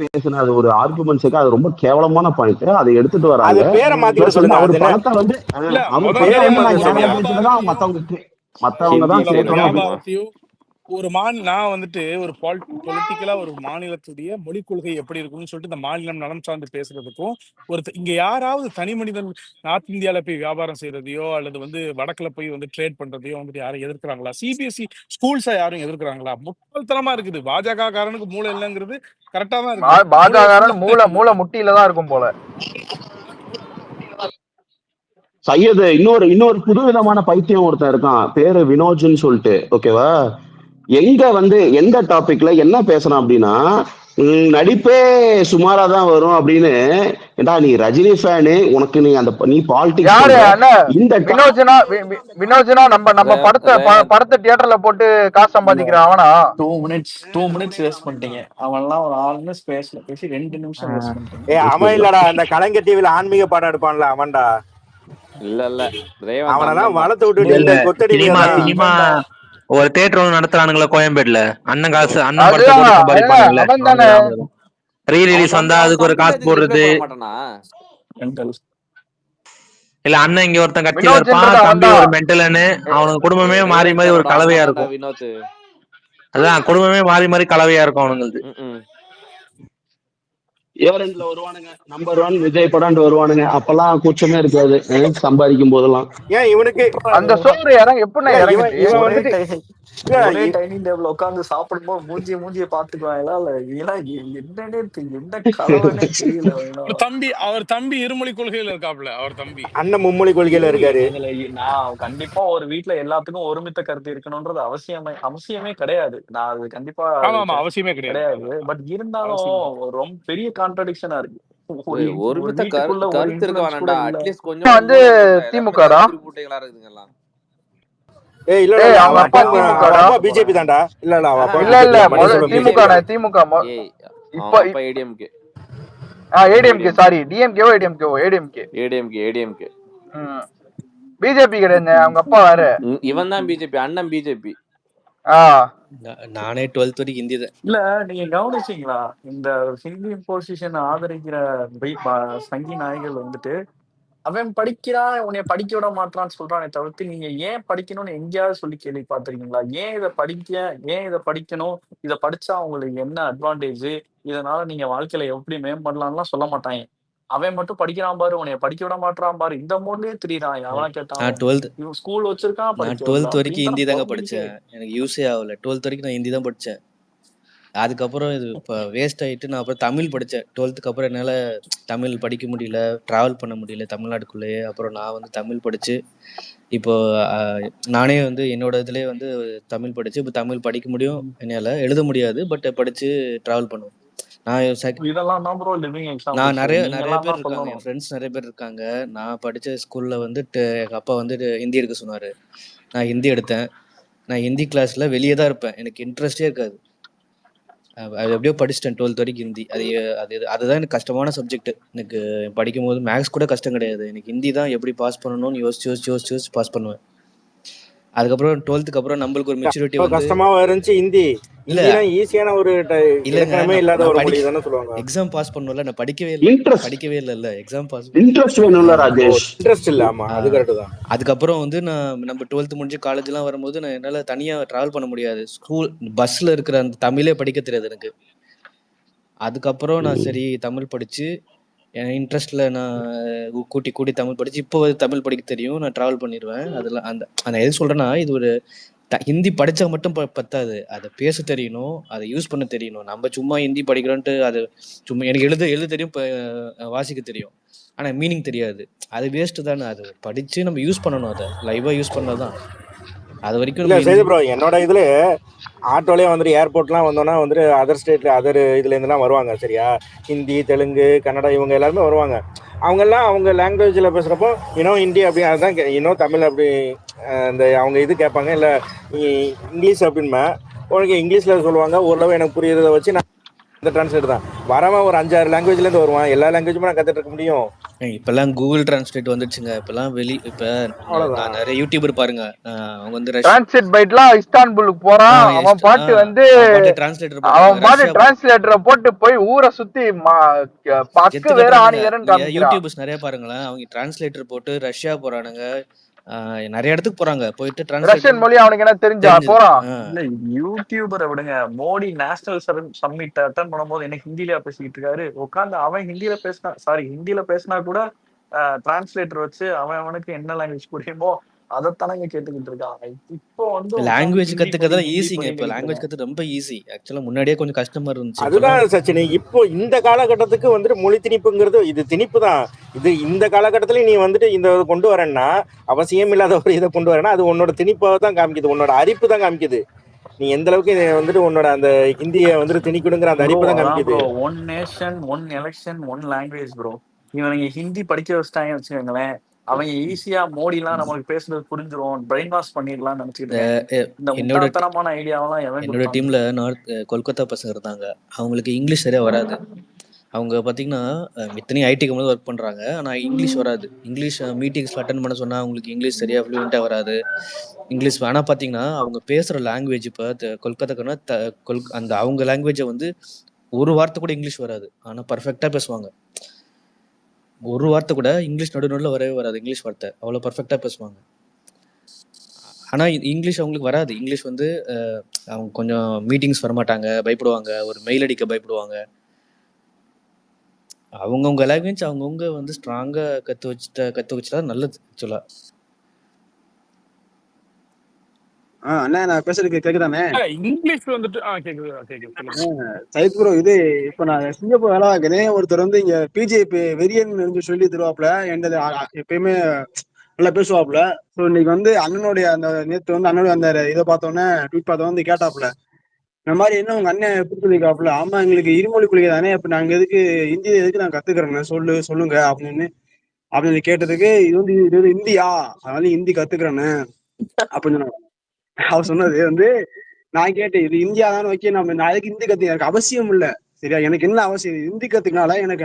பேசின அது ஒரு ஆர்குமெண்ட்ஸுக்கு அது ரொம்ப கேவலமான பாயிண்ட். அதை எடுத்துட்டு அது வராங்க. பேரை மாத்திக்க பிளஸ் வந்து சொல்லுங்க. அவர் அது என்ன பணத்தை வந்து இல்ல அவர் முதல்ல பணத்தை பேரே வந்து நான் மாத்த ஏன் சொல்லுங்க. பேசுறதா மத்தவங்க தான் ஹிந்தியில கேட்கணும் அப்படி. வியாபாரத்தையும் நான் வந்துட்டு ஒரு பொலிட்டிக்கலா ஒரு மாநிலத்துடைய மொழிக் கொள்கை எப்படி இருக்கும்னு சொல்லிட்டு இந்த மாநிலம் நலம் சார்ந்து பேசுறதுக்கும் இங்க யாராவது தனி மனிதன் நார்த் இந்தியால போய் வியாபாரம் செய்யறதையோ அல்லது வந்து வடக்குல போய் வந்து ட்ரேட் பண்றதையோ வந்துட்டு யாரும் எதிர்க்கிறாங்களா? சிபிஎஸ்இ ஸ்கூல்ஸா யாரும் எதிர்க்கிறாங்களா? முட்டாள்தனமா இருக்குது. பாஜக காரனுக்கு மூளை இல்லைங்கிறது கரெக்டா தான் இருக்கு. பாஜக மூளை முட்டியில தான் இருக்கும் போல. சையது இன்னொரு புது விதமான பைத்தியம் ஒருத்தன் இருக்கான், பேரு வினோஜ்னு சொல்லிட்டு. ஓகேவா? எங்க வந்து எந்த டாபிக்ல என்ன பேசணும் அப்படின்னா, நடிப்பே சுமாரா தான் வரும் அப்படின்னு. ஏண்டா நீ ரஜினி ஃபேனு, உனக்கு நீ பாலிடிக்ஸ் இந்த வினோஜனா நம்ம படத்தை தியேட்டர்ல போட்டு காசு சம்பாதிக்கிறான் அவனா. 2 minutes வேஸ்ட் பண்ணிட்டீங்க. அவன்லாம் ஒரு 6 நிமிஷம் பேசி 2 நிமிஷம் வேஸ்ட் பண்ணிட்டீங்க. அவன் இல்லடா, அந்த கலைஞர் டிவில ஆன்மீக பாடம் எடுப்பான்ல அவன்டா. இல்ல அவனெல்லாம் வளர்த்து விட்டு ஒரு தியேட்டர் நடத்துறானுங்களா கோயம்பேடுல, அண்ணன் காசு ரீ ரிலீஸ் வந்தா அதுக்கு ஒரு காசு போடுறது இல்ல. அண்ணன் இங்க ஒருத்தன் கட்சியில இருப்பான், தம்பி ஒரு மென்டல்னு. அவனுக்கு குடும்பமே மாறி மாறி ஒரு கலவையா இருக்கும். அதான் குடும்பமே மாறி கலவையா இருக்கும் அவனுங்களுக்கு. ஏவரண்ட்ல வருவானுங்க, நம்பர் 1 விஜய் படம் வருவானுங்க. அப்பெல்லாம் கூச்சமே இருக்காது சம்பாதிக்கும் போதெல்லாம். ஏன் இவனுக்கு அந்த சோறு எப்படி டைனிங் டேபிள் உட்காந்து சாப்பிடும்போது மூஞ்சிய பாத்துக்குவாங்களா? அவர் தம்பி இருமொழி கொள்கையில இருக்காப்ல. அவர் தம்பி அண்ணன் மும்மொழி கொள்கையில இருக்காரு. நான் கண்டிப்பா ஒரு வீட்டுல எல்லாத்துக்கும் ஒருமித்த கருத்து இருக்கணும்ன்றது அவசியமே கிடையாது. நான் அது கண்டிப்பா அவசியமே கிடையாது. பட் இருந்தாலும் ரொம்ப பெரிய கான்ட்ரடிக்ஷனா இருக்கு. ஒருமித்த கருத்து இருக்க வேணாம்டா, அட்லீஸ்ட் கொஞ்சம் வந்து திமுக இருக்குதுங்களா? பிஜேபி தான்டா. ஏடிஎம்கே சாரி ஏடிஎம்கே பிஜேபி கிடையாது. அவங்க அப்பா வேற. இவன் தான் பிஜேபி, அண்ணன் பிஜேபி. நானே 12th வரைக்கும் ஹிந்தி தான். இல்ல நீங்க கவனிச்சீங்களா, இந்த ஹிந்தி இம்போசிஷன் ஆதரிக்கிற சங்கி நாய்கள் வந்துட்டு அவன் படிக்கிறான் உன்னைய படிக்க விட மாட்டான்னு சொல்றானே தவிர்த்து நீங்க ஏன் படிக்கணும்னு எங்கேயாவது சொல்லி கேள்வி பார்த்திருக்கீங்களா? ஏன் இதை படிக்கணும், இதை படிச்சா உங்களுக்கு என்ன அட்வான்டேஜ், இதனால நீங்க வாழ்க்கையில எப்படி மேம்படலாம்லாம் சொல்ல மாட்டாங்க. அவன் மட்டும் படிக்கிறான் பாரு, உன்னைய படிக்க விட மாட்டான் பாரு, இந்த மோட்லயே தெரியுறான். எவன் கேட்டான் ஸ்கூல் வச்சிருக்கான். 12th வரைக்கும் ஹிந்தி தாங்க படிச்சேன், எனக்கு யூஸே ஆகல. 12th வரைக்கும் நான் ஹிந்தி தான் படிச்சேன். அதுக்கப்புறம் இது இப்போ வேஸ்ட் ஆகிட்டு நான் அப்புறம் தமிழ் படித்தேன். 12th அப்புறம் என்னால் தமிழ் படிக்க முடியல, ட்ராவல் பண்ண முடியல தமிழ்நாட்டுக்குள்ளேயே. அப்புறம் நான் வந்து தமிழ் படித்து இப்போது நானே வந்து என்னோட இதுலேயே வந்து தமிழ் படித்து இப்போ தமிழ் படிக்க முடியும், என்னால் எழுத முடியாது, பட் படித்து ட்ராவல் பண்ணுவேன். நான் நிறைய பேர் இருக்காங்க, என் ஃப்ரெண்ட்ஸ் நிறைய பேர் இருக்காங்க. நான் படித்த ஸ்கூலில் வந்துட்டு எங்கள் அப்பா வந்துட்டு ஹிந்தி எடுக்க சொன்னார். நான் ஹிந்தி எடுத்தேன். நான் ஹிந்தி கிளாஸில் வெளியே தான் இருப்பேன், எனக்கு இன்ட்ரெஸ்டே இருக்காது. அது எப்படியோ படிச்சிட்டேன் 12th வரைக்கும் ஹிந்தி. அதுதான் எனக்கு கஷ்டமான சப்ஜெக்ட். எனக்கு படிக்கும் போது மேக்ஸ் கூட கஷ்டம் கிடையாது, எனக்கு ஹிந்தி தான் எப்படி பாஸ் பண்ணணும்னு யோசிச்சு பாஸ் பண்ணுவேன். அதுக்கப்புறம் 12th அப்புறம் நம்மளுக்கு ஒரு மெச்சூரிட்டி வந்து கஷ்டமா இருந்துச்சு ஹிந்தி. இல்ல ஈஸியான ஒரு இலக்கணமே இல்லாத ஒரு மொழி தான சொல்வாங்க. எக்ஸாம் பாஸ் பண்ணனும்ல, நான் படிக்கவே இல்ல. எக்ஸாம் பாஸ் இன்ட்ரஸ்ட் வேணும்ல ராஜேஷ். இன்ட்ரஸ்ட் இல்ல. ஆமா அது கரெக்ட் தான். அதுக்கப்புறம் வந்து நம்ம 12th முடிஞ்சு காலேஜ்லாம் வரும்போது நான் என்னால தனியா டிராவல் பண்ண முடியாது. ஸ்கூல் பஸ்ல இருக்கிற அந்த தமிழே படிக்க தெரியாது எனக்கு. அதுக்கப்புறம் நான் சரி தமிழ் படிச்சு என் இன்ட்ரெஸ்ட்ல நான் கூட்டி தமிழ் படிச்சு இப்போ தமிழ் படிக்க தெரியும், நான் டிராவல் பண்ணிடுவேன். அதெல்லாம் அந்த எது சொல்றேன்னா, இது ஒரு ஹிந்தி படிச்சா மட்டும் பத்தாது, அதை பேச தெரியணும், அதை யூஸ் பண்ண தெரியணும். நம்ம சும்மா ஹிந்தி படிக்கிறோன்ட்டு அது சும்மா எனக்கு எழுத தெரியும், வாசிக்க தெரியும், ஆனா மீனிங் தெரியாது. அது வேஸ்ட் தானே. அது படிச்சு நம்ம யூஸ் பண்ணணும், அதை லைவா யூஸ் பண்ணாதான். அது வரைக்கும் ப்ரோ என்னோட இதுல ஆட்டோலயே வந்துட்டு ஏர்போர்ட்லாம் வந்தோன்னா வந்துட்டு அதர் ஸ்டேட்ல அதர் இதுல இருந்துலாம் வருவாங்க. சரியா, ஹிந்தி தெலுங்கு கன்னடா இவங்க எல்லாருமே வருவாங்க. அவங்கெல்லாம் அவங்க லாங்குவேஜில் பேசுகிறப்போ இன்னும் ஹிந்தி அப்படி அதுதான் இன்னும் தமிழ் அப்படி இந்த அவங்க இது கேட்பாங்க. இல்லை இங்கிலீஷ் அப்படின்பேன், உனக்கு இங்கிலீஷில் சொல்லுவாங்க. ஓரளவு எனக்கு புரியுறதை வச்சு நான் இந்த ட்ரான்ஸ்லேட் தான் வரவன் ஒரு 5-6 லாங்குவேஜ்லேருந்து வருவான். எல்லா லாங்குவேஜுமே நான் கற்றுட்டு இருக்க முடியும். இப்பெல்லாம் கூகுள் டிரான்ஸ்லேட் வந்துடுச்சுங்க. இப்பெல்லாம் இப்ப அவ்வளவுதான். நான் நிறைய யூடியூபர் பாருங்க, அவங்க வந்து டிரான்ஸ்லேட் பைட்லாம் இஸ்தான்புலுக்கு போறான், அவன் பாட்டு வந்து டிரான்ஸ்லேட்டர் அவன் போட்டுருக்காங்க. பாட்டு ரஷ்யா டிரான்ஸ்லேட்டரை போட்டு போய் ஊரை சுத்தி பக்கு கெத்துக்க வேற போறானுங்க. ஆணியரன்னு இங்க காமிக்கிறான். யூடியூபர்ஸ் நிறைய பாருங்களேன், அவங்க டிரான்ஸ்லேட்டர் போட்டு ரஷ்யா போறானுங்க, நிறைய இடத்துக்கு போறாங்க. போயிட்டு ரஷ்யன் டிரான்ஸ்லேட்டர் மொழி அவனுக்கு என்ன தெரிஞ்சா தெரிஞ்சது. போறான். இல்ல யூடியூபரை விடுங்க, மோடி நேஷனல் சம்மிட் அட்டன் பண்ணும்போது என்ன ஹிந்திலயா பேசிக்கிட்டு இருக்காரு. உட்காந்து அவன் ஹிந்தியில பேசினா கூட டிரான்ஸ்லேட்டர் வச்சு அவனுக்கு என்ன லாங்குவேஜ் புரியுமோ அதைத்தானங்க கேட்டுக்கிட்டு இருக்கான். இப்போ வந்து லாங்குவேஜ் ஹிந்தி கத்துக்கதான் ஹிந்தி ஈஸிங்க. இப்ப பண்ணிட்டு லாங்குவேஜ் இருக்கான். கத்து ரொம்ப ஈஸி. ஆக்சுவலா முன்னாடியே கொஞ்சம் கஷ்டமா இருந்துச்சு. அதுதான் சச்சினி. இப்போ இந்த காலகட்டத்துக்கு வந்துட்டு மொழி திணிப்புங்கிறது இது திணிப்பு தான். இது இந்த காலகட்டத்துல நீ வந்துட்டு இந்த கொண்டு வரேன்னா, அவசியம் இல்லாத ஒரு இதை கொண்டு வரேன்னா அது உன்னோட திணிப்பாக தான் காமிக்குது, உன்னோட அரிப்பு தான் காமிக்குது. நீ எந்த அளவுக்கு வந்துட்டு உன்னோட அந்த ஹிந்தியை வந்துட்டு திணிக்கணுங்கிற அந்த அரிப்பு தான் காமிக்குது. One nation one election one language bro. இவங்க ஹிந்தி படிக்க வச்சுட்டாங்கன்னு வச்சுக்கோங்களேன், அவங்க ஈஸியா மோடி எல்லாம் நம்மளுக்கு பேசுறது புரிஞ்சிரும், பிரெயின் வாஷ் பண்ணிடலாம் நினைச்சிட்டு இந்த முட்டாள்தனமான ஐடியாவெல்லாம் எவன் என்னோட டீம்ல கொல்கத்தா பசங்க இருந்தாங்க. அவங்களுக்கு இங்கிலீஷ் சரியா வராது. அவங்க பார்த்தீங்கன்னா இத்தனையும் ஐடி கம்பெனி ஒர்க் பண்ணுறாங்க, ஆனால் இங்கிலீஷ் வராது. இங்கிலீஷ் மீட்டிங்ஸ் அட்டன் பண்ண சொன்னால் அவங்களுக்கு இங்கிலீஷ் சரியாக ஃப்ளூயண்ட்டாக வராது இங்கிலீஷ். ஆனால் பார்த்தீங்கன்னா அவங்க பேசுகிற லாங்குவேஜ் இப்போ கொல்கத்தாக்குன்னா அந்த அவங்க லாங்குவேஜை வந்து ஒரு வார்த்தை கூட இங்கிலீஷ் வராது, ஆனால் பர்ஃபெக்டாக பேசுவாங்க. ஒரு வார்த்தை கூட இங்கிலீஷ் நடுநடுவில் வரவே வராது, இங்கிலீஷ் வார்த்தை அவ்வளோ பர்ஃபெக்டாக பேசுவாங்க. ஆனால் இங்கிலீஷ் அவங்களுக்கு வராது. இங்கிலீஷ் வந்து அவங்க கொஞ்சம் மீட்டிங்ஸ் வரமாட்டாங்க, பயப்படுவாங்க, ஒரு மெயில் அடிக்க பயப்படுவாங்க. அவங்கவுங்க லாங்குவேஜ் அவங்கவுங்க வந்து ஸ்ட்ராங்கா கத்து வச்சுட்டா நல்லது ஆக்சுவலா. அண்ணா நான் பேசுறதுக்கு கேக்குதானே? இங்கிலீஷ் வந்துட்டு கேக்குது. சைத் ப்ரோ, இது இப்ப நான் சிங்கப்பூர் வேலை பார்க்கிறேன். ஒருத்தர் வந்து இங்க பிஜேபி வெறியன் சொல்லி தருவாப்புல, என்னது எப்பயுமே நல்லா பேசுவாப்புல. ஸோ இன்னைக்கு வந்து அண்ணனுடைய அந்த நேற்று வந்து அண்ணனுடைய அந்த இதை பார்த்தோன்னே ட்வீட் பார்த்தோம் வந்து கேட்டாப்புல, இந்த மாதிரி என்ன உங்க அண்ணன் எப்படி சொல்லியிருக்காப்புல, ஆமா எங்களுக்கு இருமொழி கொள்கை தானே, இப்ப நாங்க எதுக்கு இந்தி எதுக்கு நான் கத்துக்கிறேங்க சொல்லுங்க அப்படின்னு கேட்டதுக்கு, இது வந்து இந்தியா, அதனால ஹிந்தி கத்துக்கிறேன்னு அப்படின்னு சொன்னாங்க. அவர் சொன்னது வந்து, நான் கேட்டேன் இது இந்தியா தான் வைக்க நான் அதுக்கு ஹிந்தி கத்து எனக்கு அவசியம் இல்லை, சரியா? எனக்கு என்ன அவசியம் ஹிந்தி கத்துக்கனால எனக்கு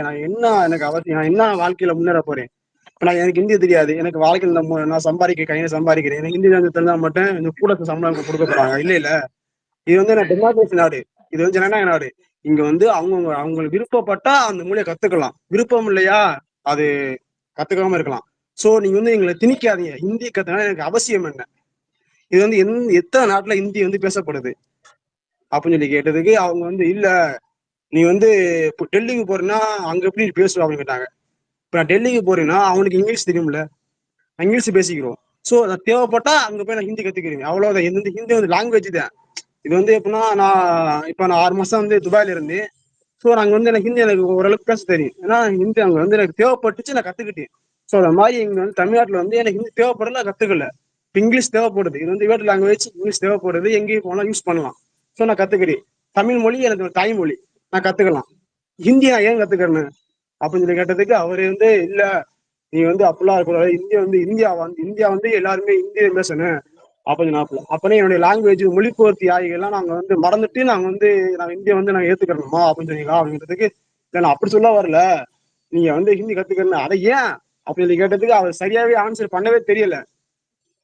அவசியம், நான் என்ன வாழ்க்கையில முன்னேற போறேன்? இப்ப எனக்கு ஹிந்தி தெரியாது, எனக்கு வாழ்க்கையில நான் கையில சம்பாதிக்கிறேன், எனக்கு ஹிந்தி தெரிஞ்சா மட்டும் இந்த கூட சம்பளம் கொடுக்க போறாங்க? இல்ல இது வந்து நான் டெமோக்ரஸி நாடு, இது வந்து ஜனநாயக நாடு. இங்க வந்து அவங்களுக்கு விருப்பப்பட்டா அந்த மொழியை கத்துக்கலாம், விருப்பம் இல்லையா அது கத்துக்காம இருக்கலாம். சோ நீங்க வந்து எங்களை திணிக்காதீங்க, ஹிந்தி கத்துனா எனக்கு அவசியம் என்ன? இது வந்து எத்தனை நாட்டுல ஹிந்தி வந்து பேசப்படுது அப்படின்னு சொல்லி கேட்டதுக்கு அவங்க வந்து, இல்ல நீ வந்து இப்போ டெல்லிக்கு போறேன்னா அங்க எப்படி பேசுவ அப்படின்னு கேட்டாங்க. இப்ப நான் டெல்லிக்கு போறேன்னா அவனுக்கு இங்கிலீஷ் தெரியும்ல, இங்கிலீஷ் பேசிக்கிறோம். சோ நான் தேவைப்பட்டா அங்க போய் நான் ஹிந்தி கத்துக்கிறேன், அவ்வளவுதான். ஹிந்தி வந்து லாங்குவேஜ் தான். இது வந்து எப்படின்னா, நான் 6 மாசம் வந்து துபாயில இருந்தேன். ஸோ நாங்க வந்து எனக்கு ஹிந்தி எனக்கு ஓரளவுக்கு பேச தெரியும், ஏன்னா ஹிந்தி அங்க வந்து எனக்கு தேவைப்பட்டுச்சு, நான் கத்துக்கிட்டேன். ஸோ அந்த மாதிரி இங்க வந்து தமிழ்நாட்டுல வந்து எனக்கு ஹிந்தி தேவைப்படல, கத்துக்கல. இப்போ இங்கிலீஷ் தேவைப்படுது, இது வந்து வேர்ல்டு லாங்குவேஜ், இங்கிலீஷ் தேவைப்படுது, எங்கேயும் போனா யூஸ் பண்ணலாம். ஸோ நான் கத்துக்கிறேன். தமிழ் மொழி எனக்கு தாய்மொழி, நான் கத்துக்கலாம். ஹிந்தி நான் ஏன் கத்துக்கிறேன்னு அப்படின்னு சொல்லி கேட்டதுக்கு அவரு வந்து, இல்ல நீ வந்து அப்படிலாம் இருக்கக்கூடாது, இந்தியா வந்து எல்லாருமே ஹிந்தியை பேசணும் அப்படின்னு நாப்புல. அப்பனே என்னுடைய லாங்குவேஜ் மொழிபெயர்த்தி ஆகியெல்லாம் நாங்க வந்து மறந்துட்டு நாங்க இந்தியா வந்து நாங்க ஏத்துக்கிறோமா அப்படின்னு சொன்னீங்களா அப்படிங்கிறதுக்கு, இல்ல நான் அப்படி சொல்ல வரல, நீங்க வந்து ஹிந்தி கத்துக்கணும் அதை ஏன் அப்படின்னு சொல்லி கேட்டதுக்கு அவர் சரியாவே ஆன்சர் பண்ணவே தெரியல.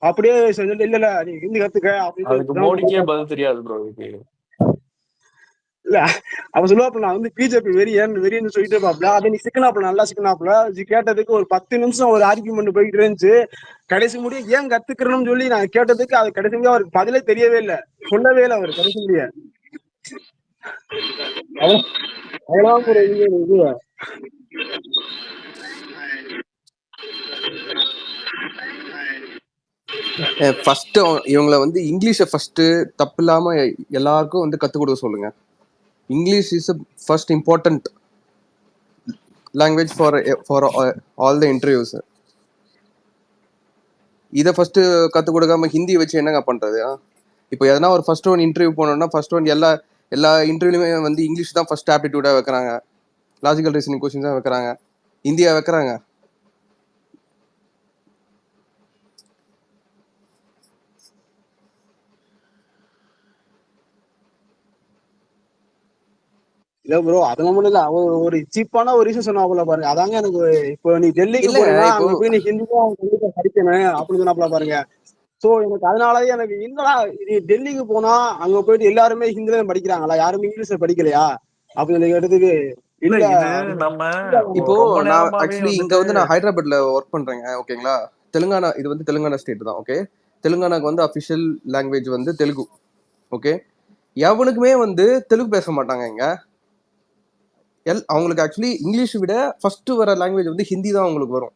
அப்படியே சொல்லிட்டு, இல்ல நீ ஹிந்தி கத்துக்க அதுக்கு மோடிக்கே அப்படின்னு. பதில் தெரியாது ப்ரோ. இல்ல அவன் சொல்லுவாப்புல, நான் வந்து பிஜேபி வெறியன்னு சொல்லிட்டு இருப்பாப்ல, அதை நீ சிக்கனாப்புல நல்லா சிக்கனாப்புல கேட்டதுக்கு ஒரு 10 நிமிஷம் ஒரு ஆர்கியூமெண்ட் போயிட்டு இருந்துச்சு. கடைசி முடிய ஏன் கத்துக்கிறோம்னு சொல்லி நான் கேட்டதுக்கு அது கடைசி முடிய அவருக்கு பதிலே தெரியவே இல்லை, சொல்லவே இல்லை அவர் கடைசி முடிய. அவ்வளவுதான் ஒரு இது. ஃபர்ஸ்ட் இவங்களை வந்து இங்கிலீஷை ஃபர்ஸ்ட் தப்பு இல்லாம எல்லாருக்கும் வந்து கற்றுக் கொடுக்க சொல்லுங்க. English is first important language for all the interviews. இதை ஃபர்ஸ்ட் கற்றுக் கொடுக்காம ஹிந்தி வச்சு என்னங்க பண்றது? இப்போ எதனா ஒரு ஃபர்ஸ்ட் ஒன் இன்டர்வியூ போனோம்னா ஃபர்ஸ்ட் ஒன் எல்லா இன்டர்வியூலுமே வந்து இங்கிலீஷ் தான் ஃபர்ஸ்ட் ஆப்டிடியூடா வைக்கிறாங்க, லாஜிக்கல் ரீசனிங் கொஸ்டின்ஸ் தான் வைக்கிறாங்க, இந்தியா வைக்கிறாங்க. இல்ல ப்ரோ அது மட்டும் இல்ல ஒரு சீப்பான ஒரு ரீசன் சொன்னாப்புல பாருங்க. அதாங்க எனக்கு இப்போ நீ டெல்லிக்கு இல்லங்க போறீங்கன்னா இப்போ அங்க போய் நீ ஹிந்தி தான் கண்டிப்பா படிக்கணும் அப்படின்னு சொன்னாப்புல பாருங்க. சோ எனக்கு அதனாலயே எனக்கு என்னடா இது டெல்லிக்கு போனா அங்க போயிட்டு எல்லாருமே ஹிந்தில படிக்கிறாங்களா, யாருமே இங்கிலீஷ்ல படிக்கலையா அப்படின்னு கேட்டதுக்கு இல்ல இல்ல இது அப்படின்னு நம்ம இப்போ ரொம்ப நான் நேரமாவே ஆக்சுவலி இங்க வந்துட்டு வந்து நான் ஹைதராபாத்ல ஒர்க் பண்றேங்க, ஓகேங்களா. தெலுங்கானா, இது வந்து தெலுங்கானா ஸ்டேட் தான், ஓகே. தெலுங்கானாக்கு வந்து அஃபிஷியல் லாங்குவேஜ் வந்து தெலுங்கு, ஓகே. எவனுக்குமே வந்து தெலுங்கு பேச மாட்டாங்க இங்க. அவங்களுக்கு ஆக்சுவலி இங்கிலீஷ் விட ஃபர்ஸ்ட் வர லாங்குவேஜ் வந்து ஹிந்தி தான் அவங்களுக்கு வரும்.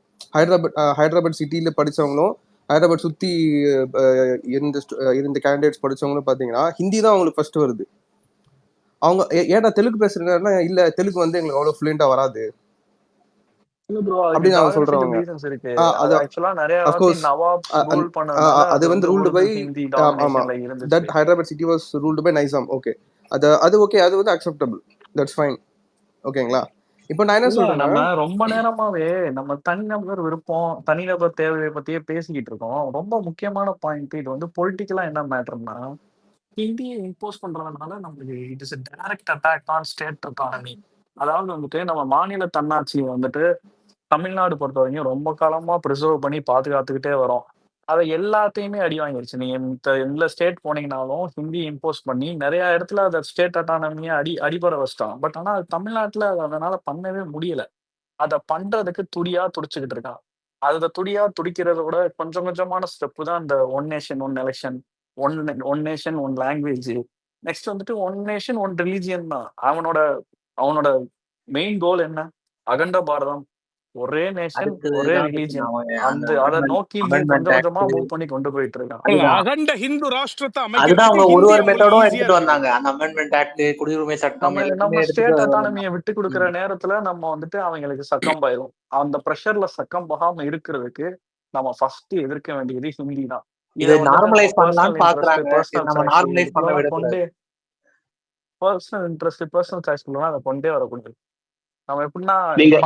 ஹைதராபாத் சிட்டியில படிச்சவங்களும் ஹைதராபாத் சுத்தி இருந்த கேண்டிடேட்ஸ் படிச்சவங்களும் பாத்தீங்கன்னா ஹிந்தி தான் அவங்களுக்கு ஃபர்ஸ்ட் வருது. அவங்க ஏன்டா தெலுங்கு பேசுறீங்கன்னா, இல்ல தெலுங்கு வந்து எங்களுக்கு அவ்வளவு ஃப்ளூயண்டா வராது இல்ல ப்ரோ, அதுக்கு அப்படின்னு அவங்க ஜாகிரபிக்கல் சொல்றவங்க. ரீசன்ஸ் இருக்கு. அது அது ஆக்சுவலா நிறைய வாட்டி அஃப்கோர்ஸ் நவாப்ஸ் ரூல் பண்ணதுனால அது அது வந்து வந்து ரூல்டு உருது பை, ஹிந்தி ஆமா, டாமினேஷன்ல தட் இருந்துச்சு. Hyderabad city was ruled by Nizam, okay. அது ஓகே, அது வந்து அக்செப்டபிள், தட்ஸ் ஃபைன், ஓகேங்களா. இப்போ நான் என்ன இல்ல சொல்றேன்னா, நம்ம ரொம்ப நேரமாவே நம்ம தனிநபர் விருப்பம், தனிநபர் தேவையை பத்தியே பேசிக்கிட்டு இருக்கோம். ரொம்ப முக்கியமான பாயிண்ட் இது வந்து பொலிட்டிக்கலா என்ன மேட்டர்னா, ஹிந்தியை இம்போஸ் பண்றதுனால நமக்கு it is direct attack on state economy. அதாவது வந்துட்டு நம்ம மாநில தன்னாட்சியை வந்துட்டு தமிழ்நாடு பொறுத்தவரைக்கும் ரொம்ப காலமா ப்ரிசர்வ் பண்ணி பாதுகாத்துக்கிட்டே வரோம். அதை எல்லாத்தையுமே அடி வாங்கிருச்சு. நீங்க எந்த ஸ்டேட் போனீங்கனாலும் ஹிந்தி இம்போஸ் பண்ணி நிறைய இடத்துல அதை ஸ்டேட் அட்டானமியை அடிபட வச்சிட்டான். பட் ஆனா அது தமிழ்நாட்டுல அதனால பண்ணவே முடியல. அதை பண்றதுக்கு துடியா துடிச்சுக்கிட்டு இருக்கான். அதை துடியா துடிக்கிறத விட கொஞ்சம் கொஞ்சமான ஸ்டெப் தான் இந்த one nation one election, one one nation one language, next வந்துட்டு ஒன் நேஷன் ஒன் ரிலீஜியன் தான். அவனோட அவனோட மெயின் கோல் என்ன? அகண்ட பாரதம், ஒரே நேஷன் ஒரே அடுத்ததுதான் பிரச்சனை. ரிலீஜியன். அவன் அந்த அதை நோக்கி அமெண்ட்மெண்ட் கொஞ்சம் ஆக்ட், கொஞ்சமா மூவ் பண்ணி கொண்டு போயிட்டு இருக்கான். அதுதான் அகண்ட ஹிந்து ராஷ்டிரத்தை அதுதான் அமைக்கிறதுக்கு அவங்க ஒரு ஹிந்தி ஒரு அவங்களுக்கு மெத்தடும் ஈஸியா எடுத்துட்டு இருக்குது. வந்தாங்க. அந்த அமெண்ட்மெண்ட் ஆக்ட், குடியுரிமை சட்டம் நம்ம எல்லாமே நம்ம எடுத்துட்டு ஸ்டேட் வந்தாங்க. அட்டானமியை விட்டு கொடுக்குற நேரத்துல நம்ம வந்துட்டு அவங்களுக்கு சக்கம் பாயிரும். அந்த ப்ரெஷர்ல சக்கம் போகாம இருக்கிறதுக்கு நம்ம ஃபர்ஸ்ட் எதிர்க்க வேண்டியது ஹிந்தி தான். இதை இதை வந்துட்டு நம்ம நார்மலைஸ் பண்ணலாம்னு பர்சனல் இன்ட்ரெஸ்ட், பாக்குறாங்க. இது பர்சனல் நம்ம சாய்ஸ் நார்மலைஸ் பண்ண இதுக்குள்ளலாம் விடக்கூடாது. பர்சனல் சாய்ஸ்க்குள்ளலாம் அதை கொண்டே வரக்கூடாது. நம்ம எப்படின்னா நீங்க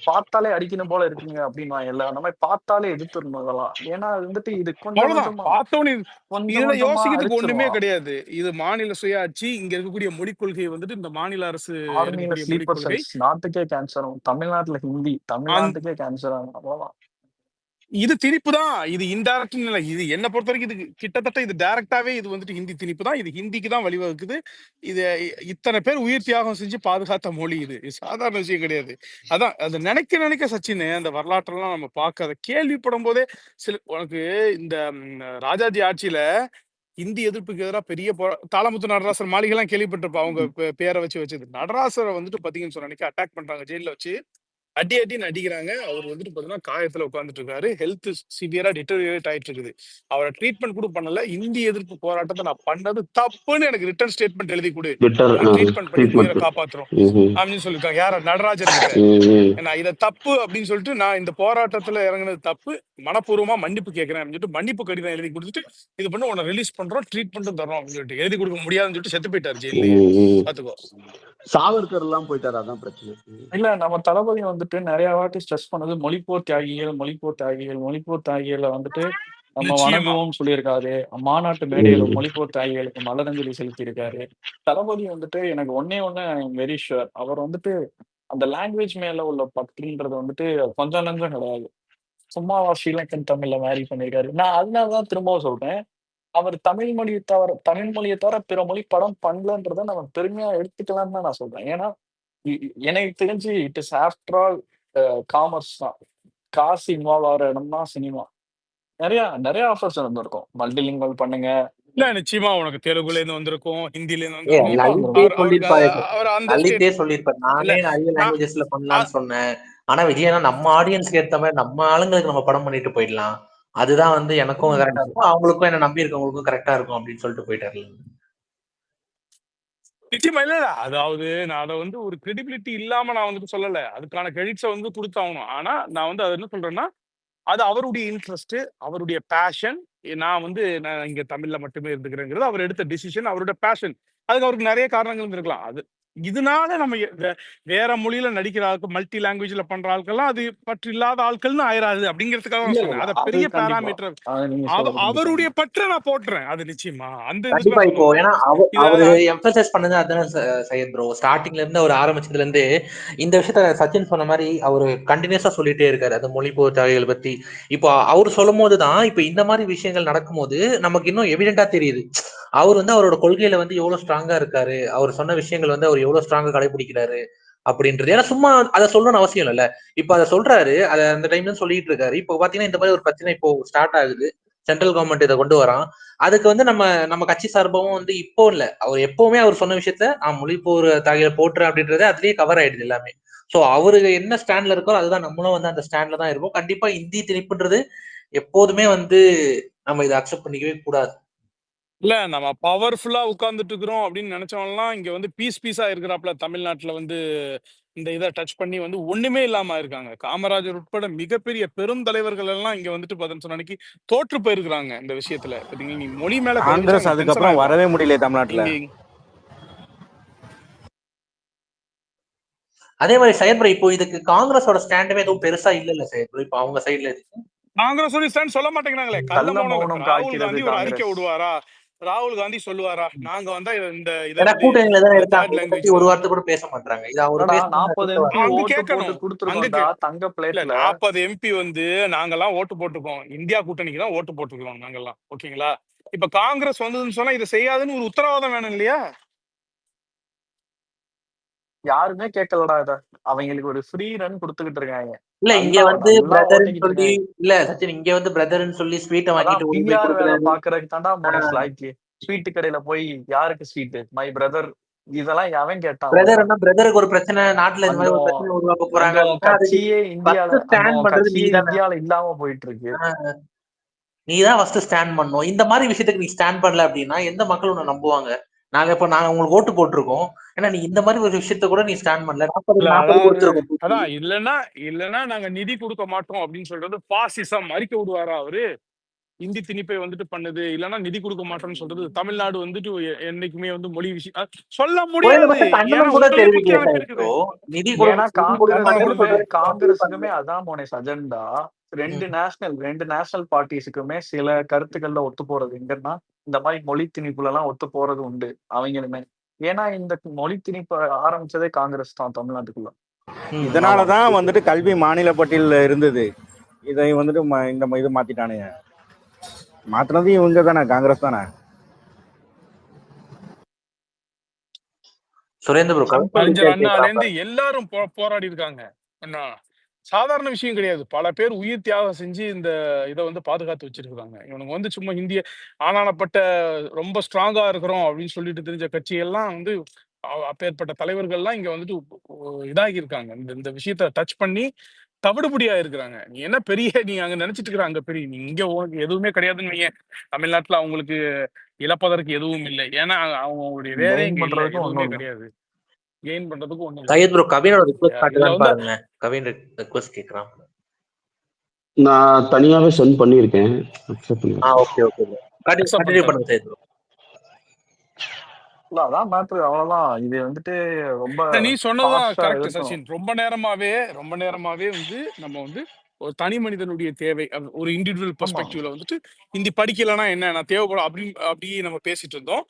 பார்த்தாலே அடிக்கணும் போல இருக்குங்க அப்படின்னு இல்ல, நம்ம பார்த்தாலே எதிர்த்துடணும் இதெல்லாம். ஏன்னா அது வந்துட்டு இது கொஞ்சம் அவ்வளவுதான் கொஞ்சமா பார்த்தோன்னு கொஞ்சம் இதுல கொஞ்சமா யோசிக்கிறதுக்கு ஒண்ணுமே அழிச்சிருவோம். கிடையாது. இது மாநில சுயாட்சி, இங்க இருக்கக்கூடிய மொழிக் கொள்கை வந்துட்டு இந்த மாநில அரசு ஆர்மியில இருக்கக்கூடிய மொழிக் ஸ்லீப்பர் கொள்கை செல்ஸ் நாட்டுக்கே கேன்சர் ஆகும். தமிழ்நாட்டுல ஹிந்தி தமிழ்நாட்டுக்கே கேன்சர் ஆகும். அவ்வளவுதான். இது திணிப்பு தான். இது இன்டைரக்ட் இல்ல. இது என்ன பொறுத்த வரைக்கும் இது கிட்டத்தட்ட இது டைரக்டாவே இது வந்துட்டு ஹிந்தி திணிப்பு தான். இது ஹிந்திக்கு தான் வழிவகுக்குது. இது இத்தனை பேர் உயிர் தியாகம் செஞ்சு பாதுகாத்த மொழி இது. இது சாதாரண விஷயம் கிடையாது. அதான் அது நினைக்க சச்சின் அந்த வரலாற்றெல்லாம் நம்ம பார்க்க அதை கேள்விப்படும் போதே உனக்கு இந்த ராஜாஜி ஆட்சியில இந்தி எதிர்ப்புக்கு எதிராக பெரிய தாளமுத்து நடராசர் மாளிகைலாம் கேள்விப்பட்டிருப்பா. அவங்க பேரை வச்சது நடராசரை வந்துட்டு பாத்தீங்கன்னு சொன்ன அட்டாக் பண்றாங்க ஜெயில வச்சு. அடின்னு அடிக்கிறாங்க. அவர் வந்துட்டு பாத்தீங்கன்னா காயத்துல உட்காந்துட்டு இருக்காரு. ஹெல்த் சிவியரா டிட்டோரியேட் ஆயிட்டு இருக்குது. அவரை ட்ரீட்மெண்ட் கூட பண்ணல. இந்தி எதிர்ப்பு போராட்டத்தை நான் பண்ணது தப்புன்னு எனக்கு ரிட்டர்ன் ஸ்டேட்மெண்ட் எழுதி கொடு, ட்ரீட்மெண்ட் பண்ணி உயிரை காப்பாத்துறோம் அப்படின்னு சொல்லியிருக்காங்க. யார? நடராஜர் கிட்ட. நான் இதை தப்பு அப்படின்னு சொல்லிட்டு நான் இந்த போராட்டத்துல இறங்குனது தப்பு, மனப்பூர்வமா மன்னிப்பு கேட்கிறேன் அப்படின்னு சொல்லிட்டு மன்னிப்பு கடிதம் எழுதி கொடுத்துட்டு இது பண்ணி உன்னை ரிலீஸ் பண்றோம், ட்ரீட்மெண்ட்டும் தரோம் அப்படின்னு சொல்லிட்டு எழுதி கொடுக்க முடியாதுன்னு சொல்லிட்டு செத்து போயிட்டாரு ஜெயிலே. பாத்துக்கோ, சாவர்கர் எல்லாம் போயிட்டாரு. அதான் பிரச்சனை. இல்ல நம்ம தளபதி வந்துட்டு நிறைய வாட்டி ஸ்ட்ரெஸ் பண்ணது மொழிப்போர் தியாகிகளை வந்துட்டு நம்ம நிச்சயமா வணங்குவோம் சொல்லியிருக்காரு. மாநாட்டு மேடையில மொழிப்போர் தியாகிகளுக்கு மலரஞ்சலி செலுத்தியிருக்காரு. தளபதி வந்துட்டு எனக்கு ஒன்னே வெரி ஷுர், அவர் வந்துட்டு அந்த லாங்குவேஜ் மேல உள்ள பற்றுன்றது வந்துட்டு கொஞ்சம் நஞ்சம் கிடையாது. சும்மாவா ஸ்ரீலங்கன் தமிழ்ல மேரி பண்ணியிருக்காரு. நான் அதனாலதான் திரும்பவும் சொல்றேன், அவர் தமிழ் மொழியை தவிர பிற மொழி படம் பண்ணலன்றதை நம்ம பெருமையா எடுத்துக்கலாம்னு தான் நான் சொல்றேன். ஏன்னா எனக்கு தெரிஞ்சு it is after all commerce தான். காசு இன்வால்வ் ஆகிற இடம் தான் சினிமா. நிறைய ஆஃபர்ஸ் இருந்திருக்கும். மல்டிலிங்குவல் பண்ணுங்க. இல்ல நிச்சயமா உனக்கு தெலுங்குல இருந்து வந்திருக்கும், ஹிந்தில இருந்து கண்டிப்பா வந்திருக்கும். வந்திருக்கும். அவர் அந்த லலித்தே ஸ்டேட் சொல்லியிருப்பாரு, இல்ல நானே நிறைய லாங்குவேஜஸ்ல பண்ணலாம்னு சொன்னேன். ஆனா விஜயனா நம்ம ஆடியன்ஸ்க்கு ஏத்த மாதிரி நம்ம ஆளுங்களுக்கு நம்ம படம் பண்ணிட்டு போயிடலாம், அதுதான் வந்து எனக்கும் கரெக்டா இருக்கும், அவங்களுக்கும் என்ன நம்பி இருக்கவங்களுக்கும் கரெக்டா இருக்கும் அப்படின்னு சொல்லிட்டு போயிட்டாரு. நிச்சயமா இல்ல. அதாவது நான் அதை வந்து ஒரு கிரெடிபிலிட்டி இல்லாம நான் வந்துட்டு சொல்லல. அதுக்கான கிரெடிட்ஸை வந்து கொடுத்தாகணும். ஆனா நான் வந்து அதை என்ன சொல்றேன்னா, அது அவருடைய இன்ட்ரெஸ்ட், அவருடைய பேஷன். நான் இங்க தமிழ்ல மட்டுமே இருந்துக்கிறேங்கிறது அவர் எடுத்த டிசிஷன், அவருடைய பேஷன். அதுக்கு அவருக்கு நிறைய காரணங்கள் இருக்கலாம். அது இதனால நம்ம வேற மொழியில நடிக்கிற ஆட்கள், மல்டி லாங்குவேஜ்ல பண்ற ஆட்கள்லாம் அது பற்று இல்லாத ஆட்கள்னு ஆயிராது அப்படிங்கிறதுக்காக இல்ல நான் இல்ல சொன்னேன். இல்ல அத அது பெரிய கண்டிப்பா பேராமீட்டர் நீங்க சொல்றது அவருடைய கண்டிப்பா பற்றை நான் போட்டுறேன். அது நிச்சயமா அந்த கண்டிப்பா. இதுக்கு நான் இப்போ சொல்ல ஏன்னா வரேன். இது அவரு எம்பசைஸ் பண்ணது அதானே சையத் ப்ரோ. ஸ்டார்டிங்ல இருந்து அவர் ஆரம்பிச்சதுல இருந்து இந்த விஷயத்த சச்சின் சொன்ன மாதிரி அவரு கண்டினியூஸா சொல்லிட்டே இருக்காரு அந்த மொழி போர்த்தாளிகள் பத்தி. இப்போ அவர் சொல்லும் போதுதான் இப்ப இந்த மாதிரி விஷயங்கள் நடக்கும்போது நமக்கு இன்னும் எவிடென்டா தெரியுது. அவர் வந்து அவரோட கொள்கையில வந்து எவ்வளவு ஸ்ட்ராங்கா இருக்காரு, அவர் சொன்ன விஷயங்கள் வந்து அவர் எவ்வளவு ஸ்ட்ராங்கா கடைபிடிக்கிறாரு அப்படின்றது. ஏன்னா சும்மா அதை சொல்லணும்னு அவசியம் இல்லைல்ல. இப்ப அதை சொல்றாரு, அதை அந்த டைம்ல சொல்லிட்டு இருக்காரு. இப்போ பாத்தீங்கன்னா இந்த மாதிரி ஒரு பிரச்சனை இப்போ ஸ்டார்ட் ஆகுது, சென்ட்ரல் கவர்மெண்ட் இதை கொண்டு வரான். அதுக்கு வந்து நம்ம கட்சி சார்பாகவும் வந்து இப்போ இல்ல, அவர் எப்பவுமே அவர் சொன்ன விஷயத்த நான் மொழிப்போர் தாகில போட்டுறேன் அப்படின்றது அதுலயே கவர் ஆயிடுது எல்லாமே. சோ அவரு என்ன ஸ்டாண்ட்ல இருக்கோ அதுதான் நம்மளும் வந்து அந்த ஸ்டாண்ட்ல தான் இருப்போம். கண்டிப்பா இந்தி திணிப்புன்றது எப்போதுமே வந்து நம்ம இதை அக்செப்ட் பண்ணிக்கவே கூடாது. இல்ல நம்ம பவர்ஃபுல்லா உட்கார்ந்துட்டு இருக்கிறோம் அப்படின்னு நினைச்சவன்லாம் இங்க வந்து பீஸா இருக்கிறாப்ல. தமிழ்நாட்டுல வந்து இந்த இதை டச் பண்ணி வந்து ஒண்ணுமே இல்லாம இருக்காங்க. காமராஜர் உட்பட மிகப்பெரிய பெரும் தலைவர்கள் எல்லாம் இங்க வந்துட்டு 15 அன்னைக்கு தோற்று போயிருக்கிறாங்க இந்த விஷயத்துல. பாத்தீங்க, நீ மொழி மேல கை வச்சா காங்கிரஸ் அவன் டென்ஷன் அதுக்கப்புறம் ஆயிடுவான். வரவே முடியல தமிழ்நாட்டுல. இங்க அதே மாதிரி செயல்புற இப்போ இதுக்கு காங்கிரஸோட ஸ்டாண்டுமே எதுவும் பெருசா இல்ல செயல்புற இப்போ அவங்க சைட்ல இருக்கு. காங்கிரஸ் சொல்ல மாட்டேங்கிறாங்களே. கள்ள கள்ள மௌனம். மௌனம் ராகுல் காய்க்கிறது காந்தி ஒரு அறிக்கை காங்கிரஸ். விடுவாரா? ராகுல் காந்தி சொல்லுவாரா, நாங்க வந்தா இந்த இதை ஏன்னா வந்து கூட்டணியில தானே இருக்காங்க, தேர்ட் இதை பத்தி லாங்குவேஜ் ஒரு தான் வார்த்தை கூட பேச மாட்டாங்க. இது அவர் என்னடா பேசணும்னா 40 கூட எம்பி அங்க ஓட்டு போட்டு கேட்கணும். அங்க கொடுத்துருக்கோம்டா தங்க இல்ல பிளேட்ல. 40 எம்பி வந்து நாங்கெல்லாம் ஓட்டு போட்டுக்கோம், இந்தியா கூட்டணிக்கு தான் ஓட்டு போட்டுக்கிறோம் நாங்கெல்லாம். ஓகேங்களா? இப்ப காங்கிரஸ் வந்ததுன்னு சொன்னா இதை செய்யாதுன்னு ஒரு உத்தரவாதம் வேணும் இல்லையா? யாருமே கேட்கலடா இத. அவங்களுக்கு ஒரு ஃப்ரீ ரன் கொடுத்துக்கிட்டு இருக்காங்க. இல்ல இங்க நல்லா வந்து நல்லா பிரதர்ன்னு ஓட்டிக்கிட்டு சொல்லி, இருக்காங்க. இல்ல சச்சின் இங்க வந்து பிரதர்ன்னு சொல்லி ஸ்வீட்டை அதான் வாங்கிட்டு ஓடி போய் பிஆர் வேலை கொடுக்குறாரு. பாக்குறதுக்கு தாண்டா மோனேஷ் லாய்க்கு. ஸ்வீட்டு கடையில போய் யாருக்கு ஸ்வீட், மை பிரதர், இதெல்லாம் எவன் கேட்டான் அவன்கிட்ட? பிரதர்னா பிரதருக்கு ஒரு பிரச்சனை, நாட்டுல இந்த அங்க மாதிரி ஒரு பிரச்சனை உருவாக்க போறாங்க அங்க அப்படின்னா அதுக்கு கட்சியே இந்தியால ஃபர்ஸ்ட் ஸ்டாண்ட் பண்றது நீ தானே. இந்தியால இல்லாம போயிட்டு இருக்கு. நீ தான் ஃபர்ஸ்ட் ஸ்டாண்ட் பண்ணணும். இந்த மாதிரி விஷயத்துக்கு நீ ஸ்டாண்ட் பண்ணல அப்படின்னா எந்த மக்கள் உன்னை நம்புவாங்க? நாங்க உங்களுக்கு ஓட்டு போட்டிருக்கோம், ஏன்னா நீ இந்த மாதிரி ஒரு விஷயத்த கூட நீ ஸ்டாண்ட் பண்ணல. 40 அதாவது கொடுத்துருக்கோம். அதான் இல்லைன்னா நாங்க நிதி கொடுக்க மாட்டோம் அப்படின்னு சொல்றது பாசிசம். மறிக்க விடுவாரா அவரு? இந்தி திணிப்பை வந்துட்டு பண்ணுது, இல்லைன்னா நிதி கொடுக்க மாட்டோம்னு சொல்றது. தமிழ்நாடு வந்துட்டு என்னைக்குமே வந்து மொழி விஷயம் சொல்ல முடியாது. குறைந்தபட்ச ஏன்னா கண்டனம் கூட உங்களையே குத்தி தெரிவிக்கல அனுப்பியிருக்குது. நிதி ஏன்னா கொடுக்க மாட்டேன்னு சொல்றது. காங்கிரஸுக்குமே அதான் மோனேஷ் அஜெண்டா. ரெண்டு நேஷனல் பார்ட்டிஸுக்குமே சில கருத்துக்கள்ல ஒத்து போறது எங்கன்னா இந்த மாதிரி மொழி திணிப்புல எல்லாம் ஒத்து போறது உண்டு அவங்களுமே. ஏன்னா இந்த மொழி திணிப்பு ஆரம்பிச்சதே காங்கிரஸ் தான் தமிழ்நாட்டுக்குள்ள. இதனாலதான் வந்துட்டு கல்வி மாநில பட்டியலில் இருந்தது. இதை வந்துட்டு இந்த இது மாத்திட்டானுங்க. மாத்தினது இவங்க தானே, காங்கிரஸ் தானே. கலைஞர் அண்ணால இருந்து எல்லாரும் போராடி இருக்காங்க. அண்ணா சாதாரண விஷயம் கிடையாது. பல பேர் உயிர் தியாகம் செஞ்சு இந்த இதை வந்து பாதுகாத்து வச்சிருக்காங்க. இவனுங்க வந்து சும்மா இந்திய ஆனானப்பட்ட ரொம்ப ஸ்ட்ராங்கா இருக்கிறோம் அப்படின்னு சொல்லிட்டு தெரிஞ்ச கட்சிகள்லாம் வந்து அப்பேற்பட்ட தலைவர்கள்லாம் இங்க வந்துட்டு இதாகி இருக்காங்க. இந்த விஷயத்த டச் பண்ணி தவிடுபடியா இருக்கிறாங்க. நீ என்ன பெரிய நீ அங்க நினைச்சிட்டு இருக்கிற அங்க பெரிய நீ இங்க உனக்கு எதுவுமே கிடையாதுன்னு வையேன். தமிழ்நாட்டுல அவங்களுக்கு இழப்பதற்கு எதுவும் இல்லை. ஏன்னா அவங்களுடைய வேலையே இங்க இல்லை, எதுவுமே கிடையாது. கெயின் பண்றதுக்கு ஒண்ணும் சையத் ப்ரோ கவினோட ரிக்வெஸ்ட் இதுல காட்டுதான்னு வந்து பாருங்க. கவின் ரிக்வெஸ்ட் கேக்குறான். நான் தனியாவே சென்ட் பண்ணியிருக்கேன். ஓகே ஓகே கண்டினியூ பண்ணுங்க சையத் ப்ரோ. அதான் மேட்ரு, அவ்வளவுதான். இது வந்துட்டு ரொம்ப நீ சொன்னதுதான் கரெக்ட் சச்சின். ரொம்ப நேரமாவே வந்து நம்ம வந்து ஒரு தனி மனிதனுடைய தேவை, ஒரு இண்டிவிஜுவல் பெர்ஸ்பெக்டிவ்ல வந்துட்டு ஹிந்தி படிக்கலன்னா என்ன, நான் தேவைப்படும் அப்படியே நம்ம பேசிட்டு இருந்தோம்.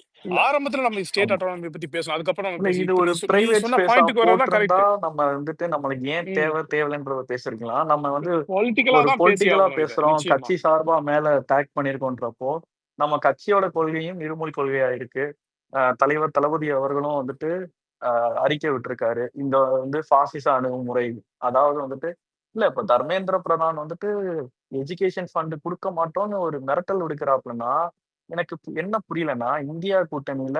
ஆரம்பத்துல நம்ம ஸ்டேட் அட்டானமி பத்தி பேசணும், அதுக்கப்புறம் நம்ம இது ஒரு பிரைவேட் பாயிண்ட்க்கு வரதான் கரெக்ட். நம்ம வந்துட்டு நம்மளுக்கு ஏன் தேவைன்றத பேசிருக்கலாம். நம்ம வந்து பொலிட்டிக்கலா பேசுறோம், கட்சி சார்பா மேல டேக் பண்ணிருக்கோன்றப்போ நம்ம கட்சியோட கொள்கையும் இருமொழி கொள்கையா இருக்கு. தலைவர் தளபதி அவர்களும் வந்துட்டு அறிக்கை விட்டிருக்காரு, இந்த வந்து பாசிச அணுகுமுறை. அதாவது வந்துட்டு இல்ல இப்ப தர்மேந்திர பிரதான் வந்துட்டு எஜுகேஷன் ஃபண்ட் கொடுக்க மாட்டோம்னு ஒரு மிரட்டல் விடுக்கிறாப்புலன்னா எனக்கு என்ன புரியலன்னா, இந்தியா கூட்டணியில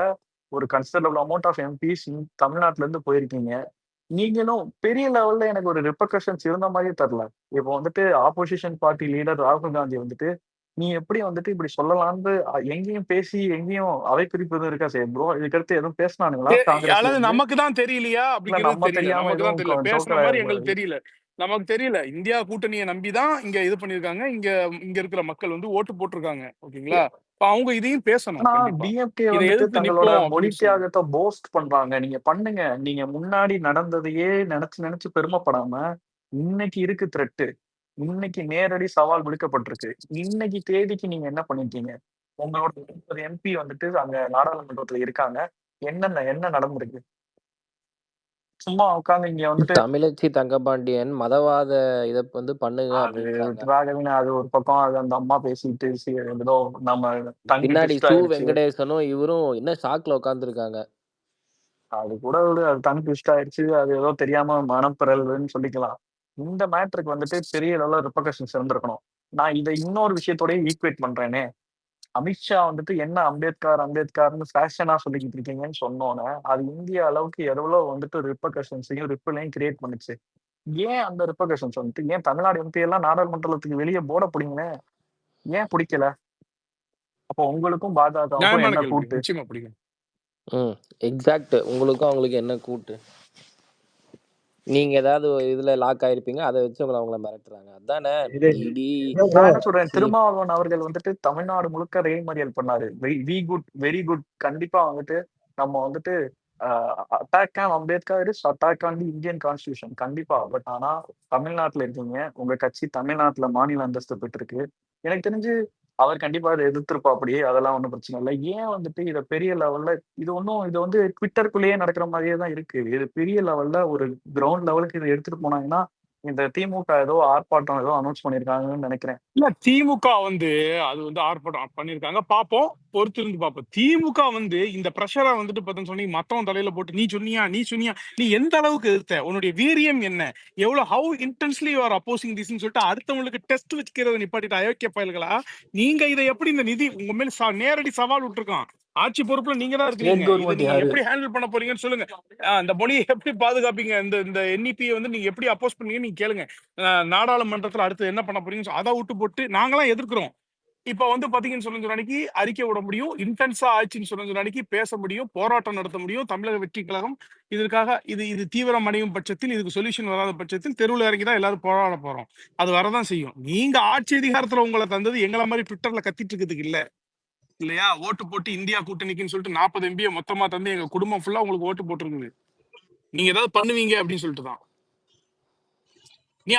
ஒரு கன்சிடரபிள் அமௌண்ட் ஆஃப் எம்பிஸ் தமிழ்நாட்டுல இருந்து போயிருக்கீங்க. நீங்களும் பெரிய லெவல்ல எனக்கு ஒரு ரிப்பர்கஷன்ஸ் இருந்த மாதிரியே தரல. இப்போ வந்துட்டு ஆப்போசிஷன் பார்ட்டி லீடர் ராகுல் காந்தி வந்துட்டு நீ எப்படி வந்துட்டு இப்படி சொல்லலாம்னு எங்கேயும் பேசி எங்கேயும் அவை குறிப்பு இருக்கா சரி ப்ரோ. இதுக்கடுத்து எதுவும் பேசினானுங்களா காங்கிரஸ்? நமக்கு தான் தெரியலையா அப்படிங்கிறது தெரியல. நமக்கு தான் தெரியல, பேசுற மாதிரி எங்களுக்கு தெரியல. நமக்கு தெரியல. இந்தியா கூட்டணியை நம்பிதான் இங்க இது பண்ணிருக்காங்க. இங்க இருக்கிற மக்கள் வந்து ஓட்டு போட்டிருக்காங்க. ஓகேங்களா? அவங்க இதையும் பேசணும். ஆனா கண்டிப்பா டிஎம்கே இதை வந்துட்டு எதிர்த்து தங்களோட நிப்போம் மொழி அப்படின்னு சொல்லணும். தியாகத்தை போஸ்ட் பண்றாங்க. நீங்க பண்ணுங்க. நீங்க முன்னாடி நடந்ததையே நினைச்சு நினைச்சு பெருமைப்படாம, இன்னைக்கு இருக்கு த்ரெட்டு. இன்னைக்கு நேரடி சவால் விடுக்கப்பட்டிருக்கு. இன்னைக்கு தேதிக்கு நீங்க என்ன பண்ணிருக்கீங்க? உங்களோட 30 எம்பி வந்துட்டு அங்க நாடாளுமன்றத்துல இருக்காங்க. என்ன நடந்திருக்கு? சும்மா உட்கார்ந்து இங்க வந்துட்டு தமிழச்சி தங்கபாண்டியன் மதவாத இத வந்து பண்ணுங்க அது அப்படின்றாங்க. ராகவினா அது ஒரு பக்கம் அது அந்த அம்மா பேசிட்டு ஏதோ நம்ம டங்கு பின்னாடி ட்விஸ்ட் சு ஆயிருச்சு. வெங்கடேசனும் இவரும் என்ன ஷாக்ல உட்கார்ந்துருக்காங்க. அது கூட விடு. அது டங் ட்விஸ்ட் ஆயிருச்சு. அது ஏதோ தெரியாம மனப்பிறழ்வுன்னு சொல்லிக்கலாம். இந்த மேட்டருக்கு வந்துட்டு பெரிய லெவல்ல ரிப்பர்கஷன்ஸ் இருந்திருக்கணும். நான் இதை இன்னொரு விஷயத்தோடய ஈக்குவேட் பண்றேனே. அமித்ஷா வந்துட்டு என்ன அம்பேத்கர்னு ஃபேஷனா சொல்லிக்கிட்டு இருக்கீங்கன்னு சொன்னோன்னே, அது இந்திய அளவுக்கு எவ்வளவு வந்துட்டு ரிப்பர்கஷன்ஸையும் ரிப்பிளையும் கிரியேட் பண்ணுச்சு. ஏன் அந்த ரிப்பர்கஷன்ஸ் வந்துட்டு ஏன் தமிழ்நாடு எம்பி எல்லாம் நாடாளுமன்றத்துக்கு வெளியே போட பிடிங்கன்னு ஏன் பிடிக்கல? அப்போ உங்களுக்கும் பாஜகவுக்கும் நியாயமான என்ன கேள்வி. கூட்டு? நிச்சயமா பிடிக்கும். எக்ஸாக்ட். உங்களுக்கும் அவங்களுக்கு என்ன கூட்டு? நீங்க ஏதாவது இதுல லாக் ஆயிருப்பீங்க. அதை வச்சு அவங்கள மிரட்டுறாங்க. அதானே இடி நான் என்ன சொல்றேன், திருமாவளவன் அவர்கள் வந்துட்டு தமிழ்நாடு முழுக்க ரயில் மறியல் பண்ணாரு. Very good. கண்டிப்பா வந்துட்டு நம்ம வந்துட்டு attack on Ambedkar is attack on the Indian constitution. கண்டிப்பா. பட் ஆனா தமிழ்நாட்டுல இருக்கீங்க. உங்க கட்சி தமிழ்நாட்டுல மாநில அந்தஸ்து பெற்றிருக்கு. எனக்கு தெரிஞ்சு அவர் கண்டிப்பா அதை எதிர்த்திருப்பாப்படி. அதெல்லாம் ஒன்றும் பிரச்சனை இல்லை. ஏன் வந்துட்டு இதை பெரிய லெவல்ல இது வந்து ட்விட்டருக்குள்ளேயே நடக்கிற மாதிரியே தான் இருக்கு. இது பெரிய லெவல்ல ஒரு கிரவுண்ட் லெவலுக்கு இதை எடுத்துட்டு போனாங்கன்னா இந்த திமுக ஏதோ ஆர்ப்பாட்டம் ஏதோ அனௌன்ஸ் பண்ணிருக்காங்கன்னு நினைக்கிறேன். இல்ல திமுக வந்து அது வந்து ஆர்ப்பாட்டம் பண்ணிருக்காங்க. பாப்போம், பொறுத்திருந்து பாப்போம். திமுக வந்து இந்த பிரஷரை வந்துட்டு பார்த்தோன்னு சொன்னீங்க மத்தவன் தலையில போட்டு நீ சொன்னியா நீ எந்த அளவுக்கு எதிர்த்த, உன்னுடைய வீரியம் என்ன, எவ்வளவு how intensely you are opposing திஸ்ன்னு சொல்லிட்டு அடுத்தவங்களுக்கு டெஸ்ட் வச்சுக்கிறத நிப்பாட்டிட்டு அயோக்கிய பயல்களா நீங்க இதை எப்படி இந்த நிதி உங்க மேல நேரடி சவால் விட்டுருக்கான். ஆட்சி பொறுப்புல நீங்க தான் ஸ்டேட் இருக்கீங்க. இதை கவர்மெண்ட் நீங்க யாரு? எப்படி ஹேண்டில் பண்ண போறீங்கன்னு சொல்லுங்க. இந்த மொழியை எப்படி பாதுகாப்பீங்க, இந்த என்இபியை வந்து நீங்க எப்படி அப்போஸ் பண்ணீங்கன்னு நீங்க கேளுங்க. நாடாளுமன்றத்துல அடுத்து என்ன பண்ண போறீங்கன்னு அதை விட்டு போட்டு நாங்களாம் எதிர்க்கிறோம். இப்ப வந்து பாத்தீங்கன்னு சொன்ன அன்னைக்கு அறிக்கை விட முடியும், இன்டென்ஸா ஆச்சுன்னு சொன்ன அன்னைக்கு பேச முடியும், போராட்டம் நடத்த முடியும். தமிழக வெற்றி கழகம் இதற்காக இது தீவிரம் அடையும் பட்சத்தில், இதுக்கு சொல்யூஷன் வராத பட்சத்தில் தெருவில் இறங்கி தான் எல்லாரும் போராட போறோம். அது வரதான் செய்யும். நீங்க ஆட்சி அதிகாரத்துல உங்களை தந்தது எங்களை மாதிரி ட்விட்டர்ல கத்திட்டு இருக்கிறதுக்கு இல்லையா? ஓட்டு போட்டு இந்தியா கூட்டணிக்குன்னு சொல்லிட்டு 40 எம்பியை மொத்தமா தந்து எங்க குடும்பம் ஃபுல்லா உங்களுக்கு ஓட்டு போட்டுருக்குது. நீங்க ஏதாவது பண்ணுவீங்க அப்படின்னு சொல்லிட்டு தான் நீ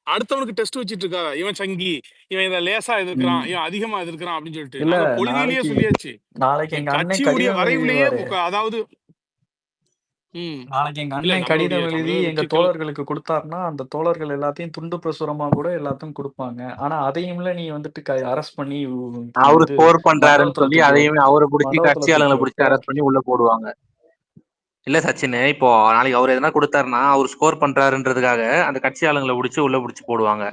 அடுத்தவனுக்கு டெஸ்ட் வச்சிட்டு இருக்கா. இவன் சங்கி, இவன் இதை லேசா எதிர்க்கிறான், இவன் அதிகமா எதிர்க்கிறான் அப்படின்னு சொல்லிட்டு இல்ல நாங்க கொள்கையிலேயே சொல்லியாச்சு. நாளைக்கு எங்க அண்ணன் கட்சியுடைய கடிதம் வரைவுலயே எழுதிடுவாரு. அதாவது நாளைக்கு எங்க இல்ல அண்ணன் கடிதம் நம்மளுடைய எழுதி தமிழக எங்க வெற்றி தோழர்களுக்கு கொடுத்தாருன்னா அந்த தோழர்கள் எல்லாத்தையும் துண்டு பிரசுரமா கூட எல்லாத்தையும் கொடுப்பாங்க. ஆனா அதையும்ல நீ வந்துட்டு அரெஸ்ட் பண்ணி அவரு வந்து ஸ்கோர் பண்றாருன்னு மண்டபத்துல சொல்லி தூக்கி அதையுமே அவரை பிடிச்சி மண்டபத்துல கட்சி தூக்கி ஆளுங்களை பிடிச்சி வைப்ப. அரெஸ்ட் பண்ணி உள்ள போடுவாங்க. இல்ல சச்சின், இப்போ நாளைக்கு அவர் எதனா கொடுத்தாருன்னா அவர் ஸ்கோர் பண்றாருன்றதுக்காக அந்த கட்சி ஆளுங்களை பிடிச்சி உள்ள பிடிச்சி போடுவாங்க.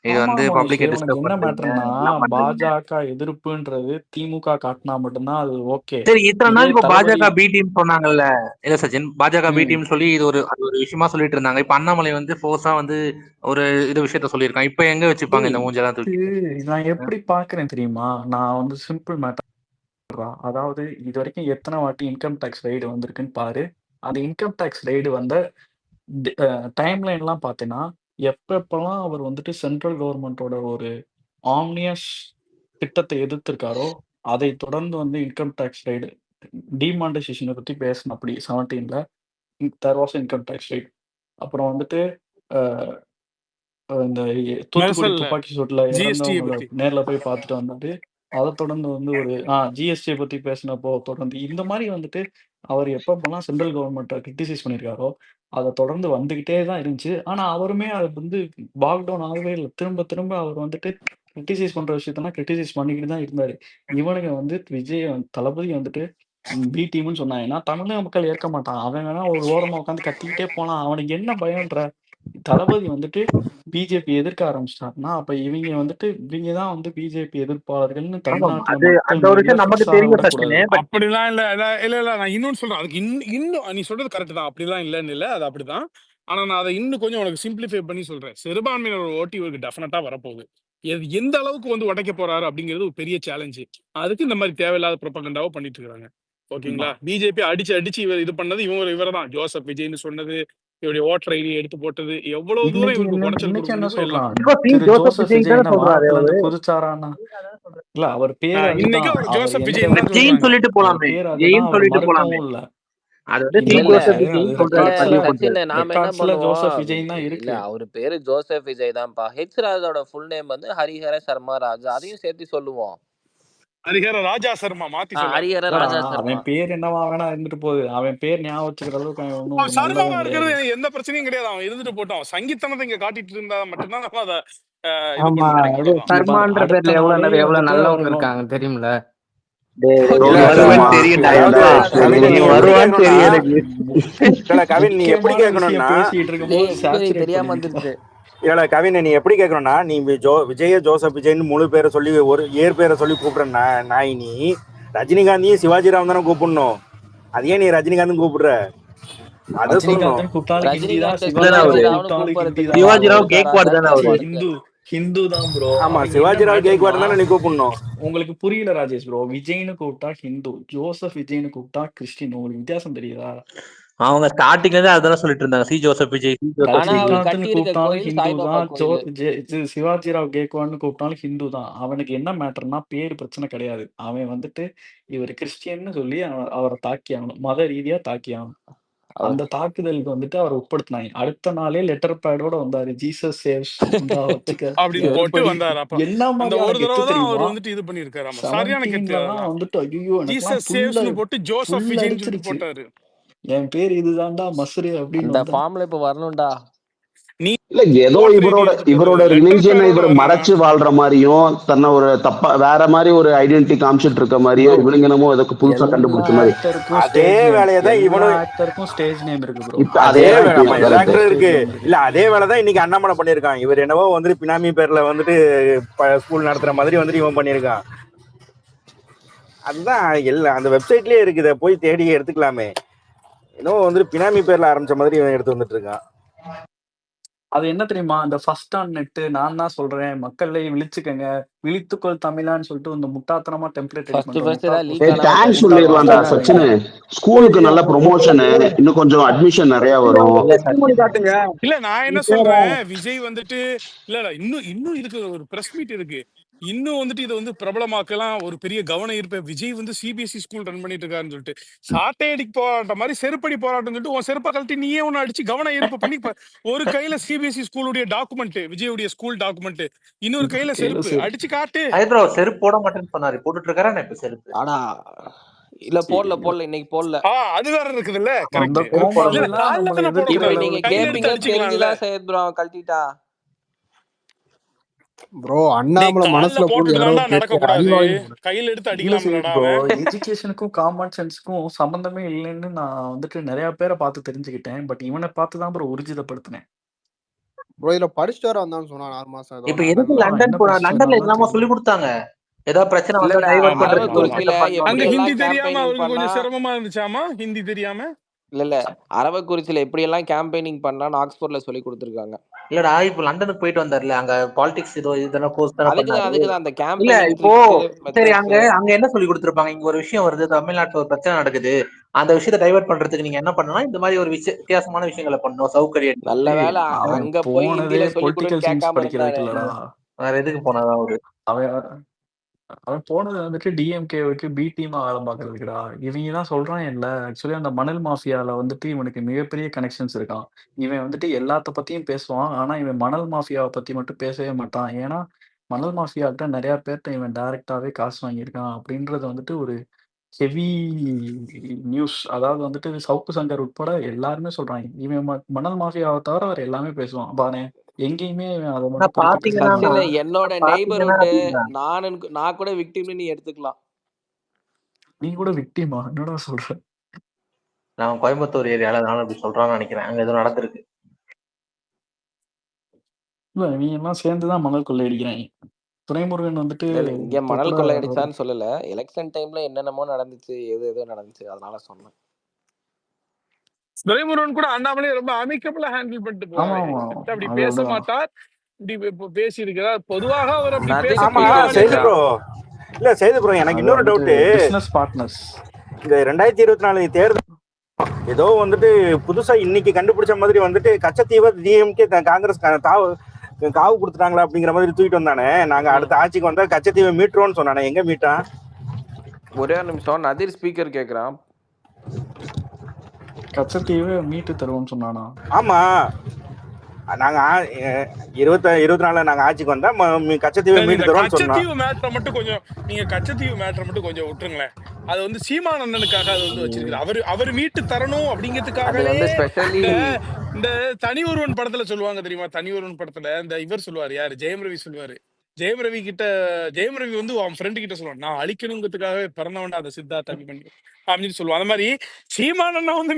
இது ஆமா வந்து மோனிஷ், பப்ளிக்கை உனக்கு டிஸ்டர்ப் என்ன பண்றீங்க, மேட்டர்னா இதெல்லாம் பண்றீங்க. பாஜக எதிர்ப்புன்றது திமுக காட்டினா மட்டும்தான் அது ஓகே. சரி, இத்தனை இதே நாள் இப்ப தளபதி பாஜக பி டீம் சொன்னாங்கல்ல. இல்ல சச்சின், பாஜக பி டீம் சொல்லி அது ஒரு விஷயமா சொல்லிட்டு இருந்தாங்க. இப்ப அண்ணாமலை வந்து ஃபோர்ஸா வந்து ஒரு இது விஷயத்த சொல்லியிருக்கான். இப்ப எங்க வச்சுப்பாங்க இந்த மூஞ்செல்லாம் தூக்கிட்டு? நான் எப்படி பாக்குறேன் தெரியுமா? நான் வந்து சிம்பிள் மேட்டர். அதாவது இது வரைக்கும் எத்தனை வாட்டி இன்கம் டேக்ஸ் ரைடு வந்திருக்குன்னு பாரு. அந்த இன்கம் டேக்ஸ் ரைடு வந்த டைம்லைன்லாம் பார்த்தேன்னா எப்பப்பெல்லாம் அவர் வந்துட்டு சென்ட்ரல் கவர்மெண்டோட ஒரு ஆம்னியஸ் திட்டத்தை எதிர்த்திருக்காரோ அதை தொடர்ந்து வந்து இன்கம் டேக்ஸ் ரைடு டிமானிட்டைசேஷனை பற்றி பேசணும். அப்படி 17ல there was income tax raid. அப்புறம் வந்துட்டு இந்த தூத்துக்குடி துப்பாக்கி சூட்ல ஜிஎஸ்டியை இறந்தவங்களை பத்தி நேர்ல போய் பார்த்துட்டு வந்தாரு. அதை தொடர்ந்து வந்து ஒரு ஜிஎஸ்டியை பத்தி பேசினப்போ தொடர்ந்து இந்த மாதிரி வந்துட்டு அவர் எப்பப்பெல்லாம் சென்ட்ரல் கவர்மெண்ட்டை கிரிட்டிசைஸ் பண்ணியிருக்காரோ அதை தொடர்ந்து வந்துகிட்டே தான் இருந்துச்சு. ஆனா அவருமே அது வந்து பாக் டவுன் ஆகவே இல்லை. திரும்ப திரும்ப அவர் வந்துட்டு கிரிட்டிசைஸ் பண்ற விஷயத்தெல்லாம் கிரிட்டிசைஸ் பண்ணிக்கிட்டு தான் இருந்தாரு. இவனுங்க வந்து விஜய் தளபதி வந்துட்டு பி டீம்னு சொன்னாங்கன்னா தமிழக மக்கள் ஏற்க மாட்டான். அவன் வேணா ஒரு ஓரமா உட்காந்து கத்திக்கிட்டே போனான். அவனுக்கு என்ன பயம்ன்ற? தளபதி வந்துட்டு பிஜேபி எதிர்க்க ஆரம்பிச்சிட்டாருன்னா அப்ப இவங்க தான் வந்து பிஜேபி எதிர்ப்பாளர்கள்னு தமிழ்நாட்டுல அது அந்த மக்கள் ஒரு விஷயம் நமக்கு ஃபிக்ஸ் ஆக தெரியும் விடக்கூடாது. சச்சின். பட் அப்படிலாம் இல்ல நான் இன்னொன்னு சொல்றேன். அதுக்கு இன்னும் நீ சொல்றது கரெக்ட் தான். அப்படிலாம் இல்லன்னு இல்ல, அது அப்படிதான். ஆனா நான் அதை இன்னும் கொஞ்சம் உனக்கு சிம்பிளிஃபை பண்ணி சொல்றேன். சிறுபான்மையினர் ஓட்டு இவருக்கு டெஃபினட்டா வரப்போகுது. எந்த அளவுக்கு வந்து உடைக்க போறாரு அப்படிங்கிறது ஒரு பெரிய சேலஞ்சு. அதுக்கு இந்த மாதிரி தேவையில்லாத ப்ரொபகண்டாவோ பண்ணிட்டு இருக்காங்க. ஓகேங்களா? பிஜேபி அடிச்சு இது பண்ணது இவரை தான் ஜோசப் விஜய்னு சொன்னது, இவருடைய ஓட்டர் ஐடி எடுத்து போட்டது எவ்வளவு தூரம் இன்னைக்கு இவருக்கு குடைச்சல் இன்னைக்கு கொடுக்க என்ன முடியுமோ எல்லாம் சொல்றான்? பண்ணிட்டாங்க. இப்போ சி திரு ஜோசப் ஜோசப் விஜய் விஜய் தானே என்ன சொல்றாரு வானத்துல அவரு. இருந்து குதிச்சாரான்னா? இல்ல அவர் பேர் இன்னைக்கு அதுதான். அவர் அவர் ஜோசப் எந்த விஜய் தான் ஜெயின்னு சொல்றாங்க. சொல்லிட்டு அவர் போலாமே, பேர் அதுதான். ஜெயின்னு அவர் சொல்லிட்டு போலாமே. மறுக்கவும் இல்ல. அது வந்து சி இல்ல இல்ல ஜோசப் அது விஜய்ன்னு அது சொல்றாரு இல்ல பதிவு ரெக்கார்ட்ஸ்ல பண்றாரு. சச்சின் நாம என்ன ரெக்கார்ட்ஸ்ல பண்ணுவோம் ஜோசப் விஜய் தான் இல்ல இருக்கு. அவரு பேரு ஜோசப் விஜய் தான்ப்பா. ஹெச் ராஜோட ஃபுல் நேம் வந்து ஹரிஹர சர்மா ராஜா, அதையும் சேர்த்து சொல்லுவோம். ஹரிஹர ராஜா சர்மா மாத்தி சொல்லாத. ஹரிஹர இல்லடா ராஜா சர்மா. அவன் பேர் என்னவா வேணா இருந்துட்டு போகுது. அவன் பேர் ஞாபகம் வச்சுக்கிற அளவுக்கு அவன் ஒன்றும் அவன் சர்மாவா நல்லவன் இருக்கிறது கிடையாது. எந்த பிரச்சனையும் கிடையாது. அவன் இருந்துட்டு போட்டோம். சங்கீத்தனத்தை இங்க காட்டிட்டு இருந்தா மட்டும்தான் நம்ம அதை இது ஆமா, பண்ணுவோம். இது அவ்வளவுதான். இங்க பாரு, சர்மான்ற அடுத்த பேர்ல நாளே எவ்வளவு வந்துட்டு நல்லவங்க அவர் இருக்காங்க தெரியுமில. ப்ரோ இல்ல சர்மா கவின் தெரியும்டா அதாவது எனக்கு கவின் நீ நீ எப்படி வருவான்னு கேட்கணும்னா தெரியும் எனக்கு. இல்ல கவின் நீ எப்படி முக்கியமான விஷயம் கேட்கணும்னா பேசிட்டு இருக்கும்போது டேய் சேச்சுரேட் தெரியாம பண்ணிக்கிட்டு வந்துருச்சு. இல்ல கவின் நீ எப்படி கேட்கணும்னா நீ விஜய ஜோசப் விஜய்னு முழு பேரை சொல்லி ஒரு ஏர் பேரை சொல்லி கூப்பிடுற நாய் நீ ரஜினிகாந்தையும் சிவாஜிராம் தானே கூப்பிடணும். அது ஏன் நீ ரஜினிகாந்த் கூப்பிடுற? அதை சொல்லணும். ரஜினிகாந்த் கூப்பிட்டாலும் ஹிந்தி தான், ரஜினிகாந்த் இல்லடா சிவாஜி அவரு ராவ் சிவாஜிராவ்னு கூப்பிட்டாலும் ஹிந்தி கூப்பிடுறதுக்கு தான். சிவாஜி ராவ் அவருக்கு கேக்வாட் தானே ராஜா அவரு. சரி, இருக்கு. ஹிந்து தான் ப்ரோ. ஆமா அவனுக்கு என்ன சிவாஜிராவ் மேட்டர்னா கேக்வாட் தானே நீ கூப்பிடணும். உங்களுக்கு புரியல ராஜேஷ் ப்ரோ. விஜய்னு கூப்பிட்டா ஹிந்து, ஜோசப் விஜய்னு கூப்பிட்டா கிறிஸ்டின். உங்களுக்கு வித்தியாசம் தெரியுதா? அவங்க ஸ்டார்டிங்ல இருந்து அதான் சொல்லிட்டு இருந்தாங்க, C Joseph Vijay, C Joseph ஆனா விஜய். அவர் ரஜினிகாந்த்னு கட்டி இருக்க கூப்பிட்டாலும் கோயில் ஹிந்து சாய்பாபா தான். கோயில். சிவாஜி ராவ் கேக்வாட்னு கூப்பிட்டாலும் ஹிந்து தான். அவனுக்கு என்ன மேட்டர்னா பேர் பிரச்சனை கிடையாது. அவன் வந்துட்டு இவர் கிறிஸ்டியன்னு சொல்லி அவரை தாக்கி ஆகணும், மத ரீதியா தாக்கி ஆகணும். அந்த தாக்குதலுக்கு வந்துட்டு அவரை உட்படுத்தினாங்க. அடுத்த நாளே லெட்டர் பேடோட வந்தாரு, ஜீசஸ் சேவ்ஸ் வச்சுக்க அப்படின்னு போட்டு எப்படி வந்தாரு. அப்ப என்ன அந்த மாதிரியான ஒரு கெத்து தடவை தான் அவர் தெரியுமா? வந்துட்டு இது பண்ணிருக்காரு. ஆமா சரியான கெத்து. 17லாம் அதெல்லாம் வந்துட்டு ஐயோ எனக்கெல்லாம் ஜீசஸ் சேவ்ஸ்னு போட்டு ஜோசப் விஜய்னு சொல்லிட்டு போட்டாரு. என் பேர் இதுதான்டா மசுரு அப்படின்னு அந்த வந்தா. ஃபார்ம்ல இப்ப வரணும்டா. நீ இல்ல ஏதோ ஓட்டர் ஐடி இவரோட எடுத்து போடு. இவரோட லெட்டர் ரிலிஜியனை பேடோட இவர் மறைச்சு வரலனா வாழ்ற மாதிரியும் தன்னை ஒரு தப்பா வேற மாதிரி ஒரு ஐடென்டிட்டி காமிச்சிட்டு இருக்க மாதிரியும் ப்ரோ இவனுங்க என்னமோ எதுக்கு புதுசா எல்லா கண்டுபிடிச்ச மாதிரி ஆக்டருக்கும் அதே ஸ்டேஜ் நேம், வேலையை தான் எல்லா இவனும் ஆக்டருக்கும் ஸ்டேஜ் நேம் இருக்கு ப்ரோ. இப்ப அதே அதே வேலை ஆமா எல்லா கரெக்ட். ஆக்டரும் இருக்கு. ஸ்டேஜ் நேம் இருக்கு. இல்ல அதே வேலை தான் இன்னைக்கு அண்ணாமலை பண்ணியிருக்கான். இவர் என்னவோ வந்துட்டு பினாமி பேர்ல வந்துட்டு ஸ்கூல் நடத்துற மாதிரி வந்துட்டு இவன் பண்ணியிருக்கான். அதுதான் எல்லாம் அந்த வெப்சைட்லயே இருக்குது, போய் தேடி எடுத்துக்கலாமே. இன்னும் வந்துட்டு பினாமி பேர்ல ஆரம்பிச்ச மாதிரி இவன் எடுத்து வந்துட்டு இருக்கான். அது என்ன தெரியுமா, அந்த ஃபர்ஸ்ட் ஆன் நெட் நான் தான் சொல்றேன், மக்களை விழிச்சுக்கங்க, விழித்துக்கொள் தமிழான்னு சொல்லிட்டு இந்த முட்டாத்தனமா டெம்ப்ளேட் ரெடி ஃபர்ஸ்ட் பண்ற ஃபர்ஸ்ட் முட்டா ஏதாவது லீக் ஏய் ஆனா தேங்க்ஸ் முட்டா சொல்லிடலாம்டா பசங்க சச்சின். நீங்க. ஸ்கூலுக்கு நல்ல ப்ரொமோஷனு, இன்னும் கொஞ்சம் அட்மிஷன் நிறைய வரும். காட்டுங்க. இல்ல நான் என்ன சொல்றேன், விஜய் வந்துட்டு இல்ல இன்னும் இன்னும் இதுக்கு ஒரு பிரஸ் மீட் இருக்கு. இன்னும் வந்துட்டு இதை வந்து பிரபலமாக்கலாம், ஒரு பெரிய கவனம் இருப்ப. விஜய் வந்து சிபிஎஸ்இ ஸ்கூல் ரன் பண்ணிட்டு இருக்காருன்னு சொல்லிட்டு சாட்டை அடிக்கு போராட்டம் மாதிரி செருப்படி போராட்டம் சொல்லிட்டு உன் செருப்பை கழட்டி நீயே ஒன்னு அடிச்சு கவனம் ஈர்ப்பு பண்ணி ஒரு கையில சிபிஎஸ்இ ஸ்கூலுடைய டாக்குமெண்ட், விஜயுடைய ஸ்கூல் டாக்குமெண்ட், இன்னொரு கையில செருப்பு அடிச்சு காட்டு. ப்ரோ செருப்பு போட மாட்டேன்னு சொன்னாரு, போட்டுட்டு இருக்காரா இப்ப செருப்பு? ஆனா இல்ல போடல இன்னைக்கு போடல. அது வேற இருக்குது இல்ல. அந்த கரெக்ட். கோமாளி இல்ல எல்லாம் காலைல நம்மளை தானே எதிர்க்கிற இப்ப போடக்கூடாது, நீங்க லெவலுக்கு கையில எடுத்து கேப்பீங்க அடிச்சுக்கலாம்ல. தெரிஞ்சுதான் சையத் ப்ரோ கழட்டிட்டா. ப்ரோ அண்ணாமலை காலில் மனசுல போட்டு போட்டுட்டு யாரோ தான்டா பெரிய நடக்கக்கூடாது, அறிவாளி. கையில எடுத்து இல்ல அடிக்கலாம்லடா ப்ரோ, அவன். எஜுகேஷனுக்கும் காமன் சென்ஸுக்கும் சம்பந்தமே இல்லைன்னு நான் வந்துட்டு நிறைய பேரை பார்த்து தெரிஞ்சுக்கிட்டேன். பட் இவனை பார்த்து தான் ப்ரோ உறுதிப்படுத்தினேன். ப்ரோ இதுல படிச்சுட்டு வர வந்தான்னு சொன்னா 6 மாசம் ஏதோ இப்ப எதுக்கு லண்டன்ல. லண்டன் என்ன போனா? படிச்சுட்டு லண்டன்ல வந்தாலும் என்னமோ தெரியல. சொல்லி கொடுத்தாங்க, ஏதாவது பிரச்சனை வந்தா இல்லடா, டைவர்ட் ஆமா பண்றதுக்கு ஆமா ஒரு ஆமா. அரவக்குறிச்சியில விஷயத்த பண்ணணும் அங்க எப்படி அப்படின்னு. ஹிந்தி எல்லாம் தெரியாம கேம்பெயினிங் அவருக்கு பண்ணா, கொஞ்சம் சிரமமா இருந்துச்சாமா ஹிந்தி தெரியாம. இல்ல அரவக்குறிச்சியில எப்படி எல்லாம் கேம்பெயினிங் பண்ணலாம்னு ஆக்ஸ்போர்ட்ல சொல்லி கொடுத்துருக்காங்க. இல்லடா இப்ப லண்டனுக்கு போயிட்டு வந்தாருல, அங்க பாலிடிக்ஸ் ஏதோ இதெல்லாம் கோர்ஸ் தானே பண்ணாரு. அதுக்குதான் அந்த இல்ல கேம்பெயினிங் இப்போ ட்ரிக்ஸ் சரி, மெத்தட்ஸ். அங்க என்ன சொல்லி கொடுத்துருப்பாங்க? இங்க ஒரு விஷயம் வருது, தமிழ்நாட்டுல ஒரு பிரச்சனை நடக்குது, அந்த விஷயத்தை டைவர்ட் பண்றதுக்கு நீங்க என்ன பண்ணலாம், இந்த மாதிரி ஒரு வித்தியாசமான விஷயங்களை பண்ணணும், சவுக்கரியம். நல்ல வேலை அவன் அங்க போய் போனதே ஹிந்தில சொல்லி பொலிட்டிக்கல் கொடுன்னு சயின்ஸ் கேட்காம படிக்கிறதுக்கு இருந்தாரு. இல்லடா. வேற எதுக்கு போனாதான் அவரு? அவன் அவன் போனது வந்துட்டு டிஎம்கேவுக்கு பி டீமா வேலை பார்க்கறதுக்குடா. இவங்க தான் சொல்றான் இல்ல, ஆக்சுவலி அந்த மணல் மாஃபியால வந்துட்டு இவனுக்கு மிகப்பெரிய கனெக்ஷன்ஸ் இருக்கான். இவன் வந்துட்டு எல்லாத்த பத்தியும் பேசுவான், ஆனா இவன் மணல் மாஃபியாவை பத்தி மட்டும் பேசவே மாட்டான். ஏன்னா மணல் மாஃபியாட்ட நிறைய பேர்ட்ட இவன் டைரக்டாவே காசு வாங்கியிருக்கான் அப்படின்றது வந்துட்டு ஒரு ஹெவி நியூஸ். அதாவது வந்துட்டு சவுக்கு சங்கர் உட்பட எல்லாருமே சொல்றாங்க, இவன் மணல் மாஃபியாவை தவிர வேற எல்லாமே பேசுவான் பாரு. எங்கேயுமே இவன் அதை மட்டும் குறிப்பிட்டு சொல்ல சச்சின், மாட்டான். என்னோட நெய்பர்ஹுட் நான் கூட விக்டிம்னு நீ எடுத்துக்கலாம். நீ கூட விக்டிமா? என்னடா சொல்ற? நான் கோயம்புத்தூர் ஏரியால அதனால அப்படி சொல்றான்னு நினைக்கிறேன், அங்க ஏதோ நடந்திருக்கு. இல்ல நீ எல்லாம் சேர்ந்துதான் மணல் கொள்ளையடிக்கிறாங்க. துரைமுருகன் வந்துட்டு இல்ல இங்க இப்போ மணல் கூட கொள்ளையடிச்சான்னு சொல்லல, எலெக்ஷன் டைம்ல என்னென்னமோ நடந்துச்சு, ஏதோ நடந்துச்சு, அதனால சொன்னேன். துரைமுருகன் கூட அண்ணாமலையே ரொம்ப அமிக்கபிளா ஹேண்டில் பண்ணிட்டு ஆமா போவாரு. ஆமா அப்படி அது பேச அதான் மாட்டார், இப்படி பேசி இருக்கிறார். பொதுவாக அவர் அப்படி நதிங் ஆமா பேசக்கூடிய பிகாஸ் ஆளே செய்து இல்ல. ப்ரோ. இல்ல செய்து ப்ரோ, எனக்கு அது இன்னொரு வந்துட்டு டவுட்டு. Business partners. இந்த 2024 தேர்தல் ஏதோ வந்துட்டு புதுசா இன்னைக்கு கண்டுபிடிச்ச மாதிரி வந்துட்டு கச்சத்தீவை டிஎம்கே காங்கிரஸ் காவு கொடுத்துட்டாங்களா அப்படிங்கிற மாதிரி தூக்கிட்டு வந்தானே. நாங்க அடுத்த ஆட்சிக்கு வந்தா கச்சத்தீவை மீட்டுறோம்னு சொன்னானே, எங்க மீட்டான்? ஒரே நிமிஷம், நதீர் ஸ்பீக்கர் கேக்குறான். கச்சத்தீவை மீட்டு தருவோம்னு சொன்னானா? ஆமா, நாங்க 24 நாங்க ஆட்சிக்கு வந்தா கச்சத்தீவை மீட்டு தருவோம்னு சொன்னோம். கச்சத்தீவு மேட்டரை மட்டும் கொஞ்சம் நீங்க கச்சத்தீவு மேட்டரை மட்டும் கொஞ்சம் விட்டுருங்களேன். அது வந்து சீமான் அண்ணனுக்காக அது வந்து வச்சிருக்காரு. அவர் மீட்டு தரணும் அப்படிங்கிறதுக்காகவே இந்த தனி ஒருவன் படத்துல சொல்லுவாங்க தெரியுமா? தனி ஒருவன் படத்துல இந்த இவர் சொல்லுவாரு, யாரு, ஜெயம் ரவி சொல்லுவாரு. ஜெயம் ரவி வந்து அவன் ஃப்ரெண்டு கிட்ட சொல்லுவான், நான் அழிக்கணுங்கிறதுக்காக பிறந்தவன்டா அந்த சித்தார்த் அபிமன்யு அப்படின்னு சொல்லுவான். அந்த மாதிரி சீமான் அண்ணா வந்து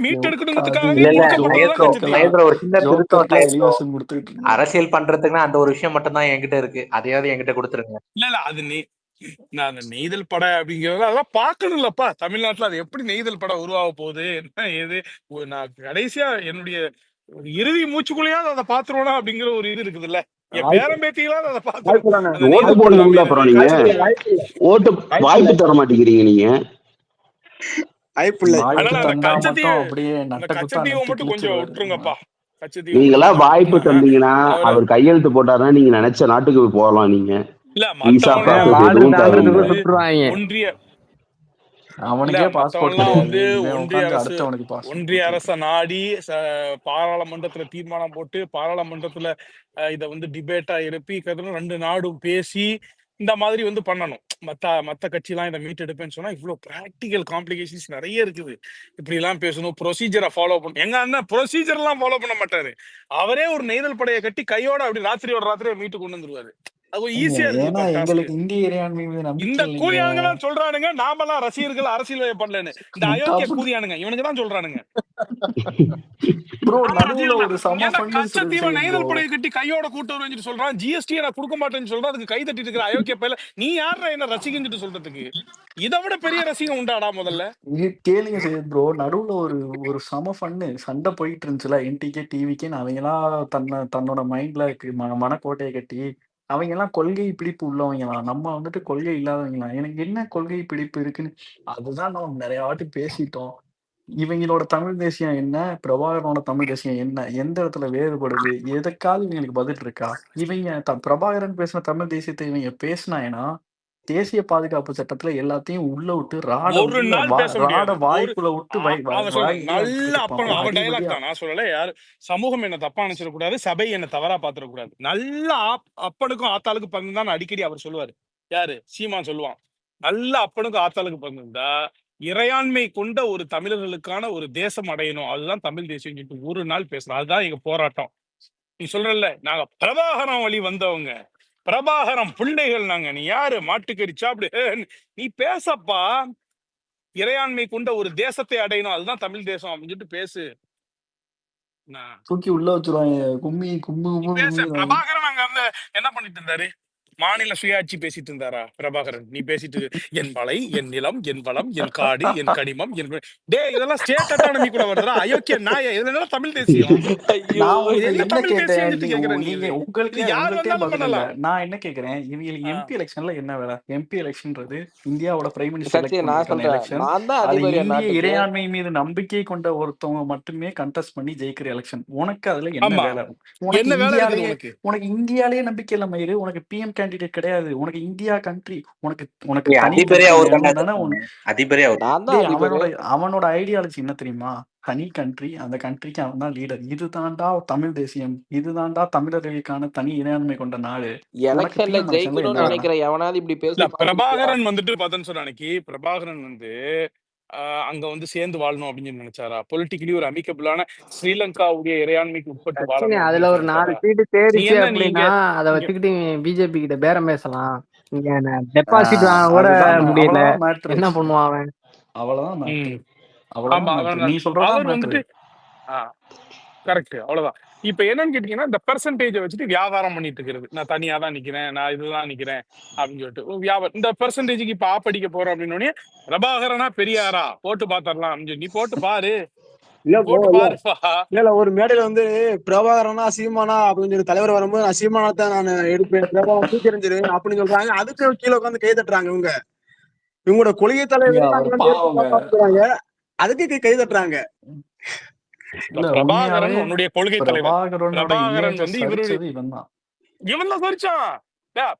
அரசியல் பண்றதுக்குன்னா அந்த ஒரு விஷயம் மட்டும் தான் என்கிட்ட இருக்கு, அதையாவது என்கிட்ட கொடுத்துருங்க. இல்ல அது நான் அந்த நெய்தல் படம் அப்படிங்கிறது அதெல்லாம் பாக்கணும்லப்பா. தமிழ்நாட்டுல அது எப்படி நெய்தல் படம் உருவாக போகுது, என்ன ஏது, நான் கடைசியா என்னுடைய இறுதி மூச்சுக்குள்ளேயாவது அதை பாத்துருவோனா அப்படிங்கிற ஒரு இது இருக்குதுல்ல. என் பேரம்பேத்திகளாவது அதை பாத்துருவோம். ஓட்டு போடணும்ல, அப்புறம் நீங்க ஓட்டு வாய்ப்பு தர மாட்டேங்கிறீங்க நீங்க. கச்சத்தீவை மட்டும் கொஞ்சம் விட்டுருங்கப்பா. நீங்களா வாய்ப்பு தந்தீங்கன்னா அவர் கையெழுத்து போட்டாருன்னா நீங்க நினைச்ச நாட்டுக்கு போகலாம். நீங்க ஒன்றிய அரச நாடி பாராளுமன்றத்துல தீர்மானம் போட்டு பாராளுமன்றத்துல இத வந்து டிபேட்டா எழுப்பி 2 நாடும் பேசி இந்த மாதிரி வந்து பண்ணணும். மத்த கட்சி எல்லாம் இதை மீட்டெடுப்பேன்னு சொன்னா இவ்வளவு பிராக்டிகல் காம்ப்ளிகேஷன்ஸ் நிறைய இருக்குது. இப்படி எல்லாம் பேசணும், ப்ரொசீஜரை ஃபாலோ பண்ணணும். எங்க அண்ணன் ப்ரொசீஜர் எல்லாம் ஃபாலோ பண்ண மாட்டாரு. அவரே ஒரு நெய்தல் படையை கட்டி கையோட அப்படி ராத்திரியோட மீட்டு கொண்டு வந்துருவாரு. அது ஈஸியா இருக்கு. இந்திய இறையாண்மை மீது நம்பிக்கை இந்த கூலியானுங்க தான் சொல்றானுங்க நாமெல்லாம் ரசிகர்கள் அரசியல் பண்ணலன்னு. இந்த அயோக்கிய கூலியானுங்க இவனுக்கு தான் சொல்றானுங்க. கச்சத்தீவை நெய்தல் படையை கட்டி கையோட கூட்டு வருவேன்னு சொல்றான். ஜிஎஸ்டி நான் கொடுக்க மாட்டேன்னு சொல்றான். அதுக்கு கை தட்டிட்டு இருக்கிற அயோக்கிய பையில நீ யாரா என்ன ரசிகன்னு சொல்றதுக்கு? இதை விட பெரிய ரசிகம் உண்டாடா? முதல்ல கேளுங்க சையத் ப்ரோ, நடுவுல ஒரு சம ஃபன்னு சண்டை போயிட்டு இருந்துச்சுல என்டிகே டிவிக்கேன்னு. அவங்க எல்லாம் தன்னோட மைண்ட்ல மனக்கோட்டையை கட்டி அவங்க எல்லாம் கொள்கை பிடிப்பு உள்ளவங்களாம், நம்ம வந்துட்டு கொள்கை இல்லாதவங்களாம். எனக்கு என்ன கொள்கை பிடிப்பு இருக்குன்னு அதுதான் நம்ம நிறைய வாட்டி பேசிட்டோம். இவங்களோட தமிழ் தேசியம் என்ன, பிரபாகரனோட தமிழ் தேசியம் என்ன, எந்த இடத்துல வேறுபடுது, எதுக்காவது இவங்களுக்கு பதில் இருக்கா? இவங்க பிரபாகரன் பேசின தமிழ் தேசியத்தை இவங்க பேசினாங்கன்னா தேசிய பாதுகாப்பு சட்டத்துல எல்லாத்தையும் உள்ள விட்டு வாய்ப்புல விட்டு நான் சொல்லல யாரு சமூகம் என்ன தப்பா நினைச்சிடக்கூடாது, சபை என்ன தவறா பாத்துடக்கூடாது. நல்ல அப்பனுக்கும் ஆத்தாளுக்கு பங்குதான் அடிக்கடி அவர் சொல்லுவாரு. யாரு? சீமான் சொல்லுவான். நல்ல அப்பனுக்கும் ஆத்தாளுக்கு பங்குந்தா இறையாண்மை கொண்ட ஒரு தமிழர்களுக்கான ஒரு தேசம் அடையணும், அதுதான் தமிழ் தேசியம் சொல்லிட்டு ஒரு நாள் பேசலாம். அதுதான் எங்க போராட்டம். நீ சொல்றல நாங்க பிரபாகரம் வழி வந்தவங்க, பிரபாகரம் பிள்ளைகள் நாங்க, நீ யாரு மாட்டுக்கறி சாப்பிடு, நீ பேசப்பா. இறையாண்மை கொண்ட ஒரு தேசத்தை அடையணும், அதுதான் தமிழ் தேசம் அப்படின்னு சொல்லிட்டு பேசு. தூக்கி உள்ள வச்சிருவாங்க கும்மி கும்பு. பிரபாகரன் அங்க வந்து என்ன பண்ணிட்டு இருந்தாரு? மாநில சுயாட்சி பேசிட்டு இருந்தாரா பிரபாகரன்? நீ பேசிட்டு என் மலை, என் நிலம், என் வளம், என் காடு, என் கனிமம், என் இதெல்லாம் ஸ்டேட் அட்டானமி கூட வருதா? அயோக்கிய நாய, இதுல தமிழ் தேசியம். நான் என்ன கேக்குறேன், இவங்களுக்கு எம்பி எலெக்ஷன்ல என்ன வேலை? எம்பி எலெக்ஷன்றது இந்தியாவோட பிரைம் மினிஸ்டர் எலெக்ஷன். அது இந்திய இறையாண்மை மீது நம்பிக்கை கொண்ட ஒருத்தவங்க மட்டுமே கண்டெஸ்ட் பண்ணி ஜெயிக்கிற எலெக்ஷன். உனக்கு அதுல என்ன வேலை? உனக்கு இந்தியாலேயே நம்பிக்கை இல்ல மயிறு. உனக்கு பிஎம் கேண்டிடேட் கிடையாது. உனக்கு இந்தியா கண்ட்ரி, உனக்கு அவனோட ஐடியாலஜி என்ன தெரியுமா? தனி கண்ட்ரி, அந்த கண்ட்ரிக்கு அவன் தான் லீடர். இதுதான்டா தமிழ் தேசியம், இதுதான்டா தமிழர்களுக்கான தனி இறையாண்மை கொண்ட நாடு. பிரபாகரன் வந்துட்டு பார்த்தேன்னு சொன்ன அன்னைக்கு பிரபாகரன் வந்து அங்க வந்து சேர்ந்து வாழணும் அப்படின்னு நினைச்சாரா? பொலிட்டிக்கலி ஒரு அமிக்கபிளான ஸ்ரீலங்காவுடைய இறையாண்மைக்கு உட்பட்டு வாழணும். அதுல ஒரு 4 சீட்டு தேடிச்சு அப்படின்னா அதை வச்சுக்கிட்டு பிஜேபி கிட்ட பேரம் பேசலாம். இங்க டெபாசிட் வாங்க கூட முடியல, என்ன பண்ணுவான் அவன்? அவ்வளவுதான். நீ சொல்றது வந்துட்டு கரெக்ட், அவ்வளவுதான். இப்ப என்னன்னு கேட்டீங்கன்னா, இந்த பெர்சன்டேஜை வச்சுட்டு வியாபாரம் பண்ணிட்டு இருக்கிறது. நான் தனியா தான் நிக்கிறேன், நான் இதுதான் நிக்கிறேன் அப்படின்னு சொல்லிட்டு வியாபாரம். இந்த பெர்சன்டேஜுக்கு இப்ப ஆப்படிக்க போறோம் அப்படின்னு பிரபாகரனா பெரியாரா போட்டு பாத்திரலாம் அப்படின்னு நீ போட்டு பாரு. ஒரு மேடையில வந்து பிரபாகரனா சீமானா அப்படின்னு சொல்லி தலைவர் வரும்போது நான் சீமானத்தான் நான் எடுப்பேன், பிரபாகரன் தூக்கிறிஞ்சிரு அப்படின்னு சொல்றாங்க. அதுக்கு கீழே உட்காந்து கை தட்டுறாங்க. இவங்களோட கொள்கை தலைவர் அதுக்கு கை தட்டுறாங்க. இல்ல உண்மையாவே பிரபாகரன் உன்னுடைய கொள்கை தலைவர். பிரபாகரனோட பிரபாகரன் இமேஜ வந்து இவருடைய சரிச்சது இவன் தான். இவன் தான் சரிச்சான்.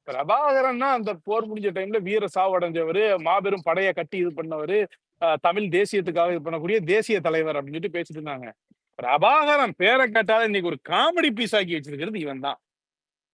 பிரபாகரன் தான் அந்த போர் முடிஞ்ச டைம்ல வீர சாவடைஞ்சவரு, மாபெரும் படையை கட்டி இது பண்ணவரு, தமிழ் தேசியத்துக்காக இது பண்ணக்கூடிய தேசிய தலைவர் அப்படின்னு சொல்லிட்டு பேசிட்டு இருந்தாங்க. பிரபாகரன் பேரை கேட்டாலும் இன்னைக்கு ஒரு காமெடி பீஸ் ஆக்கி வச்சிருக்கிறது இவன் தான்.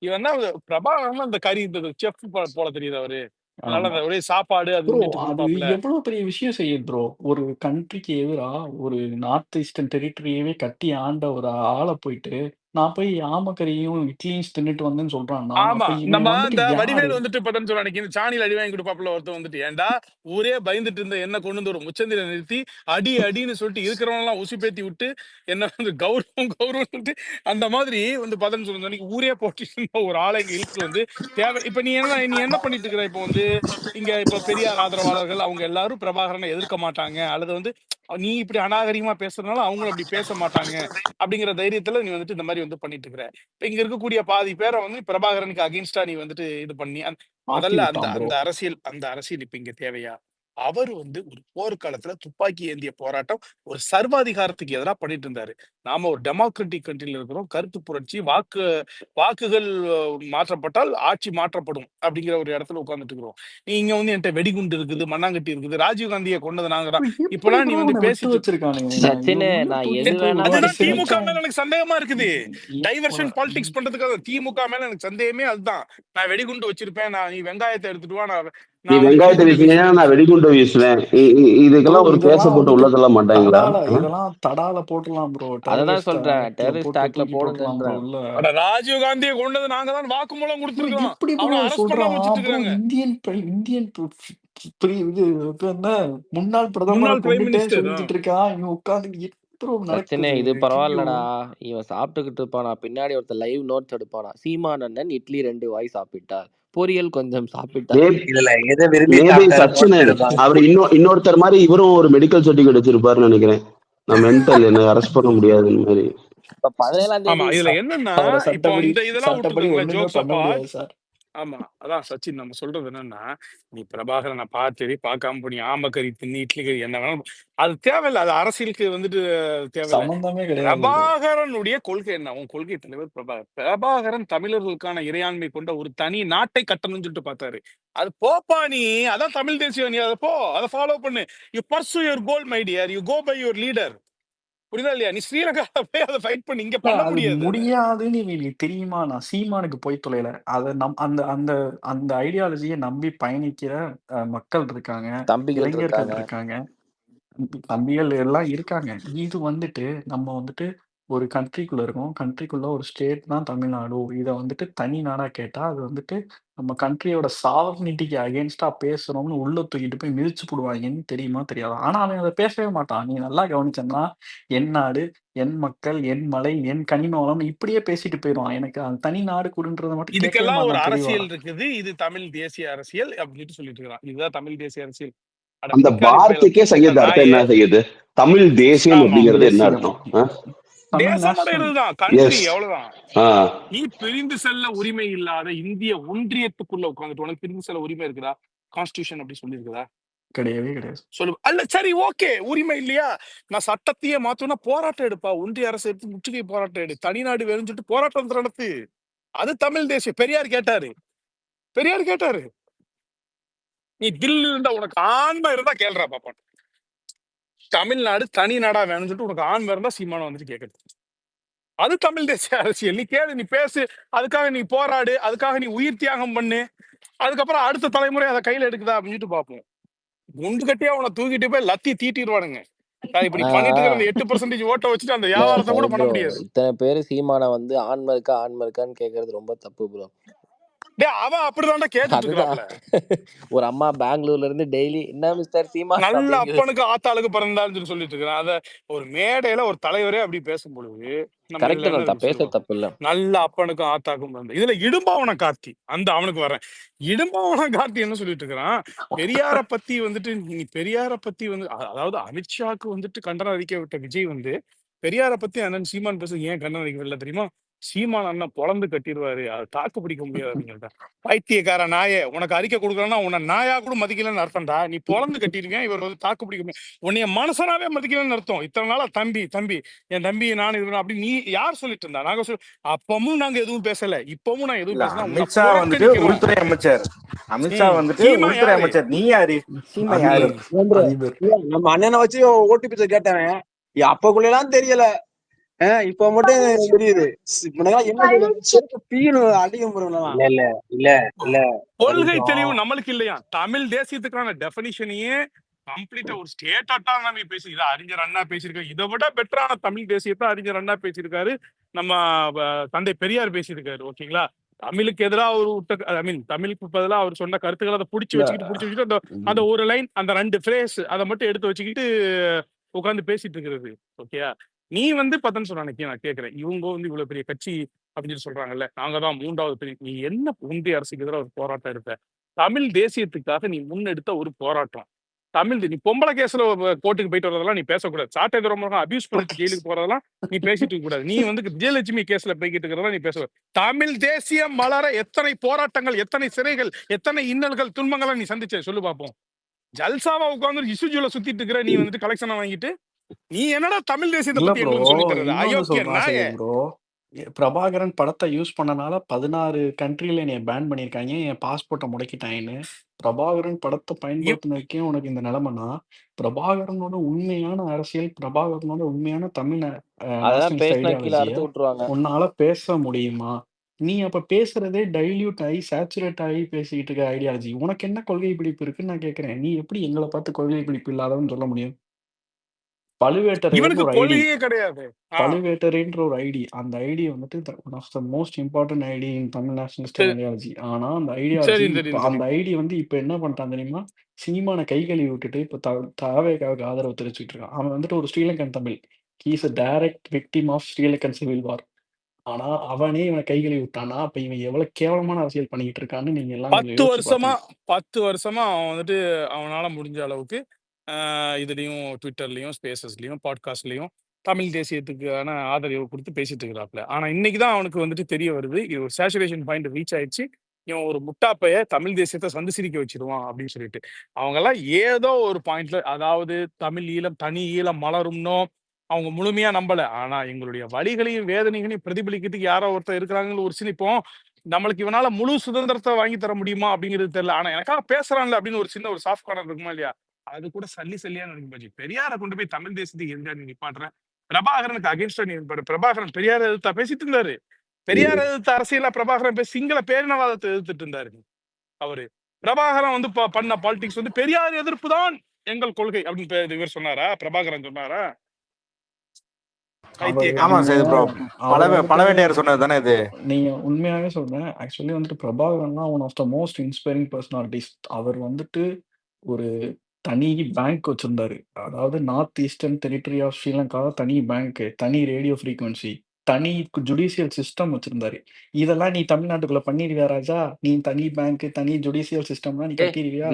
இவன் தான் பிரபாகரன் அந்த கறி செஃப் போல தெரியுது அவரு. அதனால அந்த ஒரே சாப்பாடு அது ப்ரோ இதுன்னு அது கொடுப்பாப்புல. எவ்வளவு பெரிய விஷயம் செய்யுது ப்ரோ. ஒரு கண்ட்ரிக்கு எதிரா ஒரு நார்த் ஈஸ்டர்ன் டெரிட்டரியவே கட்டி ஆண்ட ஒரு ஆளை போயிட்டு நான் போய் ஆமக்கறியும் இட்லியும் தின்னுட்டு வந்தேன்னு சொல்றான்னா ஆமா, அப்ப இவன் நம்ம வந்துட்டு இந்த யாரு? வடிவேலு வந்துட்டு பட்டன் சொல்ல அன்னைக்கு இந்த சாணியில அடி வாங்கி கொடுப்பாப்புல ஒருத்தன் வந்துட்டு, ஏன்டா ஊரே பயந்துட்டு இருந்த என்ன கொண்டு வந்து ஒரு முச்சந்தில நிறுத்தி அடி அடின்னு சொல்லிட்டு இருக்கிறவங்க எல்லாம் உசுப்பேத்தி விட்டு என்ன வந்து கௌரவம் கௌரவம் அந்த மாதிரி வந்து பதன் சொல்ல அன்னைக்கு ஊரே போட்டு இருந்த ஒரு ஆளை இங்க இழுத்து வந்து தேவை. இப்ப நீ என்ன பண்ணிட்டு இருக்கிற? இப்ப வந்து இங்க இப்ப பெரியார் ஆதரவாளர்கள் அவங்க எல்லாரும் பிரபாகரனை எதிர்க்க மாட்டாங்க, அல்லது வந்து நீ இப்படி அநாகரிகமா பேசுறதுனால அவங்களும் அப்படி பேச மாட்டாங்க அப்படிங்கிற தைரியத்துல நீ வந்துட்டு இந்த மாதிரி வந்து பண்ணிட்டு இருக்கிற. இப்ப இங்க இருக்கக்கூடிய பாதி பேரை வந்து பிரபாகரனுக்கு அகைன்ஸ்டா நீ வந்துட்டு இது பண்ணி மாத்தி முதல்ல அந்த விட்டான் ப்ரோ. அந்த அரசியல் இப்ப இங்க தேவையா? அவர் வந்து ஒரு போர்க்காலத்துல துப்பாக்கி ஏந்திய போராட்டம் ஒரு சர்வாதிகாரத்துக்கு எதிராக பண்ணிட்டு இருந்தாரு. நாம ஒரு டெமோக்ராட்டிக் கண்ட்ரில இருக்கிறோம். கருத்து புரட்சி, வாக்குகள் மாற்றப்பட்டால் ஆட்சி மாற்றப்படும் அப்படிங்கிற ஒரு இடத்துல உட்கார்ந்துட்டு இருக்கிறோம். நீங்க வந்து என்கிட்ட வெடிகுண்டு இருக்குது, மண்ணாங்கட்டி இருக்குது, ராஜீவ்காந்தியை கொண்டது நாங்க தான். எப்படி இப்பெல்லாம் நீ ப்ரோ வந்து உன்னை விட்டு பேசிட்டு வச்சிருக்கானுங்க? சச்சினே இவன் உள்ள நான் தூக்கி எது வேணாலும் அதுதான் போடுவான் திமுக சிரிச்சான். மேல எனக்கு சந்தேகமா இருக்குது. இப்போ டைவர்ஷன் பாலிடிக்ஸ் பண்றதுக்காக திமுக மேல எனக்கு சந்தேகமே அதுதான். நான் வெடிகுண்டு வச்சிருப்பேன், நீ வெங்காயத்தை எடுத்துட்டு வா, நீ நான் வந்து வெங்காயத்தை வெடிகுண்டு வீசுனீங்கன்னா வீசுவேன். நான் வெடிகுண்டு வீசுவேன். ப்ரோ இதுக்கெல்லாம் ஒரு கேஸ இதெல்லாம் போட்டு வந்துட்டு உள்ள தள்ள மாட்டாங்களா? இதெல்லாம் தடால போட்டுடலாம் ப்ரோ. அததான் டெரரிஸ்ட் சொல்றேன், ஆக்ட்ல டெரரிஸ்ட் போட்டு ஆக்ட்ல தூக்கி போட்டுடலாம் ப்ரோ போடுங்கன்றேன். உள்ள. அட ராஜீவ்காந்தியை கொண்டது நாங்க தான் வாக்குமூலம் ப்ரோ கொடுத்துருக்கோம். எப்படி ப்ரோ அவனை அரெஸ்ட் பண்ணாம வச்சுட்டு சொல்றான் ப்ரோ? இருக்காங்க. இந்தியன் இது என்ன முன்னாள் பிரதமரை முன்னாள் பிரைம் கொண்டுட்டே மினிஸ்டர் சொல்லிக்கிட்டு இருக்கான். இவன் உட்காந்து ப்ரோ சச்சினே நடக்குது இது கியோ. பரவாயில்லடா. இவன் சாப்பிட்டுக்கிட்டு இருப்பானா, பின்னாடி ஒருத்தர் லைவ் நோட்ஸ் எடுப்பானா, சீமான் அண்ணன் இட்லி 2 வாய் சாப்பிட்டார், பொரியல் கொஞ்சம் சாப்பிட்டார். இதுல எதை விரும்பி மேபி சாப்பிட்டாரு சச்சின் நோட்ஸ் எடுப்பாங்க. அவர் இன்னொருத்தர் மாதிரி இவரும் ஒரு மெடிக்கல் சர்டிபிகேட் வச்சிருப்பாருன்னு நினைக்கிறேன். நான் மென்டல் என்ன அரெஸ்ட் பண்ண முடியாதுன்னு மாதிரி. இப்ப 17ஆம் ஆமா, தேதி இதுல என்னன்னா அவரை இப்போ சட்டப்படி இந்த இதெல்லாம் விட்டுருங்களேன், ஒண்ணுமே ஜோக்ஸ் பண்ண அப்பா. முடியாது சார். ஆமா, அதான் சச்சின் நம்ம சொல்றது என்னன்னா, நீ பிரபாகரனை பார்த்து பார்க்காம போய் ஆமக்கறி தின்னு இட்லி கறி என்ன வேணாலும் அது தேவையில்லை. அது அரசியலுக்கு வந்துட்டு தேவையில்லை. சம்பந்தமே கிடையாது அது. பிரபாகரனுடைய கொள்கை என்ன? உன் கொள்கை தலைவர் பிரபாகரன் தமிழர்களுக்கான இறையாண்மை கொண்ட ஒரு தனி நாட்டை கட்டணும்னு சொல்லிட்டு பார்த்தாரு. அது போப்பா நீ, அதான் தமிழ் தேசியம். நீ அதை அதை ஃபாலோ பண்ணு. You pursue your goal my dear, you go by your leader. புரியுதா இல்லையா? நீ ஸ்ரீலங்கா போய் அதை ஃபைட் பண்ணி இங்க பண்ண அது முடியாது. முடியாதுன்னு இவங்களுக்கு தெரியுமா? நான் சீமானுக்கு போய் தொலைல. அதை அந்த அந்த அந்த ஐடியாலஜியை நம்பி பயணிக்கிற மக்கள் இருக்காங்க, தம்பிகள் இளைஞர்கள் இருக்காங்க. இருக்காங்க, தம்பிகள் எல்லாம் இருக்காங்க. இது வந்துட்டு நம்ம வந்துட்டு ஒரு கண்ட்ரிக்குள்ள இருக்கோம். கண்ட்ரிக்குள்ள ஒரு ஸ்டேட் தான் தமிழ்நாடு. இதை வந்துட்டு தனி நாடா கேட்டா அது வந்துட்டு நம்ம கண்ட்ரியோட சாவர்னிட்டிக்கு அகேன்ஸ்டா பேசுறோம்னு உள்ள தூக்கிட்டு போய் மிதிச்சு போடுவாங்கன்னு தெரியுமா தெரியாதா? ஆனா அவன் அதை பேசவே மாட்டான். நீ நல்லா கவனிச்சன்னா என் நாடு, என் மக்கள், என் மலை, என் கனிம வளம் இப்படியே பேசிட்டு போயிடுவான். எனக்கு அந்த தனி நாடு கொடுன்றதை மட்டும் கேட்கவே இதுக்கெல்லாம் ஒரு மாட்டான் தெளிவா. அரசியல் இருக்குது. இது தமிழ் தேசிய அரசியல் அப்படின்னு சொல்லிட்டு இருக்கான். இதுதான் தமிழ் தேசிய அரசியல். அட அந்த பிக்காரி பயல வார்த்தைக்கே பூசட்ட சையத் அர்த்தம் நாயே. என்ன செய்யுது? தமிழ் தேசியம் ஆமா, அப்படிங்கிறது என்ன தேசியம் அர்த்தம்? தமிழ் தேசம் நேஷனல். அடைகிறதுதான் country, S. எவ்வளவுதான். நீ பிரிந்து செல்ல உரிமை இல்லாத இந்திய ஒன்றியத்துக்குள்ள உட்காந்துட்டு உனக்கு பிரிந்து செல்ல உரிமை இருக்குதா? கான்ஸ்டிடியூஷன் அப்படி சொல்லி இருக்குதா? கிடையவே கிடையாது. சொல்லு. அல்ல சரி, ஓகே, உரிமை இல்லையா? நான் சட்டத்தையே மாத்தணும்னா போராட்டம் எடுப்பா. ஒன்றிய அரசு எடுத்து முற்றுகை போராட்டம் எடு. தனிநாடு வேணும்னு சொல்லிட்டு போராட்டம் நடத்து. அது தமிழ் தேசியம். பெரியார் கேட்டாரு. நீ தில் இருந்தா உனக்கு ஆன்மை இருந்தா கேள்றா பாப்பான். தமிழ்நாடு தனி நாடா வேணும்னு சொல்லிட்டு உனக்கு ஆன்மை இருந்தா சீமானம் வந்துட்டு கேட்கறது. அது தமிழ் தேசிய அரசியல். நீ கேளு, நீ பேசு, அதுக்காக நீ போராடு, அதுக்காக நீ உயிர் தியாகம் பண்ணு. அதுக்கப்புறம் அடுத்த தலைமுறை அதை கையில எடுக்குதா அப்படின்னு சொல்லிட்டு பார்ப்போம். குண்டு கட்டியா அவனை தூக்கிட்டு போய் லத்தி தீட்டிடுவானுங்க. இப்படி பண்ணிட்டு இருக்கிற அந்த 8% ஓட்ட வச்சுட்டு அந்த வியாபாரத்தை கூட பண்ண முடியாது. இத்தனை பேரு சீமான வந்து ஆன்மை இருக்கான்னு கேக்குறது ரொம்ப தப்பு ப்ரோ. அவன் அப்படிதான்டா கேட்டுட்டு இருக்காப்ல. ஒரு அம்மா பெங்களூர்ல இருந்து டெய்லி என்ன மிஸ்டர் சீமா நல்ல அப்பனுக்கு ஆத்தாளுக்கு பிறந்தாலும் சொல்லிட்டு இருக்கிறான். அத ஒரு மேடையில ஒரு தலைவரே அப்படி பேசும்பொழுது பேச தப்பு இல்ல. நல்ல அப்பனுக்கும் ஆத்தாக்கும் பிறந்த இதுல இடும்பாவன கார்த்தி அந்த அவனுக்கு வரேன். இடும்பாவன கார்த்தி என்ன சொல்லிட்டு இருக்கிறான்? பெரியார பத்தி வந்துட்டு நீ பெரியார பத்தி வந்து அதாவது அமித்ஷாக்கு வந்துட்டு கண்டனம் அறிக்கை விட்ட விஜய் வந்து பெரியார பத்தி அண்ணன் சீமான் பேச ஏன் கண்டனம் அறிக்கை விடல தெரியுமா? சீமான் அண்ணன் பொழந்து கட்டிடுவாரு, அது தாக்கு பிடிக்க முடியாது அப்படிங்கிறத. பைத்தியக்கார நாயே, உனக்கு அறிக்கை கொடுக்கலன்னா உன்னை நாயா கூட மதிக்கலன்னு அர்த்தம்டா. நீ பொழந்து கட்டிருக்கேன், இவர் வந்து தாக்கு பிடிக்க முடியாது, உன்னைய மனுஷனாவே மதிக்கலன்னு அர்த்தம். இத்தனை நாளா தம்பி தம்பி என் தம்பி நான் இருக்கணும் அப்படி நீ யார் சொல்லிட்டு இருந்தா? நாங்க அப்பவும் நாங்க எதுவும் பேசல, இப்பவும் நான் எதுவும் பேசல. அமித்ஷா வந்துட்டு உள்துறை அமைச்சர், அமித்ஷா வந்துட்டு உள்துறை அமைச்சர். நீ யாரு? சீமா யாரு? நம்ம அண்ணனை வச்சு ஓடிபி கேட்டவன் அப்பக்குள்ள எல்லாம் தெரியல, இப்ப மட்டும் தெரியுது. கொள்கை தெளிவு நம்மளுக்கு இல்லையா? தமிழ் தேசியத்துக்கான டெபினிஷனையே கம்ப்ளீட்டா ஒரு ஸ்டேட் அட்டானமி பேசி, இதை அறிஞர் அண்ணா பேசியிருக்காரு. இதை விட பெட்டரான தமிழ் தேசியத்தை அறிஞர் அண்ணா பேசியிருக்காரு, நம்ம தந்தை பெரியார் பேசியிருக்காரு. ஓகேங்களா? தமிழுக்கு எதிராக ஒரு ஐ மீன் தமிழுக்கு பதிலாக அவர் சொன்ன கருத்துக்களை அதை பிடிச்சி வச்சுக்கிட்டு அந்த ஒரு லைன், அந்த 2 ஃப்ரேஸ் அதை மட்டும் எடுத்து வச்சுக்கிட்டு உட்காந்து பேசிட்டு இருக்கிறது. ஓகேயா? நீ வந்து பத்தன்னு சொன்ன நான் கேட்கிறேன், இவங்க வந்து இவ்வளவு பெரிய கட்சி அப்படின்னு சொல்றாங்கல்ல, நாங்க தான் 3வது பெரிய, நீ என்ன ஒன்றிய அரசுக்கு எதிராக ஒரு போராட்டம் இருப்ப? தமிழ் தேசியத்துக்காக நீ முன்னெடுத்த ஒரு போராட்டம். தமிழ் நீ பொம்பளை கேஸ்ல கோர்ட்டுக்கு போயிட்டு வரதெல்லாம் நீ பேசக்கூடாது. சாட்டை துறைமுகம் அபியூஸ் பண்ணிட்டு ஜெயிலுக்கு போறதெல்லாம் நீ பேசிட்டு இருக்க கூடாது. நீ வந்து விஜயலட்சுமி கேஸ்ல போய்கிட்டு இருக்கிறதா நீ பேச. தமிழ் தேசியம் மலர எத்தனை போராட்டங்கள், எத்தனை சிறைகள், எத்தனை இன்னல்கள், துன்பங்களை நீ சந்திச்ச சொல்லு பார்ப்போம். ஜல்சாவா உட்கார்ந்து இசுஜுல சுத்திட்டு இருக்கிற நீ வந்துட்டு கலெக்ஷனை வாங்கிட்டு நீ என்னடா தமிழ் தேசியத்தை பத்தி எங்களுக்கு சொல்லி தர்றது? அயோக்கிய நாயே. பிரபாகரன் படத்தை யூஸ் பண்ணனால 16 கண்ட்ரில என்னைய பேன் பண்ணிருக்காங்க, என் பாஸ்போர்ட்டை முடக்கிட்டாங்கன்னு. பிரபாகரன் படத்தை பயன்படுத்தினதுக்கே உனக்கு இந்த நிலைமைனா, பிரபாகரனோட உண்மையான அரசியல், பிரபாகரனோட உண்மையான தமிழ் உன்னால பேச முடியுமா? நீ அப்ப பேசுறதே டைல்யூட் ஆகி சேச்சுரேட் ஆகி பேசிக்கிட்டு இருக்க ஐடியாலஜி. உனக்கு என்ன கொள்கை பிடிப்பு இருக்குன்னு நான் கேட்கிறேன். நீ எப்படி எங்களை பார்த்து கொள்கை பிடிப்பு இல்லாதவன்னு சொல்ல முடியும்? பழுவேட்டரையர்ன்ற ஒரு ஐடி, அந்த ஐடி வந்துட்டு one of the most important ID in Tamil nationalist ideology. ஆனா அந்த ஐடி வந்து இப்ப என்ன பண்ணிட்டான் தெரியுமா? சீமான கை கழுவி விட்டுட்டு இப்ப தாவேகாவுக்கு ஆதரவு தெரிவிச்சுட்டு இருக்கான். அவன் வந்துட்டு ஒரு Sri Lankan Tamil, he's a direct victim of Sri Lankan civil war. ஆனா அவனே இவன் கை கழுவி விட்டானா, அப்ப இவன் எவ்வளவு கேவலமான அரசியல் பண்ணிட்டு இருக்கான்னு நீங்க எல்லாம் 10 வருஷமா அவன் வந்துட்டு அவனால முடிஞ்ச அளவுக்கு இதுலயும் ட்விட்டர்லயும் ஸ்பேசஸ்லயும் பாட்காஸ்ட்லயும் தமிழ் தேசியத்துக்கான ஆதரவு கொடுத்து பேசிட்டு இருக்கிறாப்ல. ஆனா இன்னைக்குதான் அவனுக்கு வந்துட்டு தெரிய வருது, இது ஒரு சேச்சுரேஷன் பாயிண்ட் ரீச் ஆயிடுச்சு, இவன் ஒரு முட்டாப்பைய தமிழ் தேசியத்தை சந்து சிரிக்க வச்சிருவான் அப்படின்னு சொல்லிட்டு. அவங்க எல்லாம் ஏதோ ஒரு பாயிண்ட்ல, அதாவது தமிழ் ஈழம் தனி ஈழம் மலரும்னோ அவங்க முழுமையா நம்பல. ஆனா எங்களுடைய வலிகளையும் வேதனைகளையும் பிரதிபலிக்கிறதுக்கு யாரோ ஒருத்தர் இருக்கிறாங்கன்னு ஒரு சினிப்போம். நம்மளுக்கு இவனால முழு சுதந்திரத்தை வாங்கி தர முடியுமா அப்படிங்கிறது தெரியல. ஆனா எனக்காக பேசுறான்ல அப்படின்னு ஒரு சின்ன ஒரு சாஃப்ட் கார்னர் இருக்குமா இல்லையா? அது கூட சல்லியா நினைக்கும் போச்சு. பெரியாரை கொண்டு போய் தமிழ் தேசத்துக்கு எதிராக நீ நிப்பாட்டுற, பிரபாகரனுக்கு அகேன்ஸ்டா நீ பிரபாகரன் பெரியார் எதிர்த்தா பேசிட்டு இருந்தாரு. பெரியார் எதிர்த்த அரசியல பிரபாகரன் சிங்கள பேரினவாதத்தை எதிர்த்துட்டு இருந்தாரு அவரு. பிரபாகரன் வந்து பண்ண பாலிடிக்ஸ் வந்து பெரியார் எதிர்ப்பு தான் எங்கள் கொள்கை அப்படின்னு இவர் சொன்னாரா? பிரபாகரன் சொன்னாரா? பழவேட்டையார் சொன்னது தானே இது. நீங்க உண்மையாவே சொல்றேன். ஆக்சுவலி வந்துட்டு Prabhakaran one of the most inspiring personalities. அவர் வந்துட்டு ஒரு தனி பேங்க் வச்சிருந்தாரு. அதாவது north eastern territory of Sri Lanka தனி பேங்க், தனி ரேடியோ ஃப்ரீக்வன்சி, தனி ஜுடிஷியல் சிஸ்டம் வச்சிருந்தாரு. இதெல்லாம் நீ தமிழ்நாட்டுக்குள்ள பண்ணிடுவியா ராஜா? நீ தனி பேங்க், தனி ஜுடிஷியல் சிஸ்டம்லாம் நீ கட்டிடுவியா?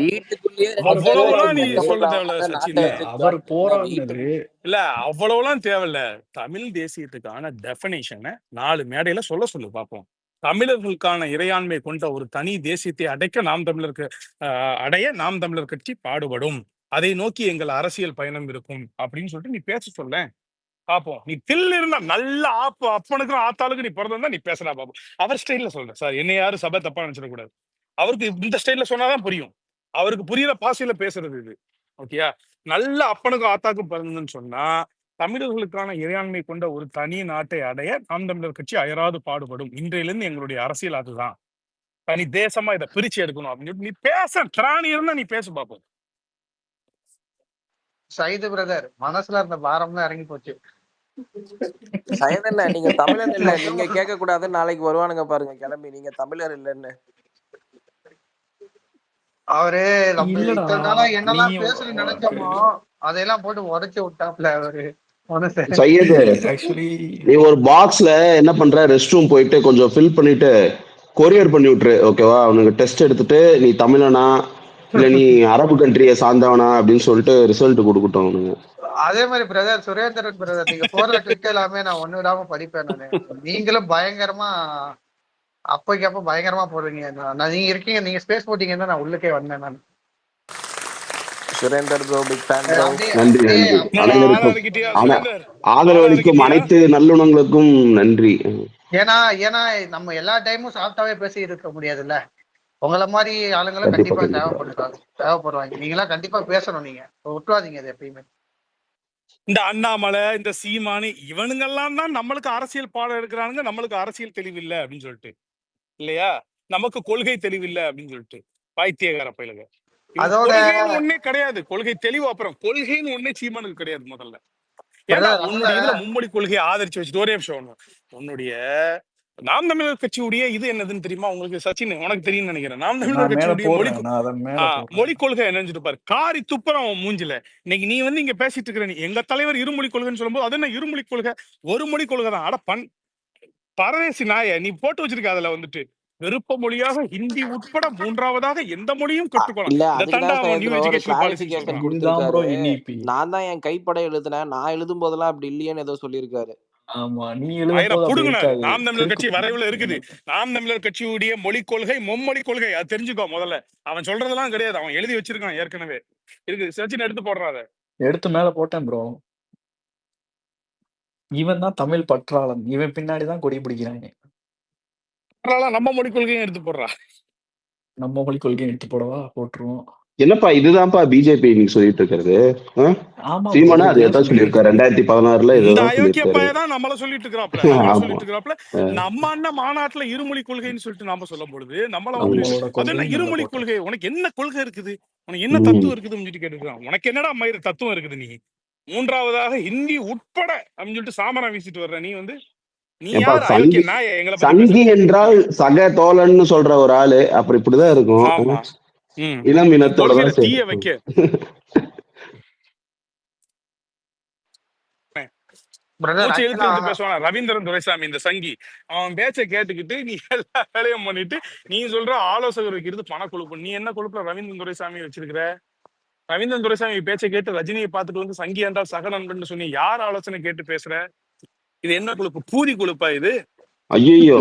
அவர் போராடினது இல்ல, அவ்வளவுலாம் தேவையில்ல. தமிழ் தேசியத்துக்கான டெஃபினேஷனை 4 மேடையில சொல்லு பார்ப்போம். தமிழர்களுக்கான இறையாண்மை கொண்ட ஒரு தனி தேசியத்தை அடைய நாம் தமிழர் கட்சி பாடுபடும், அதை நோக்கி எங்கள் அரசியல் பயணம் இருக்கும் அப்படின்னு சொல்லிட்டு நீ பேச சொல்ல பாப்போம். நீ தில் இருந்தா நல்ல அப்பனுக்கும் ஆத்தாளுக்கு நீ பிறந்திருந்தா நீ பேசலாம் பாப்போம். அவர் ஸ்டைல்ல சொல்றேன் சார், என்ன யாரும் சபை தப்பா நினைச்சிடக்கூடாது. அவருக்கு இந்த ஸ்டைல்ல சொன்னாதான் புரியும், அவருக்கு புரியுற பாசையில பேசுறது இது. ஓகேயா? நல்ல அப்பனுக்கும் ஆத்தாக்கும் பிறந்ததுன்னு சொன்னா தமிழர்களுக்கான இறையாண்மை கொண்ட ஒரு தனி நாட்டை அடைய நாம் தமிழர் கட்சி அயராது பாடுபடும். இன்றையிலிருந்து எங்களுடைய அரசியல் அதுதான், தனி தேசமா இதை பிரிச்சு எடுக்கணும் அப்படின்னு சொல்லி நீ பேச திராணி இருந்தா நீ பேச பார்ப்போம். சைது பிரதர் மனசுல இருந்த பாரம்லாம் இறங்கி போச்சு. சைதல்ல, நீங்க தமிழர் இல்ல, நீங்க கேட்க கூடாது. நாளைக்கு வருவானுங்க பாருங்க கிளம்பி, நீங்க தமிழர் இல்லன்னு. அவரு நம்ம என்னெல்லாம் பேசணும்னு நினைச்சோமோ அதையெல்லாம் போட்டு உடைச்சு விட்டாப்ல அவரு. சையது, நீ ஒரு பாக்ஸ்ல என்ன பண்ற, ரெஸ்ட் ரூம் போயிட்டு கொஞ்சம் ஃபில் பண்ணிட்டு கொரியர் பண்ணி விட்டுரு. ஓகேவா? அவனுக்கு டெஸ்ட் எடுத்துட்டு நீ தமிழனா இல்ல நீ அரபு கண்ட்ரியை சார்ந்தவனா அப்படின்னு சொல்லிட்டு ரிசல்ட் கொடுக்கட்டும் அவனுங்க. அதே மாதிரி பிரதர் சுரேந்திரன் பிரதர், நீங்க போடுற ட்விட் எல்லாமே நான் ஒண்ணு விடாம படிப்பேன் நானு. நீங்களும் பயங்கரமா அப்போக்கு அப்ப பயங்கரமா போடுறீங்க. நீங்க இருக்கீங்க, நீங்க ஸ்பேஸ் போட்டீங்கன்னா நான் உள்ளுக்கே வந்தேன் நான். Surender bro big fan bro. நன்றி நன்றி அனைவருக்கும், ஆதரவளிக்கும் அனைத்து நல்லுணங்களுக்கும் நன்றி. ஏன்னா நம்ம எல்லா டைமும் சாஃப்டாவே பேசி இருக்க முடியாதுல்ல. உங்களை மாதிரி ஆளுங்களும் கண்டிப்பா தேவைப்படுவாங்க. நீங்களாம் கண்டிப்பா பேசணும், நீங்க விட்டுறாதீங்க அது எப்பயுமே. இந்த அண்ணாமலை, இந்த சீமானு இவனுங்கெல்லாம் தான் நம்மளுக்கு அரசியல் பாடம் எடுக்கிறானுங்க. நம்மளுக்கு அரசியல் தெளிவில்லை அப்படின்னு சொல்லிட்டு இல்லையா, நமக்கு கொள்கை தெளிவில்லை அப்படின்னு சொல்லிட்டு பைத்தியக்கார பயிலுங்க. கொள்கைன்னு ஒண்ணே கிடையாது. கொள்கை தெளிவு அப்புறம் கொள்கைன்னு ஒண்ணே சீமானுக்கு கிடையாது முதல்ல. ஏன்னா உன்னுடைய இதுல மும்மொழி கொள்கையை ஆதரிச்சு வச்சுட்டு ஒரே விஷயம் உன்னுடைய நாம் தமிழர் கட்சியுடைய இது என்னதுன்னு தெரியுமா உங்களுக்கு? சச்சின் உனக்கு தெரியும் நினைக்கிறேன். நாம் தமிழர் கட்சியுடைய மொழி கொள்கை என்னன்னு பாரு. காரி துப்புறம் மூஞ்சில. இன்னைக்கு நீ வந்து இங்க பேசிட்டு இருக்கிற, நீ எங்க தலைவர் இருமொழி கொள்கைன்னு சொல்லும்போது அது என்ன இருமொழி கொள்கை? ஒரு மொழி கொள்கை தான். அட பரதேசி நாய நீ போட்டு வச்சிருக்க. அதுல வந்துட்டு விருப்ப மொழியாக ஹிந்தி உட்பட மூன்றாவதாக எந்த மொழியும் கற்றுக்கொள்ளலாம். நான் தான் என் கைப்பட எழுதுனேன், நான் எழுதும் போதெல்லாம் அப்படி இல்லையேன்னு ஏதோ சொல்லியிருக்காரு. ஆமா, நீ நாம் தமிழர் கட்சி வரைவுல இருக்குது. நாம் தமிழர் கட்சியுடைய மொழி கொள்கை மும்மொழி கொள்கை, அது தெரிஞ்சுக்கோ முதல்ல. அவன் சொல்றதெல்லாம் கிடையாது, அவன் எழுதி வச்சிருக்கான் ஏற்கனவே இருக்கு. சச்சின் எடுத்து போடுறாத, எடுத்து மேல போட்டேன் ப்ரோ. இவன் தான் தமிழ் பற்றாளன், இவன் பின்னாடிதான் கொடி பிடிக்கிறாங்க. நம்ம மொழி கொள்கையும் எடுத்து போடுறா. நம்ம மொழி கொள்கையும் எடுத்து போடவா? போட்டுருவோம். என்னப்பா இதுதான்ப்பா பிஜேபி நீங்க சொல்லிட்டு இருக்கிறது? சீமானா அது எதான் சொல்லியிருக்காரு 2016ல நம்மள சொல்லிட்டு இருக்கிறாப்ல. நம்ம அண்ணன் மாநாட்டுல இருமொழி கொள்கைன்னு சொல்லிட்டு நாம சொல்லும் பொழுது நம்மள இருமொழி கொள்கை, உனக்கு என்ன கொள்கை இருக்குது, உனக்கு என்ன தத்துவம் இருக்குதுன்னு சொல்லிட்டு கேட்டுருக்கான். உனக்கு என்னடா மயிறு தத்துவம் இருக்குது? நீ மூன்றாவதாக ஹிந்தி உட்பட அப்படின்னு சொல்லிட்டு சாமரம் வீசிட்டு வர்ற நீ வந்து சங்கி என்றால் சக தோழன்னு சொல்ற ஒரு ஆளு அப்படி இப்படிதான் இருக்கும். இளம் இனத்தோட ரவீந்திரன் துரைசாமி இந்த சங்கி அவன் பேச்ச கேட்டுக்கிட்டு நீ எல்லா வேலையும் பண்ணிட்டு நீ சொல்ற ஆலோசகர் வைக்கிறது பண கொழுப்பு. நீ என்ன கொழுப்புல ரவீந்திரன் துரைசாமி வச்சிருக்கிற? ரவீந்திரன் துரைசாமி பேச்சை கேட்டு ரஜினியை பார்த்துட்டு வந்து சங்கி என்றால் சக நண்பன் சொன்னி யார் ஆலோசனை கேட்டு பேசுற? இது என்ன கொழுப்பு? பூரி கொழுப்பா இது? ஐயோ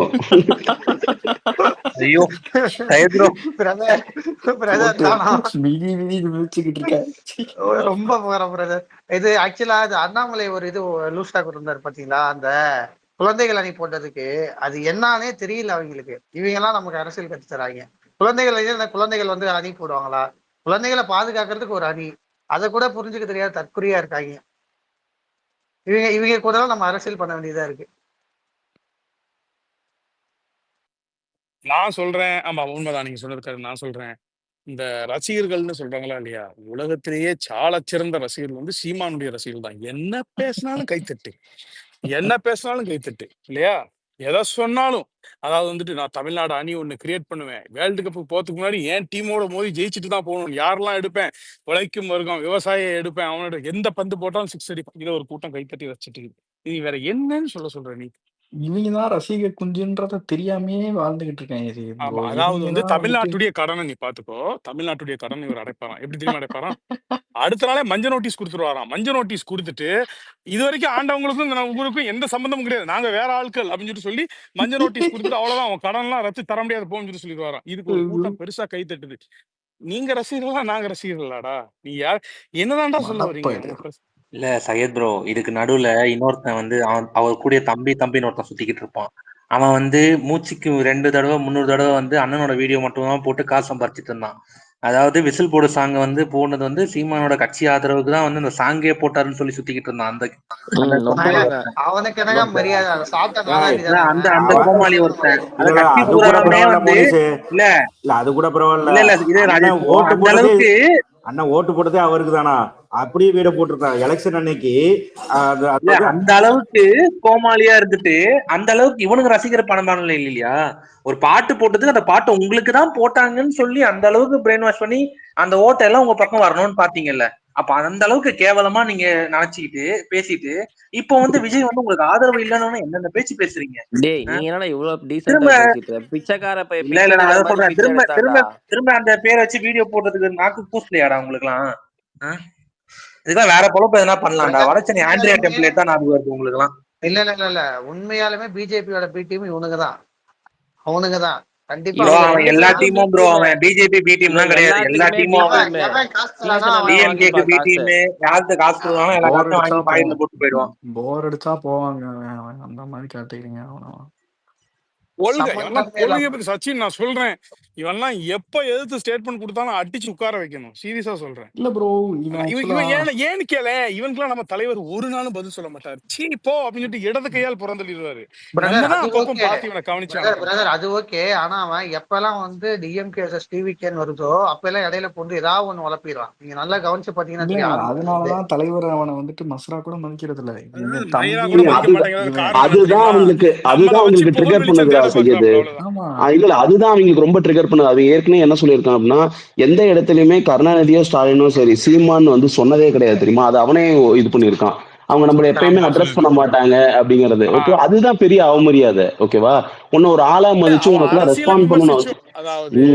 ரொம்ப பிரதர். இது ஆக்சுவலா அது அண்ணாமலை ஒரு இது லூஸ்டா இருந்தாரு பாத்தீங்களா, அந்த குழந்தைகள் அணி போட்டதுக்கு. அது என்னன்னே தெரியல அவங்களுக்கு. இவங்க எல்லாம் நமக்கு அரசியல் கத்து தராங்க. குழந்தைகள் வந்து அணி போடுவாங்களா? குழந்தைகளை பாதுகாக்கிறதுக்கு ஒரு அணி, அதை கூட புரிஞ்சுக்க தெரியாத தற்குறியா இருக்காங்க. இவங்க கூட நம்ம அரசியல் பண்ண வேண்டியதா இருக்கு. நான் சொல்றேன், ஆமா உண்மைதான் நீங்க சொன்னதுக்காக நான் சொல்றேன். இந்த ரசிகர்கள்னு சொல்றாங்களா இல்லையா, உலகத்திலேயே சால சிறந்த ரசிகர்கள் வந்து சீமானுடைய ரசிகர்கள் தான். என்ன பேசினாலும் கைத்தட்டு, என்ன பேசினாலும் கைத்தட்டு இல்லையா? எதை சொன்னாலும், அதாவது வந்துட்டு நான் தமிழ்நாடு அணி ஒண்ணு கிரியேட் பண்ணுவேன், வேர்ல்டு கப்பு போறதுக்கு முன்னாடி என் டீமோட மோதி ஜெயிச்சுட்டு தான் போகணும், யாரெல்லாம் எடுப்பேன், உழைக்கும் வர்க்கம் விவசாயியை எடுப்பேன், அவனோட எந்த பந்து போட்டாலும் 6 அடிப்பேன். இதை ஒரு கூட்டம் கைத்தட்டி வச்சுட்டு நீ வேற என்னன்னு சொல்ற? நீ இவங்கதான் ரசிக குஞ்சுன்றத தெரியாமே வாழ்ந்துகிட்டு இருக்காங்க. அதாவது வந்து தமிழ்நாட்டுடைய கடனை நீ பாத்துக்கோ. தமிழ்நாட்டுடைய கடன் இவர் அடைப்பாராம். எப்படி தெரியுமா அடைப்பாராம்? அடுத்த நாளே மஞ்ச நோட்டீஸ் கொடுத்துருவாராம். மஞ்ச நோட்டீஸ் கொடுத்துட்டு இது வரைக்கும் ஆண்டவங்களுக்கும் உங்களுக்கும் எந்த சம்பந்தமும் கிடையாது, நாங்க வேற ஆட்கள் அப்படின்னு சொல்லி மஞ்ச நோட்டீஸ் கொடுத்துட்டு அவ்வளவுதான், அவன் கடன் எல்லாம் ரத்து தர முடியாது போன்னு சொல்லிடுவாராம். இதுக்கு ஒரு கூட்டம் பெருசா கை தட்டுது. நீங்க ரசிகர்களா நாங்க ரசிகர்களாடா? நீ யார் என்னதான்டா சொல்ல வரீங்க? இல்ல சையத் ப்ரோ, இதுக்கு நடுவுல இன்னொருத்தன் வந்து அவர் கூட தம்பின்னு ஒருத்தன் சுத்திக்கிட்டு இருப்பான். அவன் வந்து மூச்சுக்கு 2 தடவை 300 தடவை வந்து அண்ணனோட வீடியோ மட்டும் தான் போட்டு காசு சம்பாரிச்சிட்டு இருந்தான். அதாவது விசில் போடு சாங் வந்து போனது வந்து சீமானோட கட்சி ஆதரவுக்கு தான் வந்து அந்த சாங்கே போட்டாருன்னு சொல்லி சுத்திக்கிட்டு இருந்தான். அந்த கோமாளி ஒருத்தன் இல்ல அது கூட பரவாயில்ல. இல்ல ஓட்டு போட்டதே அவருக்கு தானா? அப்படியே வீடியோ போட்டிருக்காங்க எலெக்ஷன் அன்னைக்கு. அந்த அளவுக்கு கோமாளியா இருந்துட்டு அந்த அளவுக்கு இவனுக்கு ரசிக்கிற பணமான இல்லையா? ஒரு பாட்டு போட்டதுக்கு அந்த பாட்டு உங்களுக்கு தான் போட்டாங்கன்னு சொல்லி அந்த அளவுக்கு பிரெயின் வாஷ் பண்ணி அந்த ஓட்டை எல்லாம் உங்க பக்கம் வரணும்னு பாத்தீங்கல்ல. அப்ப அந்த அளவுக்கு கேவலமா நீங்க நினைச்சுக்கிட்டு பேசிட்டு இப்போ விஜய் உங்களுக்கு ஆதரவு இல்லைன்னு என்னென்ன பேச்சு பேசுறீங்க? டேய் நீ என்னடா இவ்வளவு டீசென்ட்டா பேசிட்டு பிச்சைக்கார பைய இல்ல இல்ல நான் அதை சொல்றேன். திரும்ப திரும்ப எடுத்தாடா. திரும்ப அந்த பேரை வச்சு வீடியோ போடுறதுக்கு நாக்கு கூசலையாடா உங்களுக்கு எல்லாம்? இதுதான் வேற பொழப்பு எதனா பண்ணலாம்டா. வடச்சென்னை ஆண்ட்ரியா டெம்ப்ளேட் தான் ஞாபகம் வருது உங்களுக்கு எல்லாம். இல்ல இல்ல இல்ல இல்ல உண்மையாலுமே பிஜேபியோட பி டீம் இவனுங்கதான், அவனுங்கதான் கண்டிப்பா. அவன் எல்லா டீமும் ப்ரோ, அவன் பிஜேபி பி டீம் தான் கிடையாது. எல்லா டீமும் டிஎம்கேக்கு பி டீம், யாருக்கு காசு கொடுவாங்க எல்லா காசும் வாங்கி பாயிண்ட்ல போட்டு போயிடுவான். போர் அடிச்சா போவாங்க அந்த மாதிரி கேட்டீங்க. கொள்கையை பத்தி சச்சின் நான் சொல்றேன், இவன்லாம் எப்ப எதிர்த்து ஸ்டேட்மெண்ட் கொடுத்தாலும் அடிச்சு உட்கார வைக்கணும். சீரியஸா சொல்றேன். இல்ல ப்ரோ ஏன்னு கேள, இவனுக்குலாம் நம்ம தலைவர் ஒரு நாளும் பதில் சொல்ல மாட்டாரு. சீ போ அப்படின்னு சொல்லிட்டு இடது கையால் புறந்தள்ளிடுவாரு. கவனிச்சான் அது ஓகே. ஆனா அவன் எப்பெல்லாம் டிஎம்கே டிவிகேன்னு வருதோ அப்ப எல்லாம் இடையில போட்டு ஏதாவது ஒண்ணு உழப்பிடுவான். நீங்க நல்லா கவனிச்சு பாத்தீங்கன்னா அதனாலதான் தலைவர் அவனை மசரா கூட மதிக்கிறது இல்ல. அதுதான் அவங்களுக்கு ட்ரிகர் பண்ணது செய்யுது. இல்ல அதுதான் அவங்களுக்கு ரொம்ப ட்ரிகர் பண்ணது. அது ஏற்கனவே என்ன சொல்லியிருக்கான் அப்படின்னா, எந்த இடத்துலயுமே கருணாநிதியோ ஸ்டாலினோ சரி சீமான் சொன்னதே கிடையாது தெரியுமா. அது அவனே இது பண்ணியிருக்கான். அவங்க நம்மள எப்பயுமே அட்ரஸ் பண்ண மாட்டாங்க அப்படிங்கறது. ஓகே, அதுதான் பெரிய அவமரியாதை. ஓகேவா, உன்ன ஒரு ஆளா மதிச்சு உனக்கு ரெஸ்பாண்ட் பண்ணணும். அதாவது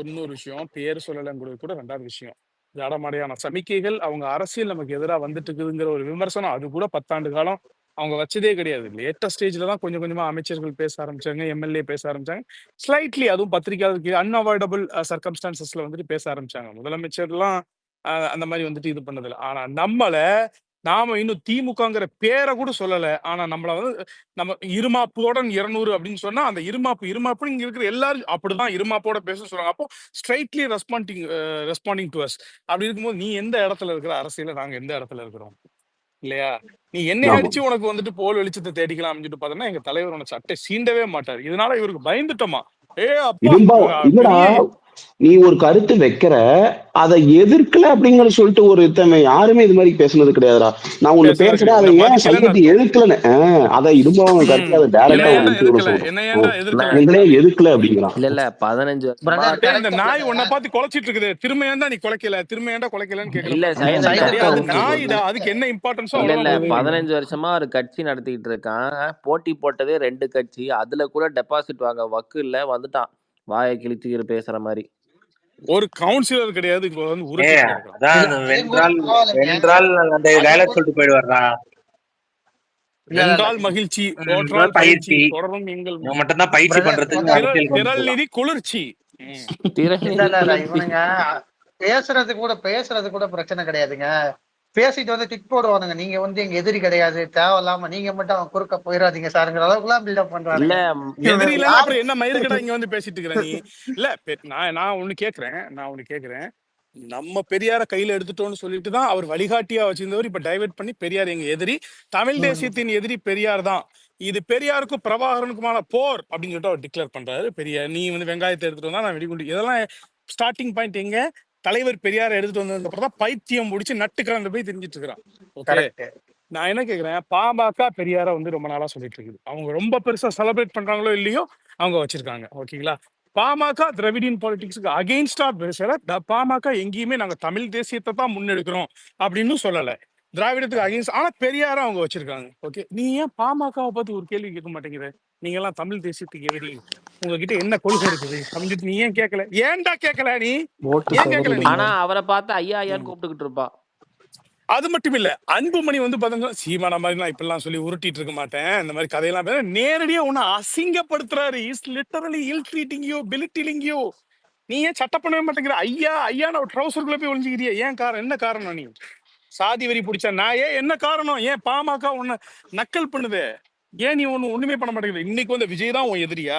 இன்னொரு விஷயம், பேர் சொல்லலங்கிறது கூட ரெண்டாவது விஷயம். ஜடமடையான சமிக்கைகள் அவங்க அரசியல் நமக்கு எதிராக வந்துட்டு இருக்குதுங்கிற ஒரு விமர்சனம் அது கூட 10 ஆண்டு காலம் அவங்க வச்சதே கிடையாது. லேட்டஸ்ட் ஸ்டேஜ்ல தான் கொஞ்சம் கொஞ்சமா அமைச்சர்கள் பேச ஆரம்பிச்சாங்க, எம்எல்ஏ பேச ஆரம்பிச்சாங்க. ஸ்லைட்லி அதுவும் பத்திரிகையாளருக்கு அன்அவாய்டபிள் சர்க்கம்ஸ்டான்சஸ்ல பேச ஆரம்பிச்சாங்க. முதலமைச்சர்லாம் அந்த மாதிரி இது பண்ணதில்லை. ஆனா நாம இன்னும் திமுகங்கிற பேரை கூட சொல்லல. ஆனா நம்மள நம்ம இருமாப்போட 200 அப்படின்னு சொன்னா அந்த இருமாப்பு இங்க இருக்கிற எல்லாரும் அப்படிதான் இருமாப்போட பேச சொல்றாங்க. அப்போ ஸ்ட்ரைட்லி ரெஸ்பாண்டிங் டு அஸ். அப்படி இருக்கும்போது நீ எந்த இடத்துல இருக்கிற அரசியல, நாங்க எந்த இடத்துல இருக்கிறோம் இல்லையா? நீ என்னை அடிச்சு உனக்கு போல் வெளிச்சத்தை தேடிக்கலாம் அப்படின்னு பார்த்தோம்னா எங்க தலைவர் உனக்கு சட்டை சீண்டவே மாட்டார். இதனால இவருக்கு பயந்துட்டோமா? நீ ஒரு கருத்து வைக்கிற, அதை எதிர்க்கல அப்படிங்கிற சொல்லிட்டு ஒரு யாருமே இது மாதிரி பேசுனது கிடையாதுடா. நான் ஒண்ணு பேசுறேன், அதை ஏன் சையத்தை எதிர்க்கலன்னு அதை இடும்பவங்க கருத்து அதை டைரக்டா எங்களே எதிர்க்கல அப்படிங்கிறான். இல்ல 15 நாய் உன்னை பார்த்து குலைச்சிட்டு இருக்குது, திரும்ப ஏன்டா நீ குலைக்கல, திரும்ப ஏன்டா குலைக்கலன்னு கேட்கல. நாயிடா, அதுக்கு என்ன இம்பார்ட்டன்ஸோ. இல்ல 15 வருஷமா ஒரு கட்சி நடத்திட்டு இருக்கான். போட்டி போட்டதே 2 கட்சி, அதுல கூட டெபாசிட் வாங்க வக்கு இல்ல, வந்துட்டான் வாயை கிழிச்சு பேசுற மாதிரி. ஒரு கவுன்சிலர் கிடையாது. மகிழ்ச்சி பயிற்சி மட்டும்தான் பயிற்சி பண்றதுக்கு திரள் நிதி குளிர்ச்சி. இவனுங்க பேசுறது கூட பிரச்சனை கிடையாதுங்க. பேசிட்டு டிக் போடுவானுங்க. நீங்க எங்க எதிரி கிடையாது, தேவையில்லாம நீங்க மட்டும் அவன் குறுக்க போயிடாதீங்க சாருங்கிற அளவுக்குலாம் பில்டப் பண்றாங்க. அப்புறம் என்ன மயிர்கடா இங்க பேசிட்டு இருக்கிற நீ? இல்ல நான் ஒண்ணு கேக்குறேன். நம்ம பெரியார கையில எடுத்துட்டோம்னு சொல்லிட்டு தான் அவர் வழிகாட்டியா வச்சிருந்தவர் இப்ப டைவர்ட் பண்ணி பெரியார் எங்க எதிரி, தமிழ் தேசியத்தின் எதிரி பெரியார் தான், இது பெரியாருக்கும் பிரபாகரனுக்குமான போர் அப்படின்னு சொல்லிட்டு அவர் டிக்ளேர் பண்றாரு. பெரியார் நீ வெங்காயத்தை எடுத்துட்டு வந்தா நான் வெடிகுண்டு, இதெல்லாம் ஸ்டார்டிங் பாயிண்ட் எங்க? தலைவர் பெரியார எடுத்துட்டு வந்ததுக்கு அப்புறம் தான் பைத்தியம் முடிச்சு நட்டு கலந்து போய் தெரிஞ்சிட்டு இருக்கிறான். ஓகே, நான் என்ன கேக்குறேன், பாமக பெரியார ரொம்ப நாளா சொல்லிட்டு இருக்குது. அவங்க ரொம்ப பெருசா செலிப்ரேட் பண்றாங்களோ இல்லையோ அவங்க வச்சிருக்காங்க. ஓகேங்களா, பாமக திராவிடியன் பாலிடிக்ஸுக்கு அகெயின்ஸ்டா பேசல. பாமக எங்கேயுமே நாங்க தமிழ் தேசியத்தை தான் முன்னெடுக்கிறோம் அப்படின்னு சொல்லல, திராவிடத்துக்கு அகெயின்ஸ்ட். ஆனா பெரியார அவங்க வச்சிருக்காங்க. ஓகே, நீ ஏன் பாமகவை பத்தி ஒரு கேள்வி கேட்க மாட்டேங்கிற? நீங்க எல்லாம் தமிழ் தேசியத்துக்கு எதிரி, உங்ககிட்ட என்ன கொள்கை இருக்குது அப்படின்னு நீ ஏன் கேட்கல? ஏன்டா கேட்கல நீ? ஏன் கேட்கல? ஆனா அவரை பார்த்து ஐயா ஐயான்னு கூப்பிட்டுக்கிட்டு இருப்பா. அது மட்டும் இல்ல, அன்புமணி பாத்தீங்கன்னா சீமான மாதிரி நான் இப்பெல்லாம் சொல்லி உருட்டிட்டு இருக்க மாட்டேன், இந்த மாதிரி கதையெல்லாம் நேரடியா உன்னை அசிங்கப்படுத்துறாரு. Is literally ill treating you, belittling you. நீ ஏன் சட்டை பண்ணவே மாட்டேங்கிற? ஐயா ஐயா நான் ட்ரௌசருக்குள்ள போய் ஒழிஞ்சுக்கிறியா? ஏன் காரணம்? என்ன காரணம்? நீ சாதி வரி பிடிச்ச நான் என்ன காரணம்? ஏன் பாமக உன்னை நக்கல் பண்ணுது? ஏன் நீ ஒண்ணுமே பண்ண மாட்டேங்குது? இன்னைக்கு விஜய் தான் உன் எதிரியா?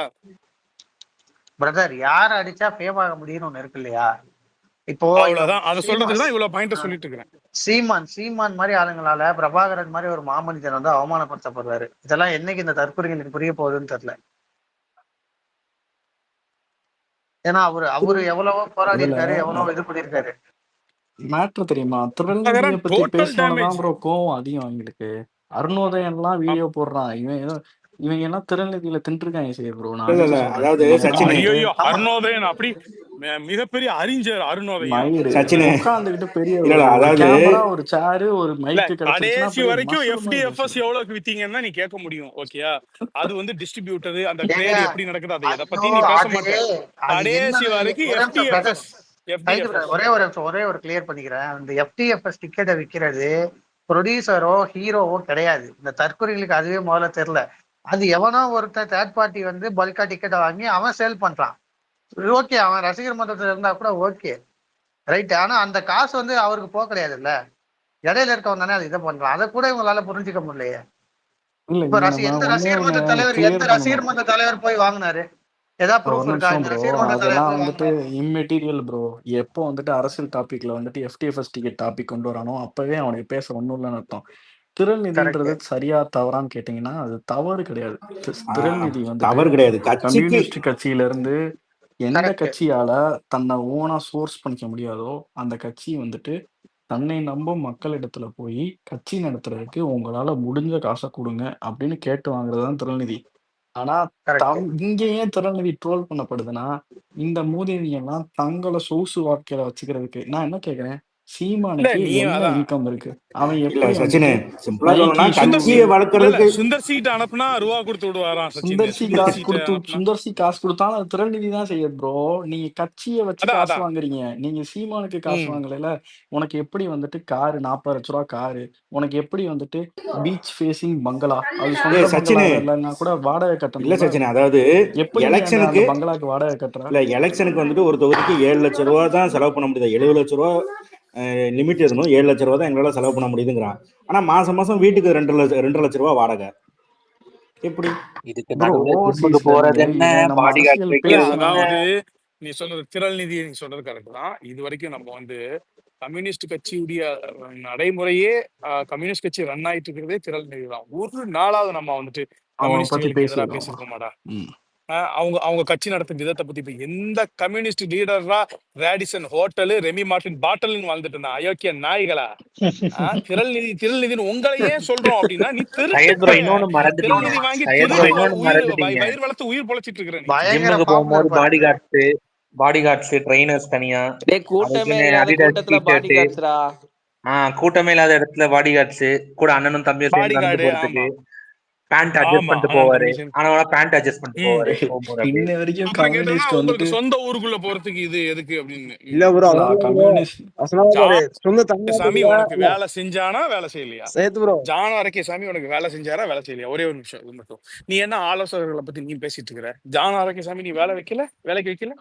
பிரதர், யார அடிச்சா ஃபேமாக முடியும்னு ஒண்ணு இருக்கு இல்லையா? இப்போ அவ்வளவுதான், அதை சொல்றதுக்கு தான் இவ்வளவு பாயிண்ட் சொல்லிட்டு இருக்கிறேன். சீமான் மாதிரி ஆளுங்களால பிரபாகரன் மாதிரி ஒரு மாமனிதன் அவமானப்படுத்தப்படுவாரு. இதெல்லாம் என்னைக்கு இந்த தற்கொலைகளுக்கு புரிய போகுதுன்னு தெரியல. ஏன்னா அவரு எவ்வளவோ போராடி இருக்காரு, எவ்வளவோ இது பண்ணிருக்காரு. மேட்ரு தெரியுமா? திருநெல்வேலியை பத்தி டோட்டல் பேசினோன்னு டேமேஜ். ப்ரோ கோவம் அதிகம் அவங்களுக்கு. அருணோதயம்லாம் வீடியோ போடுறான். இவங்க எல்லாம் திருநெல்வேலியில தின்றுருக்காங்க சரி ப்ரோ. நான் இல்ல அடிச்சு இல்ல சொல்றேன். அதாவது நீங்க எல்லாம் சச்சினு வந்துட்டு ஐயோ ஆமா அருணோதயன் அப்படி மிகப்பெரிய அறிஞர் அருணோதயம். மயிறு சச்சினு உட்காந்துக்கிட்டு பெரிய இல்ல ஒரு ஒரு அதாவது கேமரா ஒரு சேரு ஒரு இல்ல மைக்கு கிடைச்சிருச்சுன்னா கடைசி பெரிய வரைக்கும் மசூல் மாதிரி எஃப்டிஎஃப்எஸ் பேசுறேன். எவ்வளவுக்கு வித்தீங்கன்னா நீ கேட்க முடியும். ஓகேயா? அது வந்து டிஸ்ட்ரிபியூட்டர் அந்த ஏங்க ட்ரேட் எப்படி நடக்குது அதை எதை ஐயோ பத்தி நீ பேச அது மாட்ட. அது கடைசி என்னன்னு வரைக்கும் ஒரே நிமிஷம் பிரதர், எஃப்டிஎஃப்எஸ் சைது எஃப்டிஎஃப்எஸ். பிரதர், ஒரே ஒரு நிமிஷம் ஒரே ஒரு கிளியர் பண்ணிக்கிறேன். இந்த எஃப்டிஎஃப்எஸ் டிக்கெட்டை விற்கிறது ப்ரொடியூசரோ ஹீரோவோ கிடையாது. இந்த தற்கொலைகளுக்கு அதுவே முதல்ல தெரியல. அது எவனோ ஒருத்தர் தேர்ட் பார்ட்டி வந்து பல்கா டிக்கெட்டை வாங்கி அவன் சேல் பண்றான். ஓகே, அவன் ரசிகர் மன்றத்துல இருந்தா கூட ஓகே ரைட். ஆனா அந்த காசு வந்து அவருக்கு போக கிடையாதுல்ல, இடையில இருக்கவன் தானே அது இதை பண்றான். அதை கூட இவங்களால புரிஞ்சுக்க முடியலையே. இல்ல இப்ப இங்க நம்ம எந்த ஒன்னே ரசிகர் ஒண்ணு மன்ற தலைவர் கிளியர் எந்த ரசிகர் பண்ணணும். மன்ற தலைவர் போய் வாங்கினாரு? ஏதாவது ஒரு ப்ரூஃப் இருக்கா? நிமிஷம் இந்த ப்ரோ. ரசிகர் மன்ற தலைவர் அதெல்லாம் போய் வந்துட்டு வாங்கினாரு. Immaterial bro. எப்போ வந்துட்டு அரசியல் டாபிக்ல வந்துட்டு எஃப்டிஎஃப்எஸ் டிக்கெட் டாபிக் கொண்டு வரானோ அப்பவே அவனுக்கு பேச ஒன்றும் இல்லைன்னு அர்த்தம். திருநிதின்றது கரெக்ட் சரியா தவறான்னு கேட்டீங்கன்னா அது தவறு கிடையாது. திருநிதி வந்துட்டு தவறு கிடையாது கட்சிக்கு. கம்யூனிஸ்ட் கட்சியில இருந்து எந்த கரெக்ட். கட்சியால தன்னை ஓனா சோர்ஸ் பண்ணிக்க முடியாதோ அந்த கட்சி வந்துட்டு தன்னை நம்பும் மக்களிடத்துல போய் கட்சி நடத்துறதுக்கு உங்களால முடிஞ்ச காசை கொடுங்க அப்படின்னு கேட்டு வாங்குறதுதான் திருநிதி. ஆனா கரெக்ட். இங்க ஏன் திருநெல்வேலி ட்ரோல் பண்ணப்படுதுன்னா இந்த மூதேவி எல்லாம் தங்களை சொகுசு வாழ்க்கையில வச்சுக்கிறதுக்கு. நான் என்ன கேக்குறேன், இல்ல சீமானுக்கு நீ என்ன அதான் இன்கம் இருக்கு? அவன் இல்ல எப்படி சச்சினு வந்துட்டு சிம்பிளா நைக்கி சொல்லணும்னா ஷூ சுந்தர் சி கட்சியை இல்ல வளர்க்கறதுக்கு சுந்தர் சீட் அனுப்புனா ரூபா கொடுத்து விடுவாராம் சச்சின். சுந்தர்சி சுந்தர் காசு சீட்டை கொடுத்து அனுப்புனா சுந்தர்சி காசு கொடுத்தாலும் அது திருநிதி தான் செய்யுது ப்ரோ. நீங்க கட்சியை வச்சு அதான் காசு அதான். வாங்குறீங்க. நீங்க சீமானுக்கு காசு ம் வாங்கல. உனக்கு எப்படி வந்துட்டு காரு 40 லட்ச ரூபா காரு, உனக்கு எப்படி வந்துட்டு பீச் ஃபேசிங் பங்களா, அது சொந்த பங்களா சச்சினு இல்லைன்னா கூட வாடகை இல்ல கட்டணும்ல. சச்சினு அதாவது எப்படி நீ அந்த எலெக்ஷனுக்கு அந்த பங்களாக்கு வாடகை கட்டுற? இல்ல எலெக்ஷனுக்கு வந்துட்டு ஒரு தொகுதிக்கு 7 லட்சம் ரூபா தான் செலவு பண்ண முடியுது. 70 லட்ச ரூபா லிமிட் இருந்தோம், 7 லட்ச ரூபா தான் எங்களால செலவு பண்ண முடியுதுங்கிறான். ஆனா மாசம் மாசம் வீட்டுக்கு 2 லட்ச ரூபா வாடகை. எப்படி இதுக்கு ப்ரோ நடுவுல ஜிம்முக்கு ஓவர்சீஸ்ல போறது இருந்து என்ன, இவன் நம்ம பாடி கார்டு அரசியல் இல்ல வைக்கிறது என்ன? பேசினா அதாவது நீ சொன்னது திரள் நிதி, நீ சொல்றது கரெக்ட் தான். இது வரைக்கும் நம்ம வந்து கம்யூனிஸ்ட் கட்சியுடைய நடைமுறையே கம்யூனிஸ்ட் கட்சி ரன் ஆயிட்டு இருக்கிறதே திரள் நிதி தான். ஒரு நாளாவது நம்ம வந்துட்டு அவனை பத்தி கம்யூனிஸ்டுகளுக்கு எதிராக பேசியிருக்கோமா? பேசியிருக்க மாட்டா. ம். அவங்க அவங்க கட்சி நடத்தும் விதத்தை பத்தி இப்ப எந்த கம்யூனிஸ்ட் லீடரா ரேடிசன் ஹோட்டலு ரெமி மார்டின் பாட்டல்னு வாழ்ந்துட்டு இருந்தா அயோக்கிய நாய்களா? திரள் நிதின்னு உங்களையே சொல்றோம் அப்படின்னா நீ திருட்டு சையத் ப்ரோ பய. இன்னொன்னு திரள் மறந்துட்டீங்க. நிதி வாங்கி சையத் ப்ரோ திருடி இன்னொன்னு உயிர் மறந்துட்டீங்க. வயிறு வளர்த்து உயிர் பொழைச்சிட்டு இருக்கிற நீ. பயங்கர ஜிம்முக்கு பாப்புலர் போகும்போது பாரு. பாடி கார்ட்ஸ் ட்ரைனர்ஸ் தனியா, டேய் கூட்டமே அதுக்குன்னு இல்லாத அடிடாஸ் கூட்டத்துல பாடி டிஷர்ட். கார்ட்ஸ்ரா. கூட்டமே இல்லாத இடத்துல பாடி கார்ட்ஸ் கூட அண்ணனும் தம்பியும் பாடி சேர்ந்து நடந்து கார்டு போறதுக்கு ஆமா பேண்ட் அட்ஜஸ்ட் ஆமா பண்ணிட்டு அண்ணன் போவாரு. தம்பி சேர்ந்து. ஆனா பேண்ட் அட்ஜஸ்ட் பண்ணிட்டு ம் போவாரு போகும்போது அப்படி. இன்ன வரைக்கும் அப்புறம் கேட்டோம்னா கம்யூனிஸ்ட் வந்துட்டு உங்களுக்கு சொந்த ஊருக்குள்ள போறதுக்கு இது எதுக்கு அப்படின்னு. இல்ல ப்ரோ அதனால கம்யூனிஸ்ட் பாரு சொந்த சாமி தமிழ்நாட்டுல உனக்கு வேலை செஞ்சானா வேலை செய்யலையா? சேர்த்து ப்ரோ ஜான் ஆரோக்கியசாமி உனக்கு வேலை செஞ்சாரா வேலை செய்யலையா? ஒரே ஒரு நிமிஷம் இது மட்டும். நீ என்ன ஆலோசகர்களை பத்தி நீ பேசிட்டு இருக்கிற? ஜான் ஆரோக்கியசாமி நீ வேலைக்கு வைக்கல?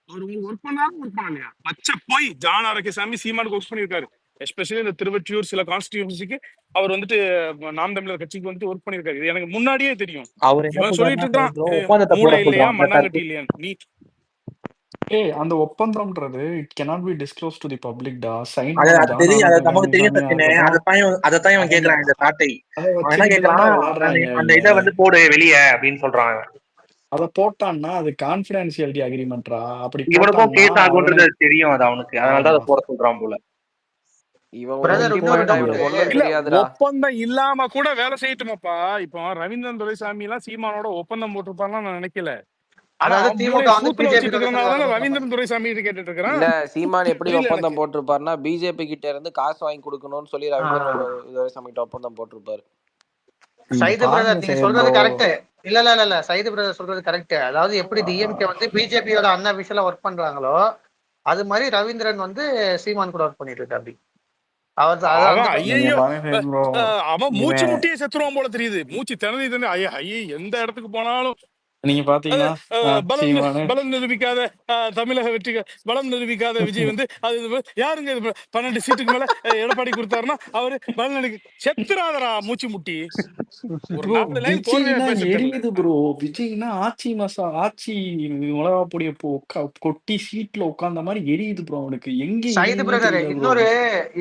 அவர் உங்களுக்கு ஒர்க் பண்ணாலும் ஒர்க் பண்ணலையா? பச்சை போய் ஜான் ஆரோக்கியசாமி சீமானுக்கு ஒர்க் பண்ணியிருக்காரு. எஸ்பெஷலி இந்த திருவொற்றியூர் சில கான்ஸ்டிடியூன்சிக்கு அவர் வந்துட்டு நாம் தமிழர் கட்சிக்கு வந்துட்டு ஒர்க் பண்ணியிருக்காரு. இது எனக்கு முன்னாடியே தெரியும். அவர் என்ன இவன் சொல்லிட்டு சொல்றாருன்னா இருக்கான் ஒப்பந்தத்தை போட மூளை இல்லையா சொல்றாங்க. மண்ணாங்கட்டி இல்லையான்னு. நீ அந்த ஒப்பந்தம்ன்றது it cannot be disclosed to the public டா. சைன் அது பண்ண அது தெரியும், அது நமக்கு தெரியும் ஜானாரோக்கியசாமியா சச்சினே. இருக்கட்டும். அதைத்தான் இவன் அவங்க கேட்கறான் இந்த சாட்டை. அதை அவன் என்ன வச்சுக்கிட்டு தான்டா கேட்கறான், அந்த விளாடுறாங்க அந்த அவங்க. இதை வந்து போடு வெளியே அப்படின்னு சொல்றான் அவன். அதை போட்டான்னா அது கான்பிடென்சியாலிட்டி அக்ரிமெண்ட்ரா. அப்படி இவனுக்கும் போட்டான்னா கேஸ் ஆகுன்றது அவனுக்கு தெரியும் அது அவனுக்கு, அதனாலதான் அதை ஆமா போட சொல்றான் போல. இவன் பிரதர் ஒருத்தி இன்னொரு போட்டா டவுட். இவனுக்கு ஒண்ணும் இல்ல தெரியாதுடா. ஒப்பந்தம் இல்லாம கூட வேலை செய்யட்டுமாப்பா. இப்போ ரவீந்திரன் துரைசாமி எல்லாம் சீமானோட ஒப்பந்தம் போட்டிருப்பாருன்னு நான் நினைக்கல. ஆனா அதாவது அவன் திமுக மூளையை வந்து சூத்துல பிஜேபி வச்சிட்டு கூட சரி இருக்கிறனாலதானே வரணும்ன்ற மாதிரி. ரவீந்திரன் துரைசாமி கேட்டுட்டு இருக்கிறான். இல்ல சீமான் எப்படி புரியல எனக்கு. ஒப்பந்தம் போட்டிருப்பாருன்னா பிஜேபி கிட்ட இருந்து காசு வாங்கி கொடுக்கணும்னு சொல்லி ரவீந்திரன் துரைசாமிகிட்ட ஒப்பந்தம் போட்டிருப்பாரு. சைது பிரதர் பாருங்க நீங்க சையத் சொல்றது ப்ரோ. கரெக்ட். இல்ல சைது பிரதர் சொல்றது கரெக்ட். அதாவது எப்படி டிஎம்கே வந்து பிஜேபியோட அண்ணா விஷயல ஒர்க் பண்றாங்களோ அது மாதிரி ரவீந்திரன் வந்து சீமான் கூட ஒர்க் பண்ணிட்டு இருக்காரு. அவர் அதான் அவன் வந்து நீங்க ஐயோ பாருங்க சையத் ப்ரோ. அவன் மூச்சு இவன் முட்டியே செத்துருவான் போல தெரியுது. மூச்சு திணறி ஐயோ எந்த இடத்துக்கு போனாலும் நீங்க பாத்தீங்கன்னா பலம் சீமானு பலம் நிரூபிக்காத தமிழக வெற்றி பலம் நிரூபிக்காத விஜய் வந்து அது யாருங்க 12 சீட்டுக்கு மேல எடப்பாடி கொடுத்தாருன்னா அவரு பலம் செத்துறாதரா மூச்சு முட்டி. ஒரு ப்ரோ 40 லைன் கோர்வையா விஜய்னா பேச தெரியல. எரியுது ப்ரோ. விஜய்னா ஆட்சி மிளகா பொடிய கொட்டி சீட்ல உட்கார்ந்த மாதிரி எரியுது ப்ரோ. அவனுக்கு எங்க சைது எரியுதுன்னே பிரதர் தெரியல ப்ரோ.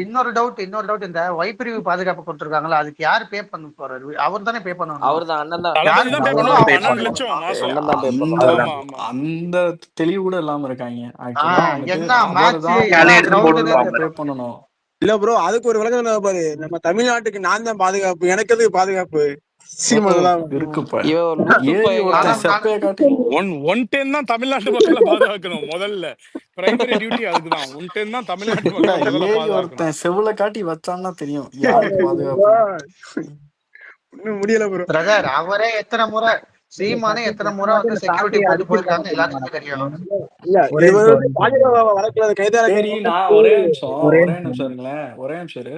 இன்னொரு டவுட். இந்த வைப்பிரிவு பாதுகாப்பு கொடுத்துருக்காங்களா அதுக்கு யாரு பே பண்ண போறாரு? அவர் தானே பே பண்ணணும். அவர்தான் அண்ணன் தான். தளபதி தான் பே பண்ணுவாரு. 12 லட்சம் மாசம் என்ன தான் பேப்பர் அந்த ஆமா ஆமா அந்த தெளிவு கூட இல்லாம இருக்காங்க. ஆக்சுவலா வந்துட்டு என்ன மேட்ச் அவர்தான் என்ன பணம் கிரவுண்ட் பே பண்ணணும். இல்ல ப்ரோ, அதுக்கு ஒரு விளக்கம் பாரு. நம்ம தமிழ்நாட்டுக்கு நான் தான் பாதுகாப்பு, எனக்கு எதுக்கு பாதுகாப்பு? சீமானெல்லாம் இருக்குப்ப இவன் ஒரு லூசு ஏறி பையங்க. ஒருத்தன் செப்பைய காட்டி 110 தான் தமிழ்நாட்டு மக்களை பாதுகாக்கணும். முதல்ல பிரைமரி டியூட்டி அதுக்குதான். 110 தான் தமிழ்நாட்டு இல்ல மக்களை முதல்ல ஏறி பாதுகாக்கணும். ஒருத்தன் செவுல காட்டி வச்சான்னா தெரியும் யாருக்கு பாதுகாப்பு. இன்னும் முடியல ப்ரோ. பிரதர் அவரே எத்தனை முறை சீமானே எத்தனை முறை வந்து செக்யூரிட்டி போட்டு போயிருக்காங்க எல்லாத்துக்குமே தெரியும். இல்ல இது வந்து பாஜக வழக்குல கைதான சரி நான் ஒரே நிமிஷம் இருங்களேன், ஒரே நிமிஷம் இரு.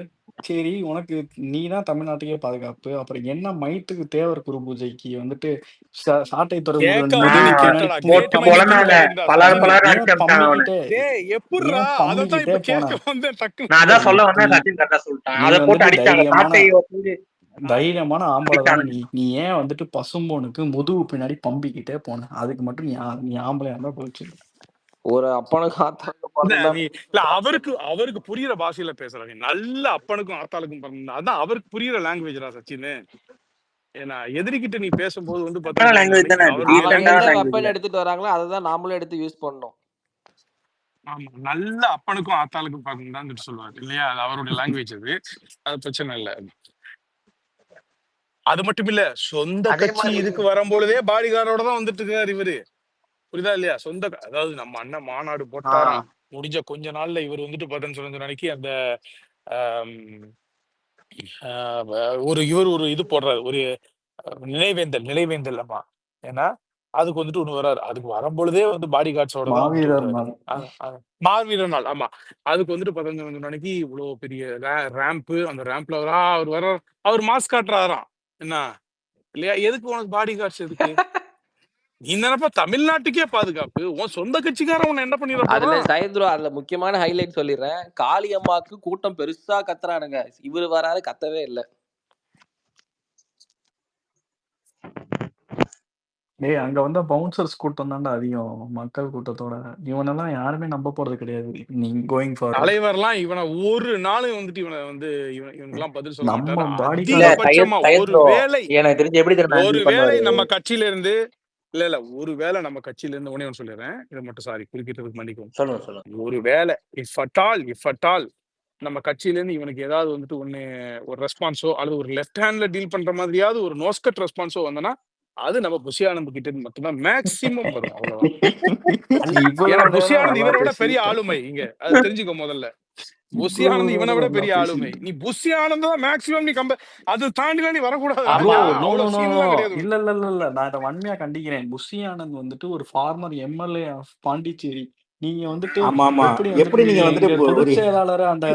சரி உனக்கு நீ தான் தமிழ்நாட்டுக்கே பாதுகாப்பு, அப்புறம் என்ன மைத்துக்கு தேவர் குரு பூஜைக்கு வந்துட்டு சாட்டை கேட்க வந்து நீ கேட்டடா, கேட்டு ஏன் பம்பிக்கிட்டே எப்படிரா ஏன் அததான் இப்ப பம்பிக்கிட்டே கேட்க போன? வந்து டக்கு நான் அதான் சொல்ல வந்தேன், சச்சின் கரெக்டா சொல்லிட்டான். அதை போட்டு அடிச்சாங்க. தைரியமான ஆம்பளை தானே நீ. நீ ஏன் வந்துட்டு பசும்பொனுக்கு முதுகு பின்னாடி பம்பிக்கிட்டே போன? அதுக்கு மட்டும் நீ ஆம்பளையா இருந்தா போச்சு. ஒரு அப்பனுக்கு ஆத்தாளுக்கு இல்ல அவருக்கு புரியுற பாஷையில பேசுற நீ. நல்ல அப்பனுக்கும் ஆத்தாளுக்கும் பிறந்தா அதான் அவருக்கு புரியுற லாங்குவேஜ்ரா சச்சின். ஏன்னா எதிரிக்கிட்ட நீ பேசும்போது வந்து வெப்பன் எடுத்துட்டு வராங்களோ அததான் நாமளும் எடுத்து யூஸ் பண்ணோம். ஆமா, நல்ல அப்பனுக்கும் ஆத்தாளுக்கும் பிறந்தான்னு சொல்லுவாரு இல்லையா? அது அவருடைய லாங்குவேஜ். அது பிரச்சனை இல்ல. அது மட்டும் இல்ல, சொந்த கட்சி இதுக்கு வரும்பொழுதே பாடிகார்டோட தான் வந்துட்டு இருக்காரு இவரு. புரியுதா இல்லையா? அதாவது நம்ம அண்ணன் மாநாடு போட்டாராம், முடிஞ்ச கொஞ்ச நாள்ல இவர் வந்துட்டு பார்த்தேன்னு நாளைக்கு அந்த ஒரு இது போடுறாரு, ஒரு நினைவேந்தல் அம்மா. ஏன்னா அதுக்கு வந்துட்டு ஒண்ணு வர்றாரு. அதுக்கு வரும்பொழுதே வந்து பாடி கார்ட்ஸோட மாவீரர் நாள். ஆமா, அதுக்கு வந்துட்டு 15 நாளைக்கு இவ்வளவு பெரிய ரேம்ப், அந்த ரேம்ப்ல அவர் வர அவர் மாஸ்க் காட்டுறாராம். என்ன இல்லையா? எதுக்கு உனக்கு பாடி கார்ட்ஸ்? எதுக்கு? நீ நினைப்பா தமிழ்நாட்டுக்கே பாதுகாப்பு, உன் சொந்த கட்சிக்காரன் உன்னை என்ன பண்ணிடுற? அதுல சைத்ரோ அதுல முக்கியமான ஹைலைட் சொல்லிடுறேன். காளியம்மாக்கு கூட்டம் பெருசா கத்துறானுங்க, இவரு வராது கத்தவே இல்லை. அங்க வந்த பவுன்சர்ஸ் கூட்டம் தான்டா அதிகம் மக்கள் கூட்டத்தோட. இவனெல்லாம் யாருமே நம்ப போறது கிடையாது. நீங்க கோயிங் ஃபார் தலைவர்லாம் இவனை ஒரு நாள் வந்துட்டு இவனை வந்து இவனுக்கெல்லாம் பதில் சொல்ல நம்ம மாட்டாரு. அதிகபட்சமா ஒருவேளை நம்ம கட்சியில இருந்து ஒருவேளை நம்ம கட்சியில இருந்து உடனே சொல்லிடுறேன், இதை மட்டும் சாரி குறுக்கிட்டதுக்கு மன்னிக்கும். ஒருவேளை இஃப் அட் ஆல் நம்ம கட்சியில இருந்து இவனுக்கு ஏதாவது வந்துட்டு ஒரு ரெஸ்பான்ஸோ அல்லது ஒரு லெஃப்ட் ஹேண்ட்ல டீல் பண்ற மாதிரியாவது ஒரு நோஸ்கட் ரெஸ்பான்ஸோ வந்தனா அது நம்ம புஷி ஆனந்த் கிட்ட மட்டும்தான் மேக்சிமம் வரும். அவ்வளவுதான். புஷி ஆனந்த் இவரை விட பெரிய ஆளுமை இங்க, அது தெரிஞ்சுக்கோ. முதல்ல புஷி ஆனந்த் இவனை விட பெரிய ஆளுமை. நீ புஷி ஆனந்த் தான் மேக்சிமம் நீ அதை தாண்டிலாம் நீ வரக்கூடாது. இல்ல நான் இதை வன்மையா கண்டிக்கிறேன். புஷி ஆனந்த் வந்துட்டு ஒரு ஃபார்மர் எம்எல்ஏ ஆஃப் பாண்டிச்சேரி. நீங்க வந்துட்டு எப்படி நீங்க வந்துட்டு பொதுச் செயலாளர் அந்த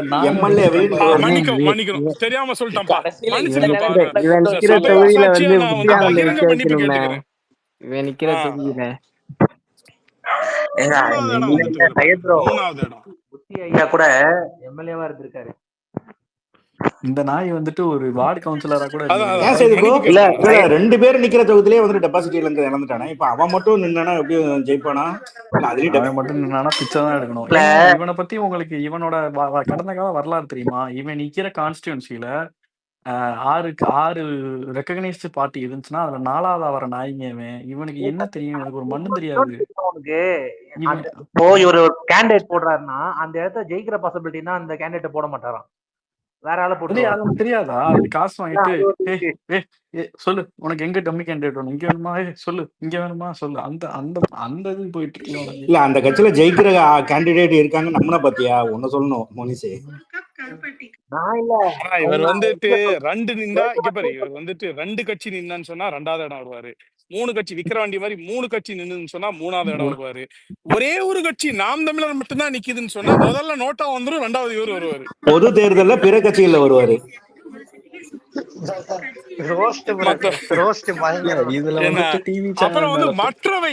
மன்னிக்கணும் தெரியாம சொல்லிட்டேன்ப்பா. இவன் நிக்கிற தொகுதியில வந்து இவன் நிக்கிற தொகுதியில கூட எம்எல்ஏவா இருந்திருக்காரு. இந்த நாய் வந்துட்டு ஒரு வார்டு கவுன்சிலரா கூட இல்ல 2 பேர் நிக்கிற தொகுதியிலே வந்துட்டு டெபாசிட்ல இருந்து இறந்துட்டானே. இப்ப அவன் மட்டும் நின்னானா எப்படி ஜெயிப்பானா? அவன் மட்டும் நின்னானா பிச்சை தான் எடுக்கணும். இவனை பத்தி உங்களுக்கு இவனோட கடந்த கால வரலாறு தெரியுமா? இவன் நிக்கிற கான்ஸ்டியூன்சில 6 ரெகக்னைஸ்டு பார்ட்டி இருந்துச்சுன்னா அதுல 4வது வர நாய்ங்க. இவனுக்கு என்ன தெரியும்? இவனுக்கு ஒரு மண்ணும் தெரியாது. இப்போ இவரு ஒரு கேண்டிடேட் போடுறாருன்னா அந்த இடத்த ஜெயிக்கிற பாசிபிலிட்டினா அந்த கேண்டிடேட் போட மாட்டாராம், வேற ஆள போட்டு. அது தெரியாதா? அது காசு வாங்கிட்டு சொல்லு உனக்கு எங்க டம்மி கேண்டிடேட் வேணும், இங்க வேணுமா சொல்லு, இங்க வேணுமா சொல்லு. அந்த இது போயிட்டு இருக்கு. இல்ல அந்த கட்சியில ஜெயிக்கிற கேண்டிடேட் இருக்காங்க. நம்மள பத்தியா ஒன்னு சொல்லணும் மோனிசே. இவர் வந்துட்டு 2 நின்றா இங்க பாரு, இவர் வந்துட்டு 2 கட்சி நின்னான்னு சொன்னா 2வது இடம் வருவாரு. 3 கட்சி விக்கிரவாண்டி மாதிரி 3 கட்சி நின்னுன்னு சொன்னா 3வது இடம் வருவாரு. ஒரே ஒரு கட்சி நாம் தமிழர் மட்டும்தான் நிக்குதுன்னு சொன்னா முதல்ல நோட்டா வந்துரும், 2வது இவர் வருவாரு. பொது தேர்தல்ல பிற கட்சியில வருவாரு. அப்புறம் வந்து மற்றவை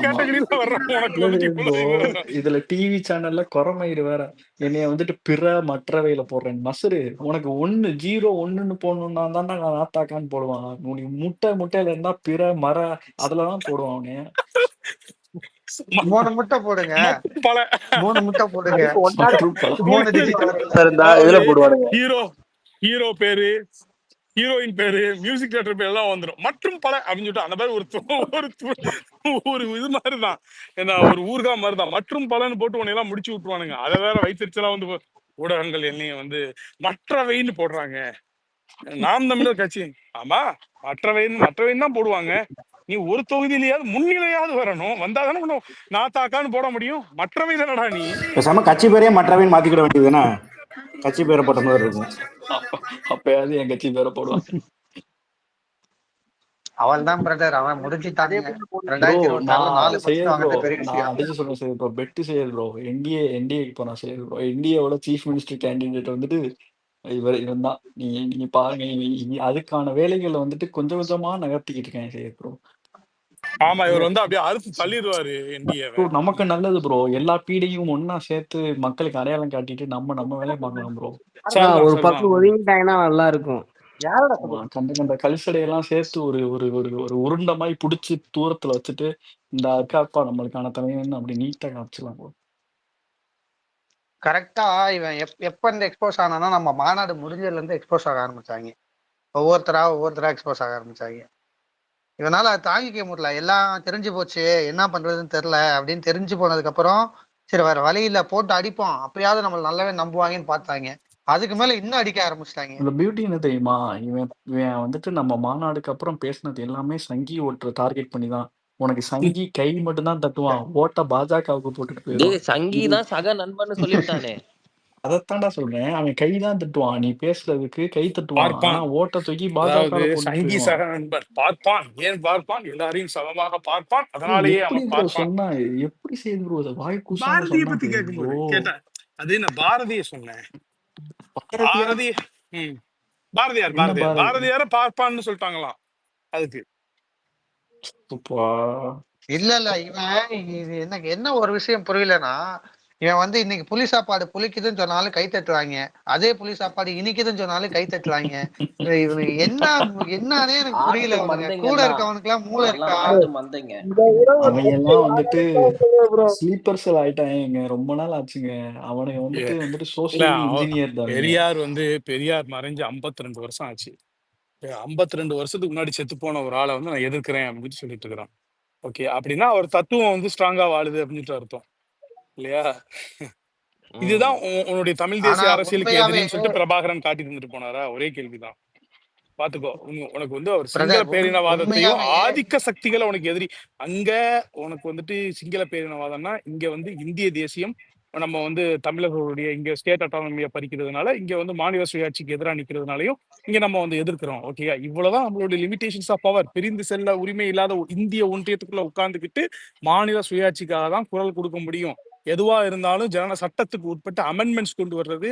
கேட்டகரியில வர்றவங்க. இதுல டிவி சேனல்ல குறமயிறு வேற என்னைய வந்துட்டு பிற மற்றவையில போடுறேன். மசுரு உனக்கு 1 0 1ன்னு போடணும்னா தான்டா நான் ஆத்தாக்கான்னு போடுவான். முட்டையில இருந்தா பிற மர அதுலதான் போடுவான். அவனே 3 முட்டை போடுங்க, 3 முட்டை போடுங்க, 3 ஹீரோ பேரு ஹீரோயின் பேரு, மியூசிக் டைரக்டர் பேர் எல்லாம் வந்துடும். மற்றும் பல அப்படின்னு சொல்லிட்டு அந்த மாதிரி ஒரு இது மாதிரி தான், என்ன ஒரு ஊர்கா மாதிரி தான். மற்றும் பலன்னு போட்டு உன்னையெல்லாம் முடிச்சு விட்டுருவானுங்க. அதை வேற வயிற்றுச்சலா வந்து ஊடகங்கள் என்னைய வந்து மற்றவைன்னு போடுறாங்க. நாம் தமிழர் கட்சி ஆமா மற்றவைன்னு தான் போடுவாங்க. நீ ஒரு தொகுதியிலேயாவது முன்னிலையாவது வரணும். வந்தாதானே நாத்தாக்கான்னு போட முடியும். மற்றவை தானடா நீ. பேசாம கட்சி பேரே மற்றவைன்னு மாத்திக்கிட வேண்டியதுதானே, கட்சி பேரை போட்ட மாதிரி இருக்கும். அப்பயாவது என் கட்சி பேரை போடுவாங்க. அவன் தான் பிரதர், அவன் முடிஞ்சிட்டானே. நான் அடிச்சு சொல்றேன் சார், இப்போ பெட்டு செய்யுது ப்ரோ. என்டிஏ இப்போ நான் செய்யுது ப்ரோ. என்டிஏவோட சீஃப் மினிஸ்டர் கேண்டிடேட் வந்துட்டு இவன் தான். நீங்க பாருங்க, அதுக்கான வேலைகளை வந்துட்டு கொஞ்சம் கொஞ்சமா நகர்த்திக்கிட்டு இருக்கேன் செய்யுது ப்ரோ. ஆமா, இவர் வந்து அப்படியே அறுத்து தள்ளிடுவாரு என்டிஏ. நமக்கு நல்லது ப்ரோ, எல்லா பீடையும் ஒன்னா சேர்த்து மக்களுக்கு அடையாளம் காட்டிட்டு நம்ம வேலையை பார்க்கலாம் ப்ரோ. ஒரு பக்கம் ஒதுங்கிட்டாங்கன்னா நல்லா இருக்கும். கண்ட கலிசடையெல்லாம் சேர்த்து ஒரு ஒரு ஒரு ஒரு உருண்டை மாதிரி புடிச்சு தூரத்துல வச்சுட்டு இந்த அக்காப்பா நம்மளுக்கான தலைவன் அப்படி நீட்டா காமிச்சிடலாம் ப்ரோ. கரெக்டா இவன் எப்ப இருந்து எக்ஸ்போஸ் ஆனானா, நம்ம மாநாடு முடிஞ்சதுல இருந்து எக்ஸ்போஸ் ஆக ஆரம்பிச்சாங்க. ஒவ்வொருத்தரா எக்ஸ்போஸ் ஆக ஆரம்பிச்சாங்க. இவனால தாங்கிக்க முடியல. எல்லாம் தெரிஞ்சு போச்சு, என்ன பண்றதுன்னு தெரியல அப்படின்னு தெரிஞ்சு போனதுக்கு அப்புறம் சரி வேற வழியில போட்டு அடிப்போம், அப்பயாவது நம்மள நல்லாவே நம்புவாங்கன்னு பார்த்தாங்க. அதுக்கு மேல இன்னும் அடிக்க ஆரம்பிச்சிட்டாங்க. இந்த பியூட்டி என்ன தெரியுமா, இவன் வந்துட்டு நம்ம மாநாடுக்கு அப்புறம் பேசினது எல்லாமே சங்கி ஓட்டுற டார்கெட் பண்ணி தான். உனக்கு சங்கி கை மட்டும் தான் தட்டுவான், ஓட்ட பாஜகவுக்கு போட்டுட்டு போயிடும். சங்கி தான் சக நண்பன்னு சொல்லிட்டானே. அதத்தான்டா சொல்றேன், அவன் கை தான் தட்டுவான், நீ பேசுறதுக்கு கை தட்டுவான், ஆனா ஓட்ட தூக்கி பாஜக சங்கி சக நண்பர் பார்ப்பான். ஏன் பார்ப்பான்? எல்லாரையும் சமமாக பார்ப்பான். அதனாலேயே அவன் பார்ப்பான். சொன்னா எப்படி செய்து ப்ரோ, வாய் கூசா பாரதியை பத்தி கேட்கும்போது கேட்டேன். அது நான் பாரதிய சொன்னேன். பாரதியார பார்ப்பான்னு சொல்லிட்டாங்களாம். அதுக்கு இல்ல இவன் என்ன ஒரு விஷயம் புரியலன்னா, இவன் வந்து இன்னைக்கு புளி சாப்பாடு புளிக்குதுன்னு சொன்னாலும் கை தட்டுவாங்க, அதே புளி சாப்பாடு இனிக்குதுன்னு சொன்னாலும் கை தட்டுவாங்க. என்னன்னே எனக்கு புரியல. கூட இருக்கவனுக்கு எல்லாம் மூளை இருக்கா? அவங்கெல்லாம் வந்துட்டு ஸ்லீப்பர்ஸ் ஆயிட்டாங்க, ரொம்ப நாள் ஆச்சுங்க. அவனுக்கு வந்துட்டு சோசியல் இன்ஜினியர் தான். பெரியார் மறைஞ்சு 52 வருஷம் ஆச்சு. 52 வருஷத்துக்கு முன்னாடி செத்து போன ஒரு ஆளை வந்து நான் எதிர்க்கிறேன் அப்படின்னு சொல்லிட்டு இருக்கிறான். ஓகே, அப்படின்னா அவர் தத்துவம் வந்து ஸ்ட்ராங்கா வாழுது அப்படின்னு அர்த்தம் இல்லையா? இதுதான் உன்னுடைய தமிழ் தேசிய அரசியலுக்கு எதிரின்னு சொல்லிட்டு பிரபாகரன் காட்டி தந்துட்டு போனாரா? ஒரே கேள்விதான். பாத்துக்கோ, உனக்கு வந்து அவர் சிங்கள பேரினவாதத்தையும் ஆதிக்க சக்திகளை உனக்கு எதிரி. அங்க உனக்கு வந்துட்டு சிங்கள பேரினவாதம்னா, இங்க வந்து இந்திய தேசியம் நம்ம வந்து தமிழர்களுடைய இங்க ஸ்டேட் அட்டானமியை பறிக்கிறதுனால, இங்க வந்து மாநில சுயாட்சிக்கு எதிராக நிக்கிறதுனாலையும் இங்க நம்ம வந்து எதிர்க்கிறோம். ஓகேயா? இவ்வளவுதான் நம்மளுடைய லிமிடேஷன்ஸ் ஆஃப் பவர். பிரிந்து செல்ல உரிமை இல்லாத இந்திய ஒன்றியத்துக்குள்ள உட்கார்ந்துக்கிட்டு மாநில சுயாட்சிக்காக தான் குரல் கொடுக்க முடியும். எதுவா இருந்தாலும் சட்டத்துக்கு உட்பட்டு அமெண்ட்மெண்ட்ஸ் கொண்டு வர்றது,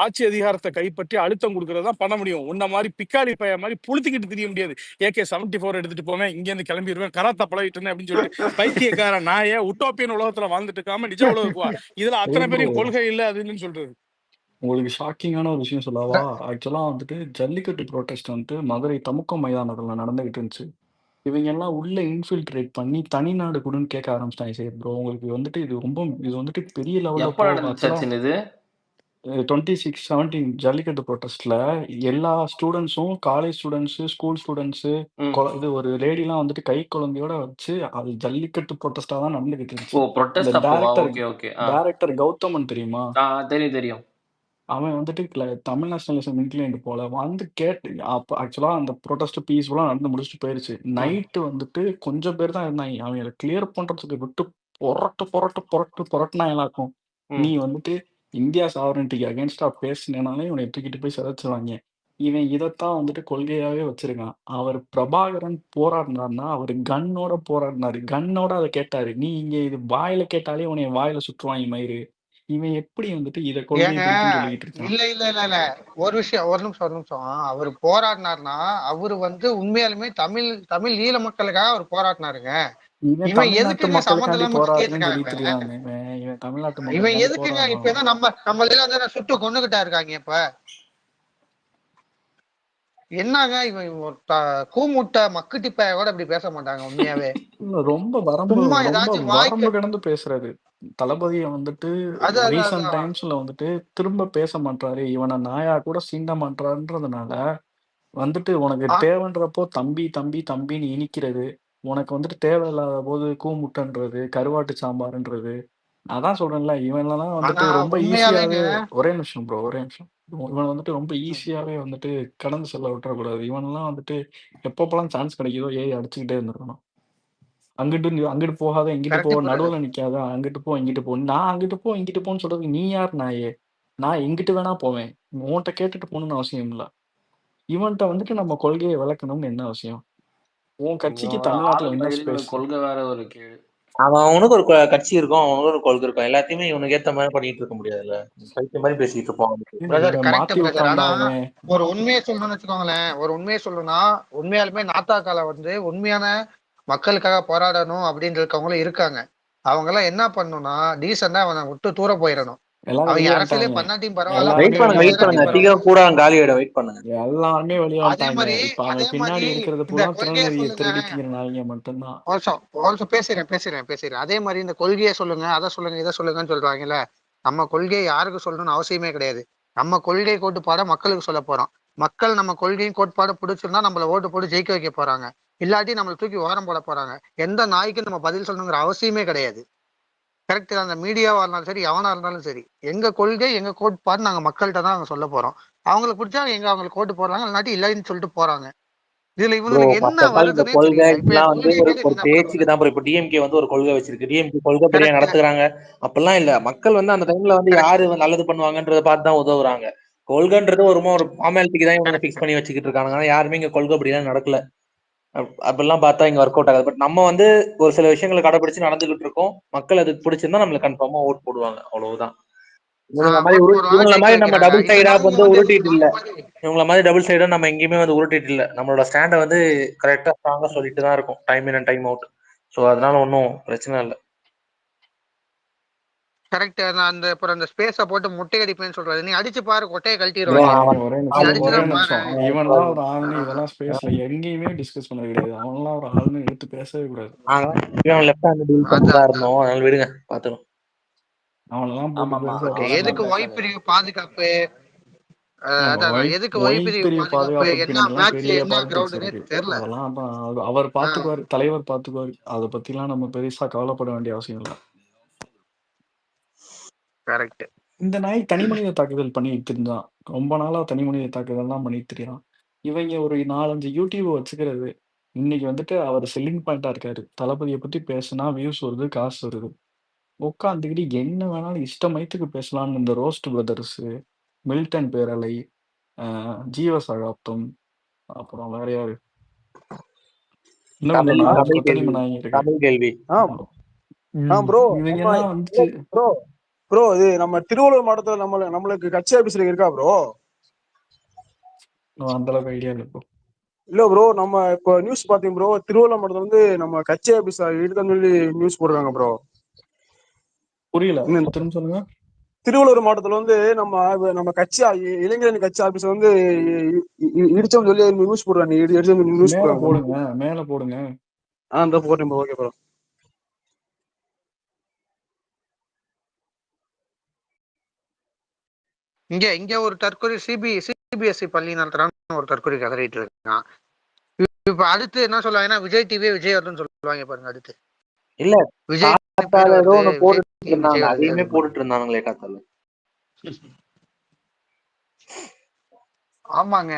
ஆட்சி அதிகாரத்தை கைப்பற்றி அழுத்தம் கொடுக்கறது தான் பண்ண முடியும். உன்ன மாதிரி பிக்காளி பைய மாதிரி புளுத்திக்கிட்டு தெரிய முடியாது. AK-74 எடுத்துட்டு போவேன், இங்க இருந்து கிளம்பிடுவேன், கராத்தா பழகிட்டு இருந்தேன் அப்படின்னு சொல்லிட்டு பைத்தியக்கார நாயே உட்டோப்பியன் உலகத்துல வாழ்ந்துட்டு இருக்காம நிஜ உலகம் வா. இதுல அத்தனை பேரும் கொள்கை இல்ல அதுன்னு சொல்றது. உங்களுக்கு ஷாக்கிங்கான ஒரு விஷயம் சொல்லவா? ஆக்சுவலா வந்துட்டு ஜல்லிக்கட்டு ப்ரோட்டஸ்ட் வந்துட்டு மதுரை தமுக்கம் மைதானத்துல நடந்துகிட்டு இருந்துச்சு. இவங்க எல்லாம் உள்ள இன்ஃபில்ட்ரேட் பண்ணி தனிநாடு கொடுன்னு கேட்க ஆரம்பிச்சிட்டாங்க. சரி ப்ரோ, உங்களுக்கு வந்துட்டு இது வந்துட்டு பெரிய லெவல்ல போகும். 2016-17 ஜல்லிக்கட்டு ப்ரோட்டஸ்ட்ல எல்லா ஸ்டூடெண்ட்ஸும், காலேஜ் ஸ்டூடெண்ட்ஸ், ஸ்கூல் ஸ்டூடெண்ட்ஸ், இது ஒரு லேடிலாம் வந்துட்டு கை குழந்தையோட வச்சு அது ஜல்லிக்கட்டு ப்ரோட்டஸ்டா தான் நடந்துகிட்டு இருந்துச்சு. டைரக்டர் கௌதமன் தெரியுமா? தெரியும். அவன் வந்துட்டு தமிழ் நேஷனலிசம் இன்க்ளைண்ட் போல வந்து கேட்டு அப்போ ஆக்சுவலா அந்த ப்ரோட்டஸ்ட் பீஸ்ஃபுல்லா நடந்து முடிச்சுட்டு போயிருச்சு. நைட்டு வந்துட்டு கொஞ்சம் பேர் தான் இருந்தாங்க. அவங்களை கிளியர் பண்றதுக்கு விட்டு புரட்டுனா எல்லாருக்கும். நீ வந்துட்டு இந்தியா சாவரன்டிக்கு அகேன்ஸ்டா பேசினாலே இவனை தூக்கிட்டு போய் சிதைச்சிருவாங்க. இவன் இதைத்தான் வந்துட்டு கொள்கையாவே வச்சிருக்கான். அவர் பிரபாகரன் போராடினார்னா அவர் கன்னோட போராடினாரு. கன்னோட அதை கேட்டாரு. நீ இங்க இது வாயில கேட்டாலே உனைய வாயில சுற்றுவாங்க மயிறு. இவன் எப்படி வந்துட்டு இதை கொள்கை சொல்லிட்டு இருக்கான்? இல்ல ஒரு நிமிஷம். அவர் போராடினார்னா அவரு வந்து உண்மையாலுமே தமிழ் ஈழ மக்களுக்காக அவர் போராடினாருங்க. இவன் எதுக்குங்க சம்பந்தம் இவன் எதுக்குங்க இப்பதான் நம்ம சுட்டு கொண்டுகிட்டா இருக்காங்க. இப்ப என்னங்க இவன் கூமுட்ட மக்குட்டிப்பையோட இப்படி பேச மாட்டாங்க உண்மையாவே. ரொம்ப வரம்பு கடந்து பேசுறாரு. தளபதிய வந்துட்டு ரீசன்ட் டைம்ஸ்ல வந்துட்டு திரும்ப பேச மாட்டாரு, இவனை நாயா கூட சீண்ட மாட்டாருன்றதுனால வந்துட்டு உனக்கு ஆ, தேவைன்றப்போ தம்பி தம்பி தம்பின்னு இனிக்கிறது, உனக்கு வந்துட்டு தேவையில்லாத போது கூமுட்டன்றது, கருவாட்டு சாம்பார்ன்றது. அதான் சொல்றேன்ல, இவன்லாம் ஆனா வந்துட்டு ரொம்ப உண்மையாலேங்க ஈஸியாவே ஒரே நிமிஷம் ப்ரோ, ஒரே நிமிஷம். இவன வந்துட்டு ரொம்ப ஈஸியாவே வந்துட்டு கடந்து செல்ல விட்டுறக்கூடாது. இவன்லாம் வந்துட்டு எப்பப்பலாம் சான்ஸ் கிடைக்குதோ ஏறி அடிச்சுக்கிட்டே இருந்துரணும். அங்கிட்டு போகாத, இங்கிட்டு போ, கரெக்ட் பிரதர். நடுவுல நிக்காத, அங்கிட்டு போ, இங்கிட்டு போ. நான் அங்கிட்டு போ, இங்கிட்டு போன்னு சொல்றதுக்கு நீ யார் நாயே? நான் எங்கிட்டு வேணா போவேன். உன்ட்ட கேட்டுட்டு போணும்னு அவசியம் இல்ல. இவன்ட்ட வந்துட்டு நம்ம கொள்கையை விளக்கணும்னு என்ன அவசியம்? உன் கட்சிக்கு இவன் ஒரு தமிழ்நாட்டுல ஆளும் என்ன தகுதி ஸ்பேஸ்? கொள்கை வேற ஒரு கேடு. அவனுக்கு ஒரு கட்சி இருக்கும், அவனுக்கு ஒரு கொள்கை இருக்கும். எல்லாத்தையுமே இவனுக்கு ஏத்த மாதிரி பண்ணிட்டு இருக்க முடியாதுல்ல. பைத்திய மாதிரி பேசிட்டு இருப்பான். பிரதர் இவன் கரெக்ட் மாத்தி பிரதர். விட்டான்டா ஆனா அவன். ஒரு உண்மையை சொல்லணும்னு வச்சுக்கோங்களேன், ஒரு உண்மையை சொல்லணும்னா உண்மையாலுமே நாத்தாக்கால வந்து உண்மையான மக்களுக்காக போராடணும் அப்படின்னு இருக்கவங்களும் இருக்காங்க. அவங்க எல்லாம் என்ன பண்ணணும்னா டீசெண்டா அவனை விட்டு தூர போயிடணும். எல்லாரும் அவங்க வெளியே அரசியலே வந்துட்டாங்க. பண்ணாட்டியும் பரவாயில்ல, எல்லாருமே வெயிட் மக்களுக்கு பண்ணுங்க, வெளியே வெயிட் பண்ணுங்க, சேராட்டியும் வந்துட்டாங்க. பரவாயில்ல. சீக்கிரம் கூட காலியோட வெயிட் பண்ணுங்க. எல்லாருமே வெளியே அதே வந்துட்டாங்க. மாதிரி இப்ப அதே அவன் பின்னாடி மாதிரி இருக்கிறது இந்த பூரா கொள்கையை திருநெறியை சொல்லுங்க. திருடி திங்கிற நாய்ங்க மட்டும்தான். ஆல்சோ பேசுறேன். அதே மாதிரி இந்த கொள்கையை சொல்லுங்க, அதை சொல்லுங்க, இதை சொல்லுங்கன்னு சொல்றாங்கல்ல. நம்ம கொள்கையை யாருக்கு சொல்லணும்னு அவசியமே கிடையாது. நம்ம கொள்கை கோட்பாட மக்களுக்கு சொல்ல போறோம். மக்கள் நம்ம கொள்கையும் கோட்பாடு பிடிச்சிருந்தா நம்மள ஓட்டு போட்டு ஜெயிக்க வைக்க போறாங்க. இல்லாட்டி நம்மளை தூக்கி ஓரம் போட போறாங்க. எந்த நாய்க்கும் நம்ம பதில் சொல்லணுங்கிற அவசியமே கிடையாது. கரெக்ட் தான். அந்த மீடியாவா இருந்தாலும் சரி, எவனா இருந்தாலும் சரி, எங்க கொள்கை எங்க கோட்பாடு நாங்க மக்கள்கிட்ட தான் நாங்க சொல்ல போறோம். அவங்களுக்கு பிடிச்சா அவங்களுக்கு ஓட்டு போடுறாங்க, இல்லாட்டி இல்லைன்னு சொல்லிட்டு போறாங்க. இதுல ப்ரோ, இவங்களுக்கு என்ன ஃபர்ஸ்ட் ஆஃப் ஆல் இந்த வருதுன்னே கொள்கை தெரியல. இப்ப என் இதெல்லாம் வந்து கொள்கையை ஒரு கேட்டு ஒரு என்ன பண்ண பேச்சுக்கு போறாங்க? தான் ப்ரோ. இப்போ டிஎம்கே வந்து ஒரு கொள்கை வச்சிருக்கு, டிஎம்கே கொள்கை பெரிய கரெக்ட் நடத்துறாங்க. அப்பெல்லாம் இல்ல, மக்கள் வந்து அந்த டைம்ல வந்து கரெக்ட் யாரு நல்லது பண்ணுவாங்கன்றத பார்த்து தான் உதவுறாங்க. கொள்கைன்றது ஒரு ஃபார்மாலிட்டிக்கு தான் இவங்க ஃபிக்ஸ் கரெக்ட். பண்ணி வச்சுக்கிட்டு இருக்காங்க. ஆனா யாருமே இங்க கொள்கை அப்படிலாம் நடக்கல. அப்பெல்லாம் பார்த்தா இங்க ஒர்க் அவுட் ஆகாது. பட் நம்ம வந்து ஒரு சில விஷயங்களை கடைபிடிச்சு நடந்துகிட்டு இருக்கோம். மக்கள் அதுக்கு பிடிச்சிருந்தா நம்மளுக்கு கன்ஃபார்மா ஓட் போடுவாங்க, அவ்வளவுதான். ஓட் போடுவாங்க, இவங்கள ஜெயிக்க மாதிரி நம்ம வைக்கிறாங்க. டபுள் சைடா இருந்தாலும் வந்து வந்து உருட்டிட்டு இல்ல. அந்த மாதிரி இவங்கள மாதிரி டபுள் சைடா நம்ம எங்கேயுமே வந்து உருட்டிட்டு இல்ல. நம்மளோட ஸ்டாண்டை வந்து கரெக்டா ஸ்ட்ராங்கா சொல்லிட்டு தான் இருக்கும், time in and time out. So அதனால ஒன்றும் பிரச்சனை இல்லை. கரெக்ட். நான் அந்த அப்புறம் அந்த ஸ்பேஸ போட்டு முட்டை அடிப்பேன்னு சொல்றாரு. நீ அடிச்சு பாரு, கொட்டையை ப்ரோ, கழட்டிடுவாங்க. ஒரே நீ நிமிஷம், ஒரே அடிச்சுதான் பாரு. நிமிஷம். இவன்லாம் ஒரு ஆள்னு இதெல்லாம் ஸ்பேஸ்ல எங்கேயுமே டிஸ்கஸ் பண்ணது கிடையாது. அவன்லாம் ஒரு ஆள்னு எடுத்து பேசவே கூடாது. லெஃப்ட் ஹேண்ட் டீல் பண்ணிட்டு அதான் தான் அதான். இருந்தோம், அதனால விடுங்க, பாத்துரும். அவனெல்லாம் போட்டு ஆமாமா, பெருசா ஓகே, அவ்வளவுதான் எதுக்கு பேசாதீங்க. ஒய் பேசாதீங்க. பிரிவு பாதுகாப்பு? அதான் எதுக்கு ஒய் ஒய் பிரிவு பிரிவு பாதுகாப்பு? பாதுகாப்புக்கு என்ன பின்னாடிலாம் மேட்ச், பெரிய என்ன பாலிடிக்ஸ் கிரவுண்டுன்னே இருக்கு. தெரியல. அதெல்லாம் அப்புறம் அவர் ஆ, பார்த்துக்குவாரு, தலைவர் பார்த்துக்குவாரு. அதை பத்திலாம் நம்ம பெருசா கவலைப்பட வேண்டிய அவசியம் இல்லை. கரெக்ட். இந்த நாய் தனி மனித தாக்குதல் பண்ணிட்டு இருந்தான். ரொம்ப நாளா தனி மனித தாக்குதல்லாம் பண்ணிட்டு தெரியும். இவங்க ஒரு 4-5 யூடியூப் வச்சுக்கிறது. இன்னைக்கு வந்துட்டு அவர் செல்லிங் பாயிண்டா இருக்காரு. தளபதியை பத்தி பேசினா வியூஸ் வருது, காசு வருது. உட்காந்துக்கிட்டு என்ன வேணாலும் இஷ்டமயத்துக்கு பேசலாம்னு இந்த ரோஸ்ட் பிரதர்ஸ், மில்டன் பேரலை, ஜீவ சகாப்தம், அப்புறம் வேற யாரு, இன்னும் கொஞ்சம் தமிழ் 4-5 தமிழ் கேள்வி, கொத்தடிமை நாய்ங்க இருக்கு. தமிழ் கேள்வி. ப்ரோ இவங்க நம்ம எல்லாம் வந்துட்டு ப்ரோ ப்ரோ இது நம்ம திருவள்ளூர் மாவட்டத்துல நம்மளுக்கு கட்சி ஆபீஸ்ல இருக்கா ப்ரோ? அந்த அளவுக்கு ஐடியா இல்லை இப்போ. இல்ல ப்ரோ, நம்ம இப்போ நியூஸ் பாத்தீங்க ப்ரோ, திருவள்ளூர் மாவட்டத்துல வந்து நம்ம கட்சி ஆபீஸ் எடுத்தான்னு சொல்லி நியூஸ் போடுறாங்க ப்ரோ. புரியல, திரும்ப சொல்லுங்க. திருவள்ளூர் மாவட்டத்துல வந்து நம்ம கட்சி இளைஞரணி கட்சி ஆபீஸ் வந்து இடிச்சோம்னு சொல்லி நியூஸ் போடுறாங்க. நியூஸ் மேல போடுறாங்க. போடுங்க, மேல போடுங்க. அந்த போட்டேன் ப்ரோ. Okay bro. இங்க ஒரு தற்கொலை சிபிஎஸ்இ பள்ளி நடத்துறான்னு ஒரு தற்கொலை கதறிட்டு இருக்கான். இப்ப அடுத்து என்ன சொல்லுவாங்கன்னா விஜய் டிவி விஜய் வருதுன்னு சொல்லுவாங்க பாருங்க. அடுத்து இல்ல, விஜய் பேர் காத்தால ஏதோ வருது, ஒண்ணு விஜய் போட்டுட்டு இருந்தாங்க, விஜய் வருது அதையுமே அப்படின்னு. போட்டுட்டு இருந்தானுங்களே காத்தால. ஆமாங்க.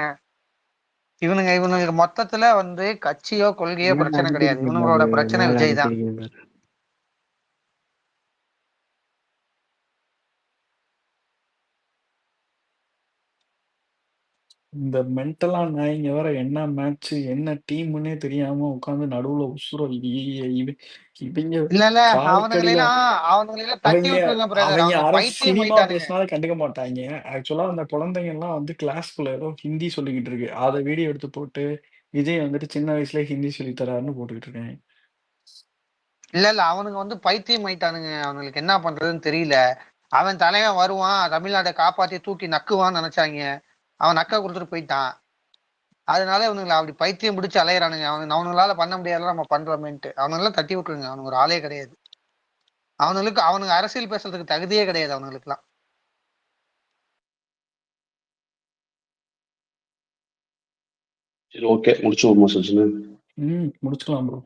இவனுங்க மொத்தத்துல வந்து கட்சியோ கொள்கையோ பிரச்சனை கிடையாது. இவனுங்களோட பிரச்சனை விஜய் தான். இந்த மென்டலா நாய்ங்க வேற என்ன மேட்ச் என்ன டீம்னே தெரியாம உட்காந்து நடுவுல உசுரம் இவங்க இல்ல காலுக்கடியில அவனுங்களெல்லாம் தட்டி அவங்க விட்டுருங்க பிரதர். அவங்க அவங்க பைத்தியம் சினிமா ஆயிட்டானுங்க. பேசினாலும் கண்டுக்க மாட்டாங்க. ஆக்சுவலா அந்த குழந்தைங்க எல்லாம் வந்து கிளாஸ்க்குள்ள ஏதோ ஹிந்தி சொல்லிக்கிட்டு இருக்கு, அதை வீடியோ எடுத்து போட்டு விஜய் வந்துட்டு சின்ன வயசுல ஹிந்தி சொல்லி தராருன்னு போட்டுக்கிட்டு இருக்கேன். இல்ல அவனுங்க வந்து பைத்தியம் ஆயிட்டானுங்க. அவனுங்களுக்கு என்ன பண்றதுன்னு தெரியல. அவன் தலைவன் வருவான், தமிழ்நாட்டை காப்பாத்தி தூக்கி நக்குவான்னு நினைச்சாங்க. அவன் நக்க கொடுத்துட்டு போயிட்டான். அதனால இவனுங்களை அப்படி பைத்தியம் பிடிச்சு அலையிறானுங்க. அவனுங்களால பண்ண முடியாத நம்ம பண்றோமேன்ட்டு அவனுங்களாம் தட்டி விட்டுருங்க. அவனுக்கு ஒரு ஆளே கிடையாது. அவனுங்க அரசியல் பேசுறதுக்கு தகுதியே கிடையாது அவனுங்களுக்கு எல்லாம். சரி, ஓகே, முடிச்சு விடுமா சச்சின்? முடிச்சுக்கலாம் ப்ரோ.